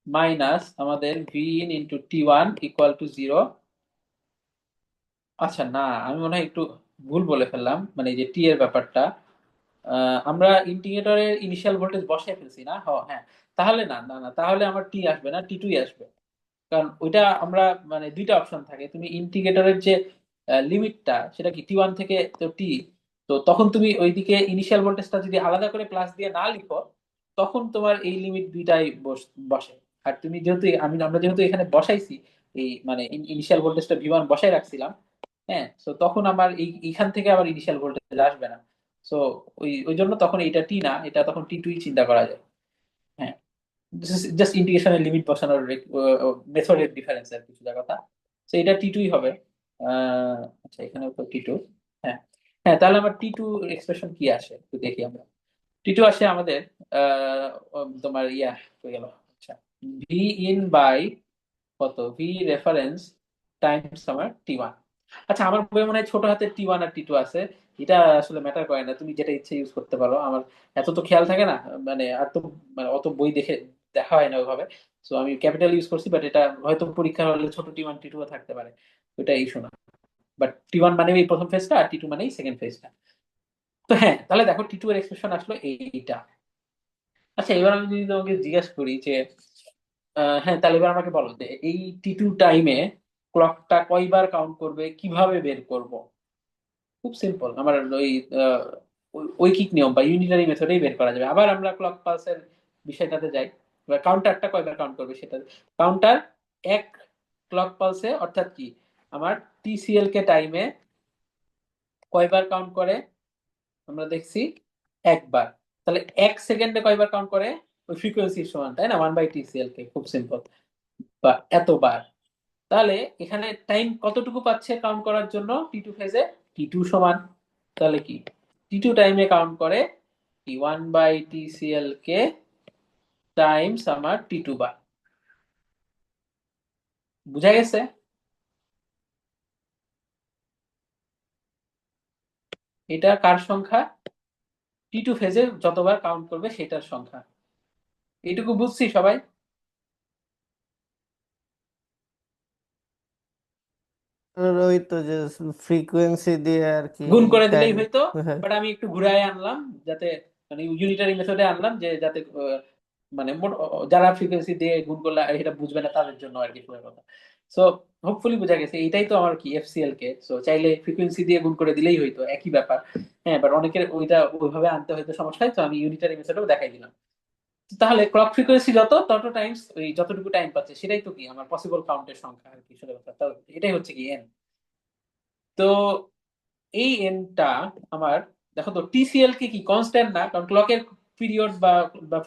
মাইনাস আমাদের V in into T one equal to zero. আচ্ছা না, আমি মনে হয় একটু ভুল বলে ফেললাম, মানে এই যে টি এর ব্যাপারটা আমরা ইন্টিগ্রেটরের ইনিশিয়াল ভোল্টেজ বসাই ফেলছি না। হ্যাঁ, তাহলে না না না, তাহলে আমার টি আসবে না, টি2ই আসবে। কারণ ওইটা আমরা মানে দুইটা অপশন থাকে, তুমি ইন্টিগ্রেটরের যে লিমিটটা সেটা কি টি1 থেকে তো টি, তো তখন তুমি ওইদিকে ইনিশিয়াল ভোল্টেজটা যদি আলাদা করে প্লাস দিয়ে না লিখো, তখন তোমার এই লিমিট দুইটাই বসে। আর তুমি যেহেতু আমরা যেহেতু এখানে বসাইছি এই মানে ইনিশিয়াল ভোল্টেজটা ভি1 বসাই রাখছিলাম, হ্যাঁ, তো তখন আমার এইখান থেকে আবার ইনিশিয়াল ভোল্টেজ আসবে না। সো ওই ওই জন্য তখন এটা টি না, এটা তখন টি2ই চিন্তা করা যায়। হ্যাঁ, জাস্ট ইন্টিগ্রেশনের লিমিট বসানোর মেথডের ডিফারেন্স আর কিছু কথা। তো এটা টি2ই হবে। আচ্ছা, এখানে তো টি2। হ্যাঁ হ্যাঁ, তাহলে আমার টি2 এক্সপ্রেশন কি আসে একটু দেখি আমরা। টি2 আসে আমাদের তোমার হয়ে গেল। আচ্ছা, ভি ইন বাই কত ভি রেফারেন্স টাইমস আমার টি1। আচ্ছা, আমার বইয়ে মনে হয় ছোট হাতের টি1 আর টি2 আছে। এটা আসলে ম্যাটার করে না, তুমি যেটা ইচ্ছে ইউজ করতে পারো, আমার এত তো খেয়াল থাকে না, মানে আর তো মানে অত বই দেখা হয় না ওইভাবে। তো আমি ক্যাপিটাল ইউজ করছি, বাট এটা হয়তো পরীক্ষা হলে ছোট টি1 টি2 থাকতে পারে, ওইটা ইস্যু না। বাট টি1 মানে এই প্রথম ফেজটা, আর টি2 মানেই সেকেন্ড ফেজটা। তো হ্যাঁ, তাহলে দেখো টি2 এর এক্সপ্রেশন আসলো এইটা। আচ্ছা, এবার আমি যদি তোমাকে জিজ্ঞাসা করি যে হ্যাঁ, তাহলে এবার আমাকে বলো যে এই টি2 টাইমে ক্লকটা কয়বার কাউন্ট করবে, কিভাবে বের করব। খুব সিম্পল, আমার ওই আহ, ঐকিক নিয়ম বা ইউনিটারি মেথডেই বের করা যাবে। আবার আমরা ক্লক পালসের বিষয়টাতে যাই। এবার কাউন্টারটা কয়বার কাউন্ট করবে সেটা, কাউন্টার এক ক্লক পালসে অর্থাৎ কি আমার টিসিএল কে টাইমে কয়বার কাউন্ট করে আমরা দেখছি একবার। তাহলে 1 সেকেন্ডে কয়বার কাউন্ট করে, ওই ফ্রিকোয়েন্সির সমান, তাই না, 1/TCL কে, খুব সিম্পল, বা এতবার। তাহলে এখানে টাইম কতটুকু পাচ্ছে কাউন্ট করার জন্য টি2 ফেজে, টি2 সমান, তাহলে কি টি2 টাইমে কাউন্ট করে কি 1/TCL কে টাইমস আমার টি2 বার। বুঝা গেছে? এটা কার সংখ্যা, টি2 ফেজে যতবার কাউন্ট করবে সেটার সংখ্যা। এইটুকু বুঝছি সবাই? আর ওই তো যে ফ্রিকোয়েন্সি দিয়ে আর কি গুণ করে টাইম। দিলেই হয়তো, হ্যাঁ, বাট আমি একটু ঘুরায় আনলাম, যাতে মানে ইউনিটারি মেথডে আনলাম, যে যাতে মানে যারা ফ্রিকোয়েন্সি দিয়ে গুণ করলে এটা বুঝবে না তাদের জন্য আর কি পুরো কথা। সো হোপফুলি বোঝা গেছে, এটাই তো আমার কি এফসিএল কে। সো চাইলে ফ্রিকোয়েন্সি দিয়ে গুণ করে দিলেই হইতো, একই ব্যাপার। হ্যাঁ, বাট অনেকের ওইটা ওইভাবে আনতে হয়তো সমস্যা হয়, তো আমি ইউনিটারি মেথডেও দেখাই দিলাম। তাহলে ক্লক ফ্রিকোয়েন্সি তত টাইমস ওই যতটুকু টাইম পাচ্ছে সেটাই তো কি আমার পসিবল কাউন্টের সংখ্যা আর কি, আসলে কথা তো এটাই হচ্ছে কি এন। তো এই এনটা আমার, দেখো তো টিসিএল কে কি কনস্ট্যান্ট না, কারণ ক্লকের পিরিয়ড বা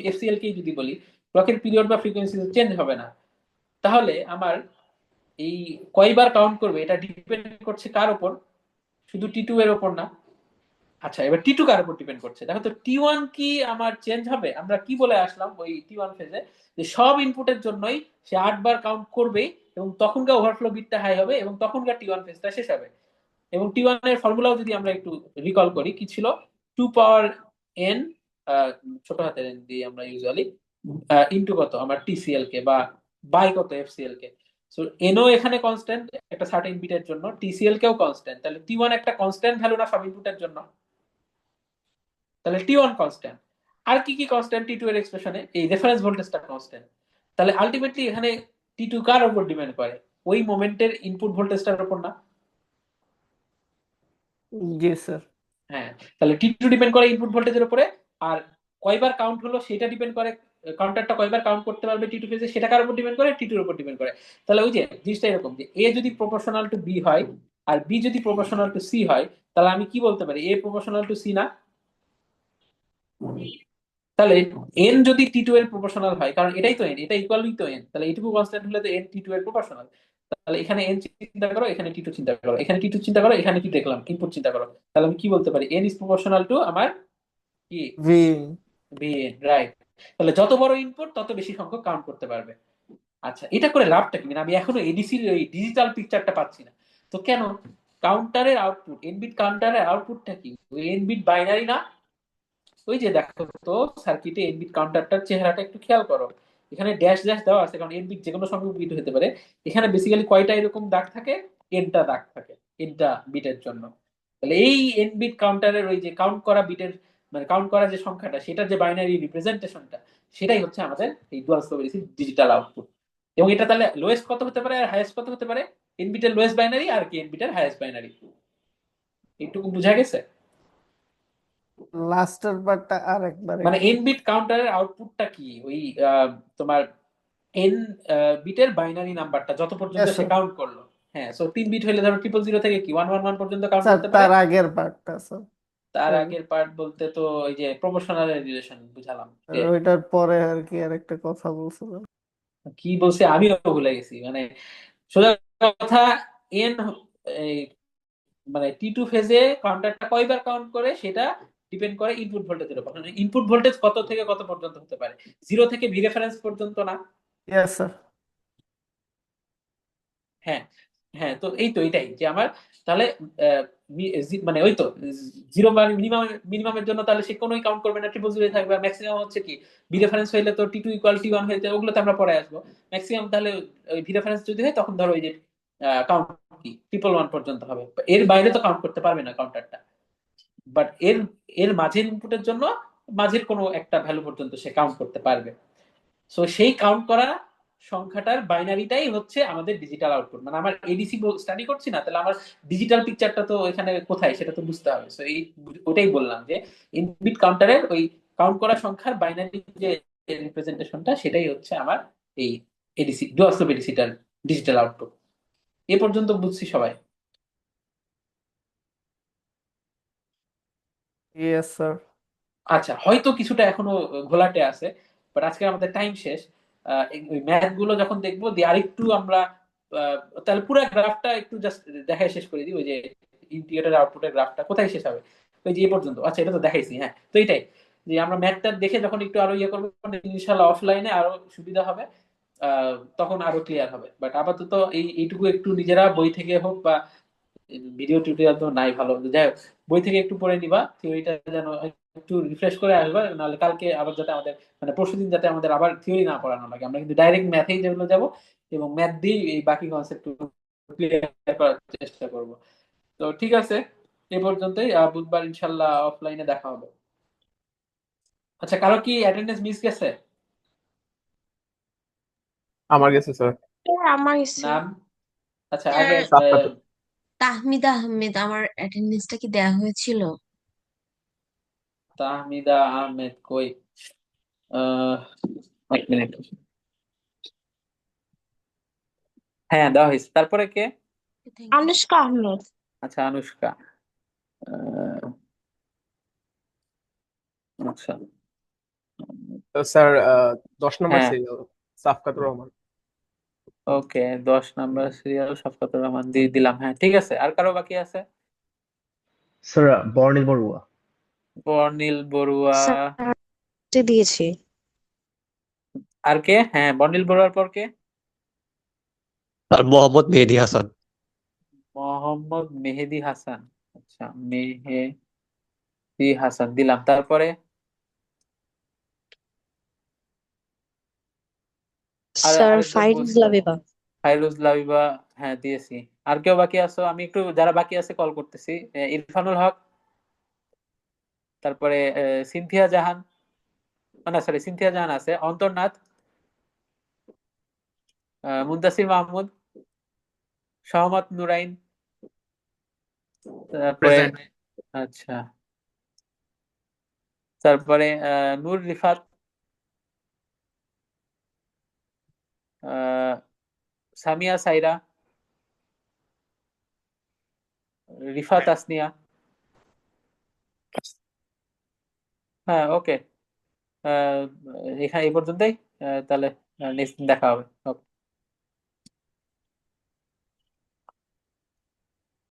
এফসিএল কে যদি বলি, ক্লকের পিরিয়ড বা ফ্রিকোয়েন্সি চেঞ্জ হবে না। তাহলে আমার এই কয়বার কাউন্ট করবে এটা ডিপেন্ড করছে কার উপর, শুধু টি2 এর উপর না। আচ্ছা, এবার টি2 কার উপর ডিপেন্ড করছে, দেখো তো টি1 কি আমার চেঞ্জ হবে। আমরা কি বলে আসলাম ওই টি1 ফেজে, যে সব ইনপুটের জন্যই সে 8বার কাউন্ট করবেই, এবং তখনকার ওভারফ্লো বিটটা হাই হবে, এবং তখনকার টি1 ফেজটা শেষ হবে। এবং টি1 এর ফর্মুলাও যদি আমরা একটু রিকল করি, কি ছিল, 2 পাওয়ার n, ছোট হাতের n দিয়ে আমরা ইউজুয়ালি, ইনটু কত আমার টিসিএল কে, বা বাই কত এফসিএল কে। সো এনও এখানে কনস্ট্যান্ট একটা সার্টেন বিটের জন্য, টিসিএল কেও কনস্ট্যান্ট, তাহলে টি1 একটা কনস্ট্যান্ট ভ্যালু না সব ইনপুটের জন্য, তাহলে টি1 কনস্ট্যান্ট। আর কি কি কনস্ট্যান্ট টি টু এর এক্সপ্রেশনে? এই রেফারেন্স ভোল্টেজটা কনস্ট্যান্ট। তাহলে আলটিমেটলি এখানে টি টু কার উপর ডিপেন্ড করে? ওই মোমেন্টের ইনপুট ভোল্টেজটার উপর না? জি স্যার। হ্যাঁ, তাহলে টি টু ডিপেন্ড করে ইনপুট ভোল্টেজের উপরে, আর কয়বার কাউন্ট হলো সেটা ডিপেন্ড করে, কাউন্টারটা কয়বার কাউন্ট করতে পারবে টি টু ফেজে সেটা কার উপর ডিপেন্ড করে? টি টুর উপর ডিপেন্ড করে। তাহলে ওই যে জিনিসটা এরকম যে এ যদি প্রপোর্শনাল টু বি হয় আর বি যদি প্রপোর্শনাল টু সি হয়, তাহলে আমি কি বলতে পারি? এ প্রপোর্শনাল টু সি না? তাহলে এন যদি টি টু এর প্রপোর্শনাল হয়, কারণ এটাই তো এন, এটা ইকুয়ালই তো এন, তাহলে এইটুকু কনস্ট্যান্ট হলে তো এন টি টু এর প্রপোর্শনাল। তাহলে এখানে এন চিন্তা করো, এখানে টি টু চিন্তা করো, এখানে টি টু চিন্তা করো, এখানে কি দেখলাম? ইনপুট চিন্তা করো। তাহলে আমি কি বলতে পারি? এন ইজ প্রপোর্শনাল টু আমার কি? ভি। BN, right. তাহলে যত বড় ইনপুট তত বেশি সংখ্যক কাউন্ট করতে পারবে। আচ্ছা, এটা করে লাভটা কি? মানে আমি এখনো এডিসির ওই ডিজিটাল পিকচারটা পাচ্ছি না। তো কেন? কাউন্টারের আউটপুট, এন বিট কাউন্টারের আউটপুটটা কি? ওই এন বিট বাইনারি না? ওই যে দেখো তো সার্কিটে এন বিট কাউন্টারটার চেহারাটা একটু খেয়াল করো, এখানে ড্যাশ ড্যাশ দেওয়া আছে কারণ এন বিট যে কোনো সংখ্যক বিট হতে পারে। এখানে বেসিক্যালি কয়টা এরকম দাগ থাকে? এনটা দাগ থাকে, এনটা বিটের জন্য। তাহলে এই এন বিট কাউন্টারের ওই যে কাউন্ট করা বিটের, মানে কাউন্ট করা যে সংখ্যাটা, সেটা যে বাইনারি রিপ্রেজেন্টেশনটা, সেটাই হচ্ছে আমাদের এই ডুয়াল স্লোভ এডিসির ডিজিটাল আউটপুট। এবং এটা তাহলে লোয়েস্ট কত হতে পারে আর হাইয়েস্ট কত হতে পারে? এন বিটের লোয়েস্ট বাইনারি আর কি এন বিটের হাইয়েস্ট বাইনারি। এইটুকু বোঝা গেছে? লাস্টের পার্টটা আর একবার মানে একটু। এন বিট কাউন্টারের আউটপুটটা কি? ওই তোমার এন বিটের বাইনারি নাম্বারটা যত পর্যন্ত Yes, সে sir. কাউন্ট করলো। হ্যাঁ, সো 3 বিট হইলে ধরো 000 থেকে কি 111 পর্যন্ত কাউন্ট স্যার করতে পারে। তার আগের পার্টটা স্যার। তার আগের পার্ট বলতে তো ওই যে প্রপোর্শনাল রিলেশন বুঝালাম। ওইটার পরে আর কি আর একটা কথা বলছিলাম। কি বলছে আমিও ভুলে গেছি। মানে সোজা কথা, এন মানে টি টু ফেজে কাউন্টারটা কয়বার কাউন্ট করে সেটা ডিপেন্ড করে ইনপুট ভোল্টেজের উপর। ইনপুট ভোল্টেজ কত থেকে কত পর্যন্ত হতে পারে? 0 থেকে ভি রেফারেন্স পর্যন্ত না? Yes sir. হ্যাঁ, হ্যাঁ, তো এই তো এটাই যে আমার তাহলে মানে ওই তো জিরো মানে মিনিমাম, মিনিমামের জন্য তাহলে সে কোনোই কাউন্ট করবে না, ট্রিপল জিরো থাকবে। ম্যাক্সিমাম হচ্ছে কি ভি রেফারেন্স হইলে তো টি টু ইকুয়াল টি ওয়ান হয়ে যায়, ওগুলো তো আমরা পরে আসবো। ম্যাক্সিমাম তাহলে ওই ভি রেফারেন্স যদি হয় তখন ধরো ওই যে কাউন্ট কি ট্রিপল ওয়ান পর্যন্ত হবে, এর বাইরে তো কাউন্ট করতে পারবে না কাউন্টারটা। বাট এর এর মাঝের ইনপুটের জন্য মাঝের কোনো একটা ভ্যালু পর্যন্ত সে কাউন্ট করতে পারবে। সো সেই কাউন্ট করা সংখ্যাটার বাইনারিটাই হচ্ছে আমাদের ডিজিটাল আউটপুট। মানে আমার এডিসি স্টাডি করছি না, তাহলে আমার ডিজিটাল পিকচারটা তো এখানে কোথায় সেটা তো বুঝতে হবে। সো এই ওটাই বললাম যে ইনবিট কাউন্টারের ওই কাউন্ট করা সংখ্যার বাইনারি যে রিপ্রেজেন্টেশনটা, সেটাই হচ্ছে আমার এই এডিসি ডুয়াসলোভ এডিসিটার ডিজিটাল আউটপুট। এ পর্যন্ত বুঝছি সবাই? Yes sir. আচ্ছা, হয়তো কিছুটা এখনো ঘোলাটে আছে, বাট আজকে আমাদের টাইম শেষ। ওই ম্যাথ গুলো যখন দেখবো দিয়ে আরেকটু আমরা আহ, তাহলে পুরো গ্রাফটা একটু জাস্ট দেখায় শেষ করে দিই। ওই যে ইন্টিগ্রেটেড আউটপুটের গ্রাফটা কোথায় শেষ হবে? ওই যে এই পর্যন্ত। আচ্ছা, এটা তো দেখাইছি। হ্যাঁ, তো এটাই যে আমরা ম্যাথটা দেখে যখন একটু আরো ইয়ে করবো, ইনশাল্লাহ অফলাইনে আরো সুবিধা হবে, তখন আরো ক্লিয়ার হবে। বাট আপাতত এইটুকু একটু নিজেরা বই থেকে হোক বা ভিডিও টিউটোরিয়াল তো নাই ভালো, যাই হোক বই থেকে একটু পড়ে নিবা, থিওরিটা যেন একটু রিফ্রেশ করে আসবা, নাহলে কালকে আবার যাতে আমাদের মানে পরশুদিন যাতে আমাদের আবার থিওরি না পড়ানো লাগে, আমরা কিন্তু ডাইরেক্ট ম্যাথেই যেগুলো যাবো এবং ম্যাথ দিয়ে এই বাকি কনসেপ্ট ক্লিয়ার করার চেষ্টা করব। তো ঠিক আছে, এ পর্যন্তই। বুধবার ইনশাল্লাহ অফলাইনে দেখা হবে। আচ্ছা, কারো কি অ্যাটেন্ডেন্স মিস গেছে? আমার গেছে স্যার। আমার এসে নাম? আচ্ছা, স্যার, আগে সাফকাত। তাহমিদা আহমেদ, আমার অ্যাটেন্ডেন্সটা কি দেওয়া হয়েছিল? তাহমিদা আহমেদ কই? আহ 1 মিনিট। হ্যাঁ, দেওয়া হয়েছে। তারপরে কে? আনুষ্কা আহমেদ। আচ্ছা, আনুষ্কা। আহ, আচ্ছা, তো স্যার 10 নম্বর হ্যাঁ, সিরিয়াল সাফকাতুর রহমান। ওকে। 10 নম্বর সিরিয়াল শফকাতুর রহমান দিয়ে দিলাম। হ্যাঁ, ঠিক আছে। আর কারো বাকি আছে? স্যার বর্ণিল বড়ুয়া। বর্ণিল বড়ুয়া। স্যার দিয়েছি। আর কে? হ্যাঁ, বর্ণিল বড়ুয়ার পর কে? আর মোহাম্মদ মেহেদী হাসান। মোহাম্মদ মেহেদী হাসান। আচ্ছা, মেহেদী হাসান দিলাম। তারপরে আর স্যার আরেকজন ফাইরুজ বলছিল লাবিবা। ফাইরুজ লাবিবা। হ্যাঁ, দিয়েছি। আর কেউ বাকি আছো? আমি একটু যারা বাকি আছে কল করতেছি। ইরফানুল হক, তারপরে সিনথিয়া জাহান, না সরি সিনথিয়া জাহান আছে, অন্তর্নাথ, মুন্তাসির মাহমুদ, সহমত নুরাইন, তারপরে প্রেজেন্ট। আচ্ছা, তারপরে নূর রিফাত, আহ, সামিয়া সাইরা, রিফা তাসনিয়া। হ্যাঁ ওকে, এখানে এই পর্যন্তই। তাহলে নেক্সট দেখা হবে। ওকে।